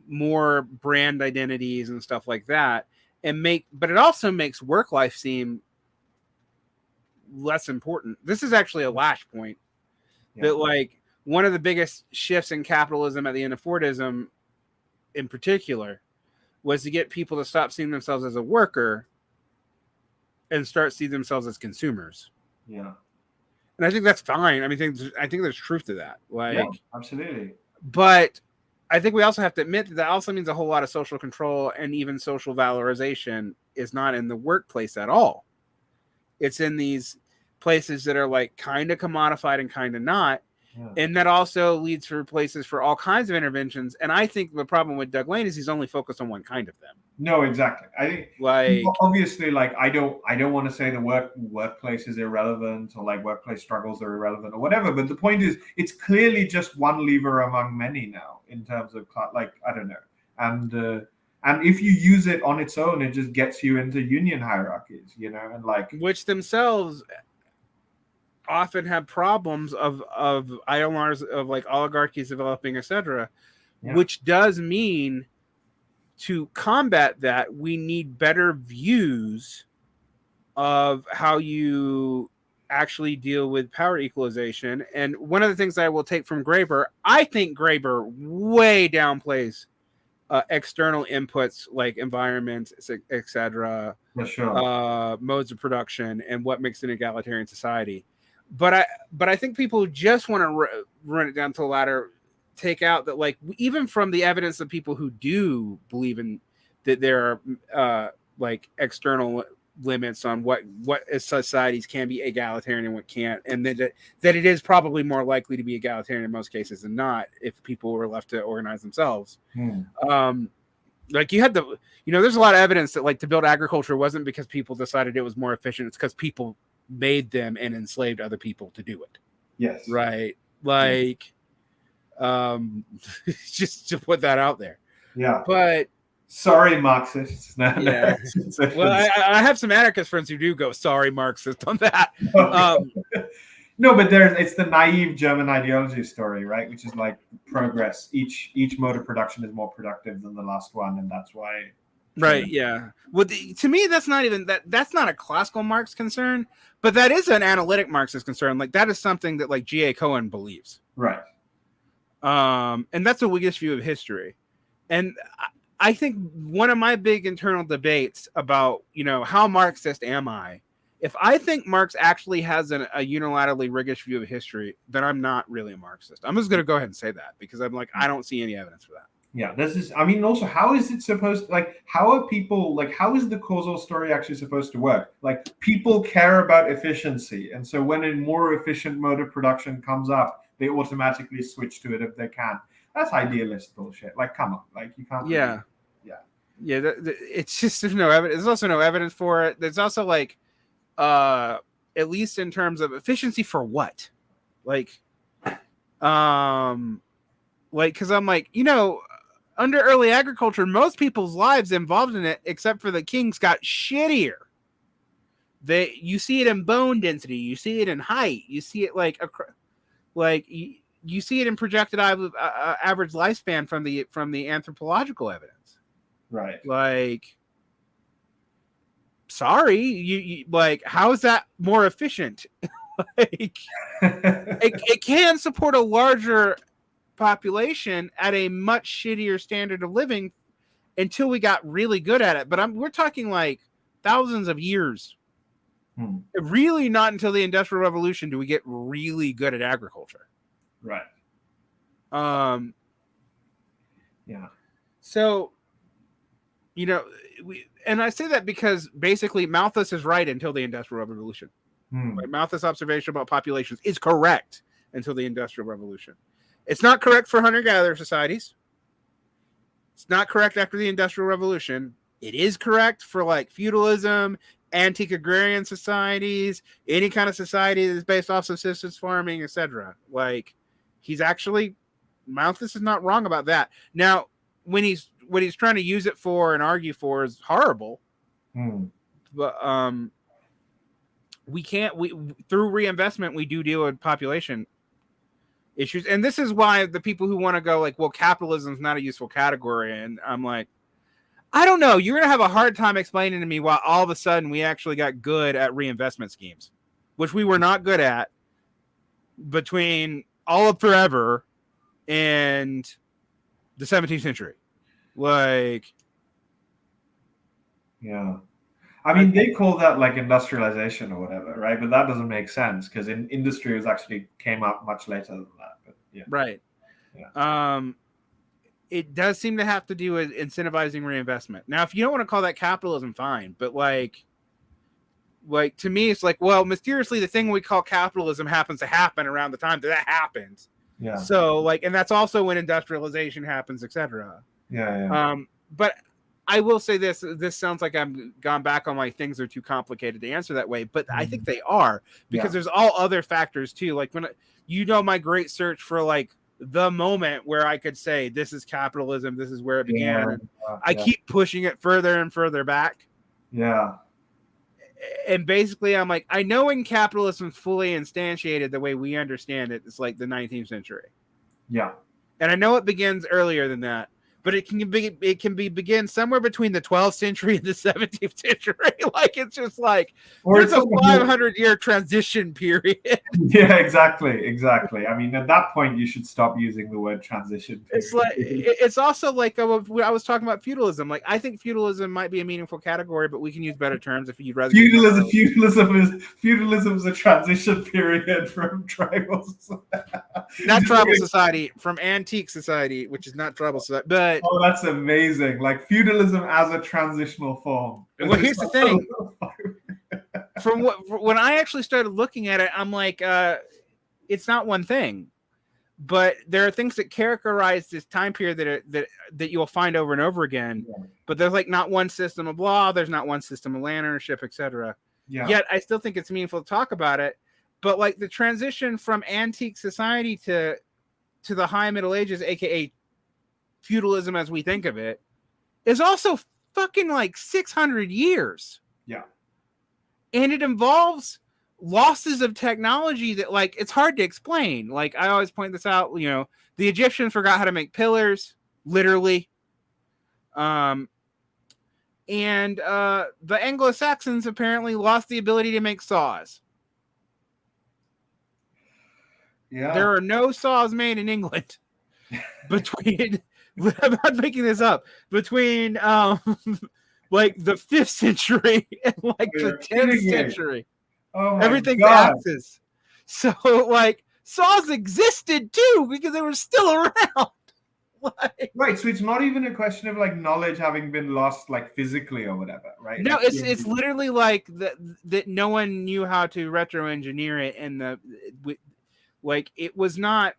more brand identities and stuff like that, but it also makes work life seem less important. This is actually a lash point. Yeah. That, like, one of the biggest shifts in capitalism at the end of Fordism in particular was to get people to stop seeing themselves as a worker and start seeing themselves as consumers. Yeah. And I think that's fine. I mean, I think there's truth to that. Like, yeah, absolutely. But I think we also have to admit that also means a whole lot of social control and even social valorization is not in the workplace at all. It's in these places that are like kind of commodified and kind of not. Yeah. And that also leads for places for all kinds of interventions. And I think the problem with Doug Lane is he's only focused on one kind of them. No, exactly. I think, like, obviously, like, I don't want to say the workplace is irrelevant or like workplace struggles are irrelevant or whatever. But the point is, it's clearly just one lever among many now in terms of, like, I don't know. And if you use it on its own, it just gets you into union hierarchies, and like, which themselves often have problems of ILRs, of like oligarchies developing, etc. Yeah. Which does mean to combat that, we need better views of how you actually deal with power equalization. And one of the things that I will take from Graeber, I think Graeber way downplays external inputs like environment, etc., sure. Modes of production, and what makes an egalitarian society. But I think people just want to run it down to the ladder, take out that, like, even from the evidence of people who do believe in that there are like external limits on what societies can be egalitarian and what can't, and that it is probably more likely to be egalitarian in most cases than not if people were left to organize themselves. Like, you had there's a lot of evidence that, like, to build agriculture wasn't because people decided it was more efficient, it's because people made them and enslaved other people to do it. Yes. Right. Like, just to put that out there. Yeah. But sorry, Marxists. Yeah. Well, I have some anarchist friends who do go, sorry, Marxist, on that. No, but it's the naive German ideology story, right? Which is like progress. Each mode of production is more productive than the last one, and that's why. Right. Yeah. Well, to me, that's not even that's not a classical Marx concern, but that is an analytic Marxist concern. Like, that is something that, like, G.A. Cohen believes. Right. And that's a Whiggish view of history. And I think one of my big internal debates about, how Marxist am I? If I think Marx actually has a unilaterally Whiggish view of history, then I'm not really a Marxist. I'm just going to go ahead and say that, because I'm like, I don't see any evidence for that. Yeah, this is, I mean, also, how is it supposed, like, how are people, like, how is the causal story actually supposed to work? Like, people care about efficiency. And so when a more efficient mode of production comes up, they automatically switch to it if they can. That's idealist bullshit. Like, come on. Like, you can't really, Yeah. yeah. Yeah. It's just, there's no evidence. There's also no evidence for it. There's also like, at least in terms of efficiency for what? Like, because I'm like, under early agriculture, most people's lives involved in it, except for the kings, got shittier. You see it in bone density, you see it in height, you see it like you see it in projected average lifespan from the anthropological evidence. Right. Like, sorry, you like, how is that more efficient? Like, it can support a larger population at a much shittier standard of living until we got really good at it. But we're talking like thousands of years. Really, not until the Industrial Revolution do we get really good at agriculture. Right. Yeah. So, and I say that because basically Malthus is right until the Industrial Revolution. Right? Malthus' observation about populations is correct until the Industrial Revolution. It's not correct for hunter-gatherer societies. It's not correct after the Industrial Revolution. It is correct for like feudalism, antique agrarian societies, any kind of society that is based off subsistence farming, etc. Like, Malthus is not wrong about that. Now, what he's trying to use it for and argue for is horrible. But through reinvestment, we do deal with population issues. And this is why the people who want to go like, well, capitalism is not a useful category. And I'm like, I don't know. You're going to have a hard time explaining to me why all of a sudden we actually got good at reinvestment schemes, which we were not good at between all of forever and the 17th century. Like, yeah. I mean, they call that like industrialization or whatever, right? But that doesn't make sense because industry was actually came up much later than that. But yeah. Right. Yeah. It does seem to have to do with incentivizing reinvestment. Now, if you don't want to call that capitalism, fine. But like to me, it's like, well, mysteriously, the thing we call capitalism happens to happen around the time that happens. Yeah. So like, and that's also when industrialization happens, etc. Yeah. But I will say this sounds like I'm gone back on my things are too complicated to answer that way, but I think they are, because there's all other factors too. Like when my great search for like the moment where I could say this is capitalism, this is where it began. I keep pushing it further and further back. Yeah. And basically I'm like, I know when capitalism fully instantiated the way we understand it, it's like the 19th century. Yeah. And I know it begins earlier than that, but it can begin somewhere between the 12th century and the 17th century. Like, it's just like, there's a 500-year transition period. Yeah, exactly. I mean, at that point, you should stop using the word transition period. It's like, it's also like I was talking about feudalism. Like, I think feudalism might be a meaningful category, but we can use better terms if you'd rather. Feudalism is a transition period from tribal society. Not tribal society, from antique society, which is not tribal society. But that's amazing! Like feudalism as a transitional form. Well, here's the thing. When I actually started looking at it, I'm like, it's not one thing, but there are things that characterize this time period that you'll find over and over again. Yeah. But there's like not one system of law, there's not one system of land ownership, etc. Yeah. Yet I still think it's meaningful to talk about it. But like the transition from antique society to the High Middle Ages, aka feudalism as we think of it, is also fucking like 600 years. Yeah. And it involves losses of technology that, like, it's hard to explain. Like, I always point this out, the Egyptians forgot how to make pillars, literally. And the Anglo-Saxons apparently lost the ability to make saws. Yeah. There are no saws made in England between... I'm not making this up. Between like the 5th century and like the 10th century. Oh my Everything's God. axes. So like saws existed too because they were still around. Like, right. So it's not even a question of like knowledge having been lost like physically or whatever, right? no, Like, it's literally like that no one knew how to retro engineer it, and like it was not.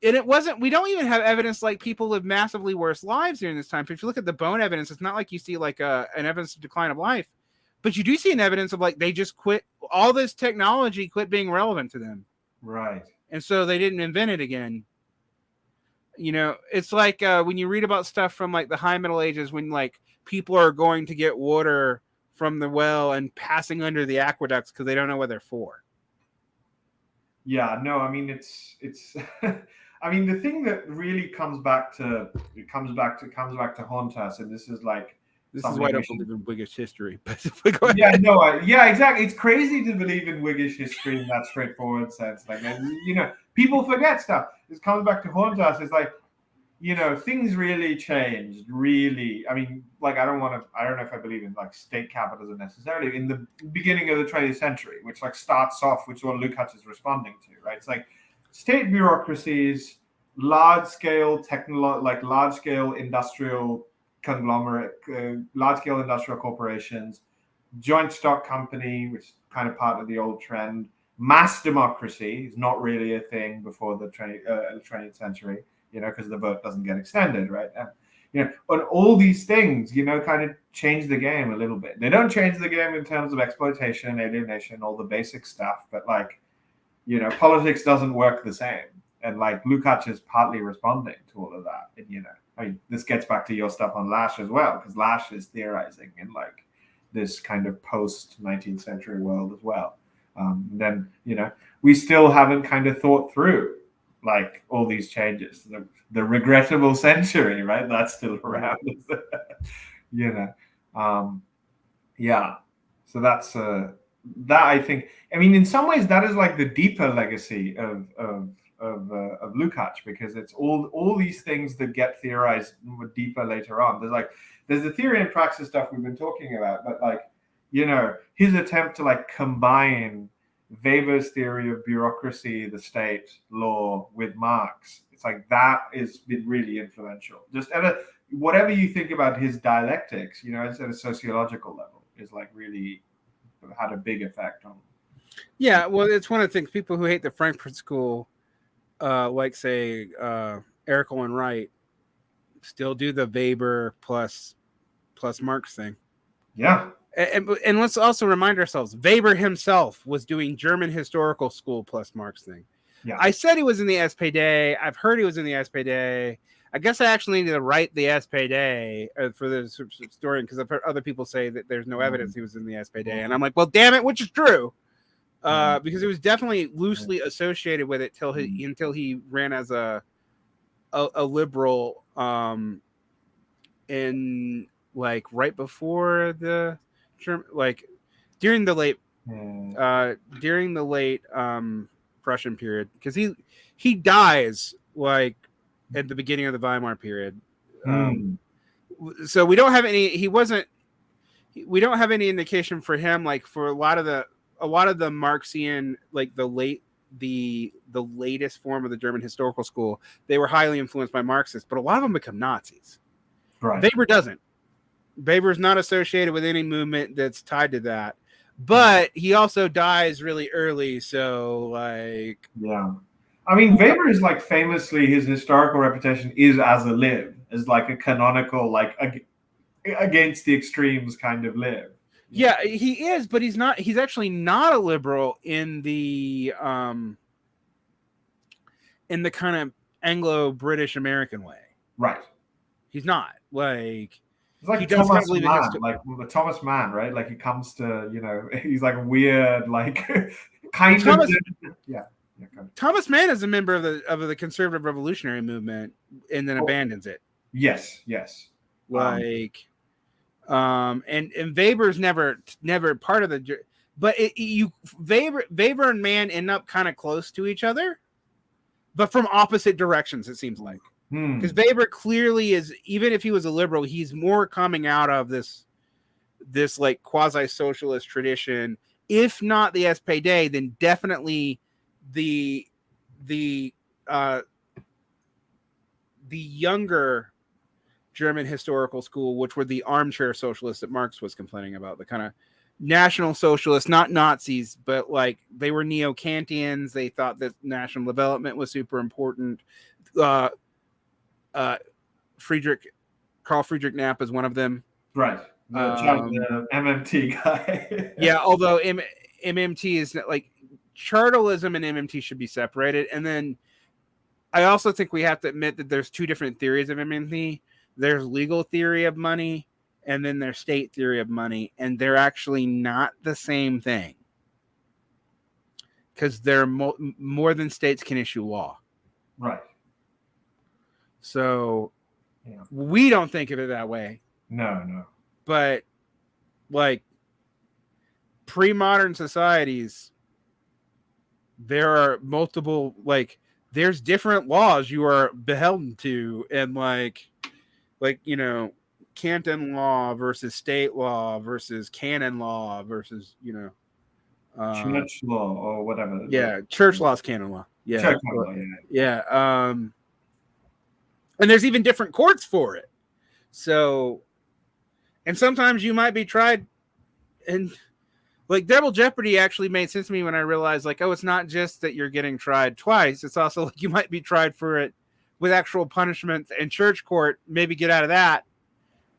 And it wasn't. We don't even have evidence like people live massively worse lives during this time. If you look at the bone evidence, it's not like you see like an evidence of decline of life, but you do see an evidence of like they just quit. All this technology quit being relevant to them, right. and so they didn't invent it again. You know, it's like when you read about stuff from like the High Middle Ages, when like people are going to get water from the well and passing under the aqueducts because they don't know what they're for. Yeah, no, I mean it's I mean the thing that really comes back to haunt us, and this is like This is something why I we don't should. believe in Whiggish history. But Yeah, no, yeah, exactly. It's crazy to believe in Whiggish history in that straightforward sense. Like, and you know, people forget stuff. This comes back to haunt us. It's like, you know, things really changed. Really, I mean, like, I don't know if I believe in like state capitalism necessarily in the beginning of the 20th century, which like starts off, which is what Lukacs is responding to, right? It's like state bureaucracies, large scale large scale industrial conglomerate, large scale industrial corporations, joint stock company, which is kind of part of the old trend. Mass democracy is not really a thing before the 20th century, you know, because the vote doesn't get extended, right? And, you know, and all these things, you know, kind of change the game a little bit. They don't change the game in terms of exploitation, alienation, all the basic stuff, but like, you know, politics doesn't work the same. And like Lukacs is partly responding to all of that. And, you know, I mean, this gets back to your stuff on Lasch as well, because Lasch is theorizing in like this kind of post 19th century world as well. Then, you know, we still haven't kind of thought through like all these changes. The regrettable century, right? That's still around, you know. Yeah. So that's that I think. I mean, in some ways, that is like the deeper legacy of Lukacs, because it's all these things that get theorized deeper later on. There's the theory and praxis stuff we've been talking about, but like, you know, his attempt to like combine Weber's theory of bureaucracy, the state, law with Marx, it's like that has been really influential. Just whatever you think about his dialectics, you know, it's at a sociological level, is like really had a big effect on. yeah, well, it's one of the things people who hate the Frankfurt School, like say Eric and Wright, still do the Weber plus Marx thing. Yeah. And let's also remind ourselves, Weber himself was doing German historical school plus Marx thing. Yeah. I said he was in the SPD. I've heard he was in the SPD. I guess I actually need to write the SPD for the historian, because I've heard other people say that there's no evidence he was in the SPD. And I'm like, well, damn it, which is true. Because it was definitely loosely associated with it until he ran as a liberal in like right before the like during the late Prussian period, because he dies like at the beginning of the Weimar period. So we don't have any indication for him, like for a lot of the Marxian, like the latest form of the German historical school, they were highly influenced by Marxists, but a lot of them become Nazis. Right. Weber doesn't. Weber's not associated with any movement that's tied to that, but he also dies really early. So like, yeah, I mean, Weber is like famously, his historical reputation is as a lib, as like a canonical, like against the extremes kind of lib. Yeah, he is, but he's not. He's actually not a liberal in the kind of Anglo-British American way. Right. He's not like. It's like he does Thomas kind of Mann, like the Thomas Mann, right? Like he comes to, you know, he's like weird, like kind of. Yeah. Thomas Mann is a member of the conservative revolutionary movement, and then abandons it. Yes. Like, and Weber's never part of the. But Weber and Mann end up kind of close to each other, but from opposite directions. It seems like. Because Weber clearly is, even if he was a liberal, he's more coming out of this like quasi-socialist tradition. If not the SPD, then definitely the the younger German historical school, which were the armchair socialists that Marx was complaining about, the kind of national socialists, not Nazis, but like they were neo-Kantians. They thought that national development was super important. Carl Friedrich Knapp is one of them. Right. The MMT guy. Yeah, although MMT is like chartalism and MMT should be separated. And then I also think we have to admit that there's two different theories of MMT. There's legal theory of money, and then there's state theory of money, and they're actually not the same thing. Because they're more than states can issue law. Right. So we don't think of it that way. No. But like pre-modern societies, there are multiple, like there's different laws you are beholden to, and like Canton law versus state law versus canon law versus church law or whatever. Yeah, church law is canon law. Yeah, church law, yeah. And there's even different courts for it. So, and sometimes you might be tried, and like double jeopardy actually made sense to me when I realized, like, oh, it's not just that you're getting tried twice. It's also like you might be tried for it with actual punishment in church court, maybe get out of that,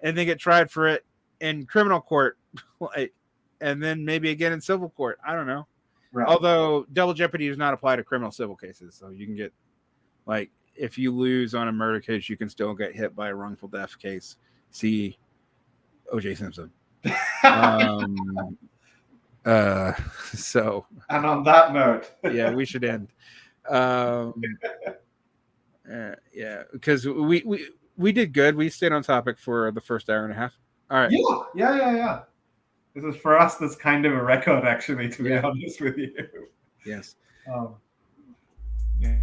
and then get tried for it in criminal court, like, and then maybe again in civil court. I don't know. Right. Although double jeopardy does not apply to criminal civil cases, so you can get, like, if you lose on a murder case, you can still get hit by a wrongful death case. See O.J. Simpson. So. And on that note, yeah, we should end. Yeah, because we did good. We stayed on topic for the first hour and a half. All right. Yeah. This is for us. That's kind of a record, actually, to be honest with you. Yes. Yeah.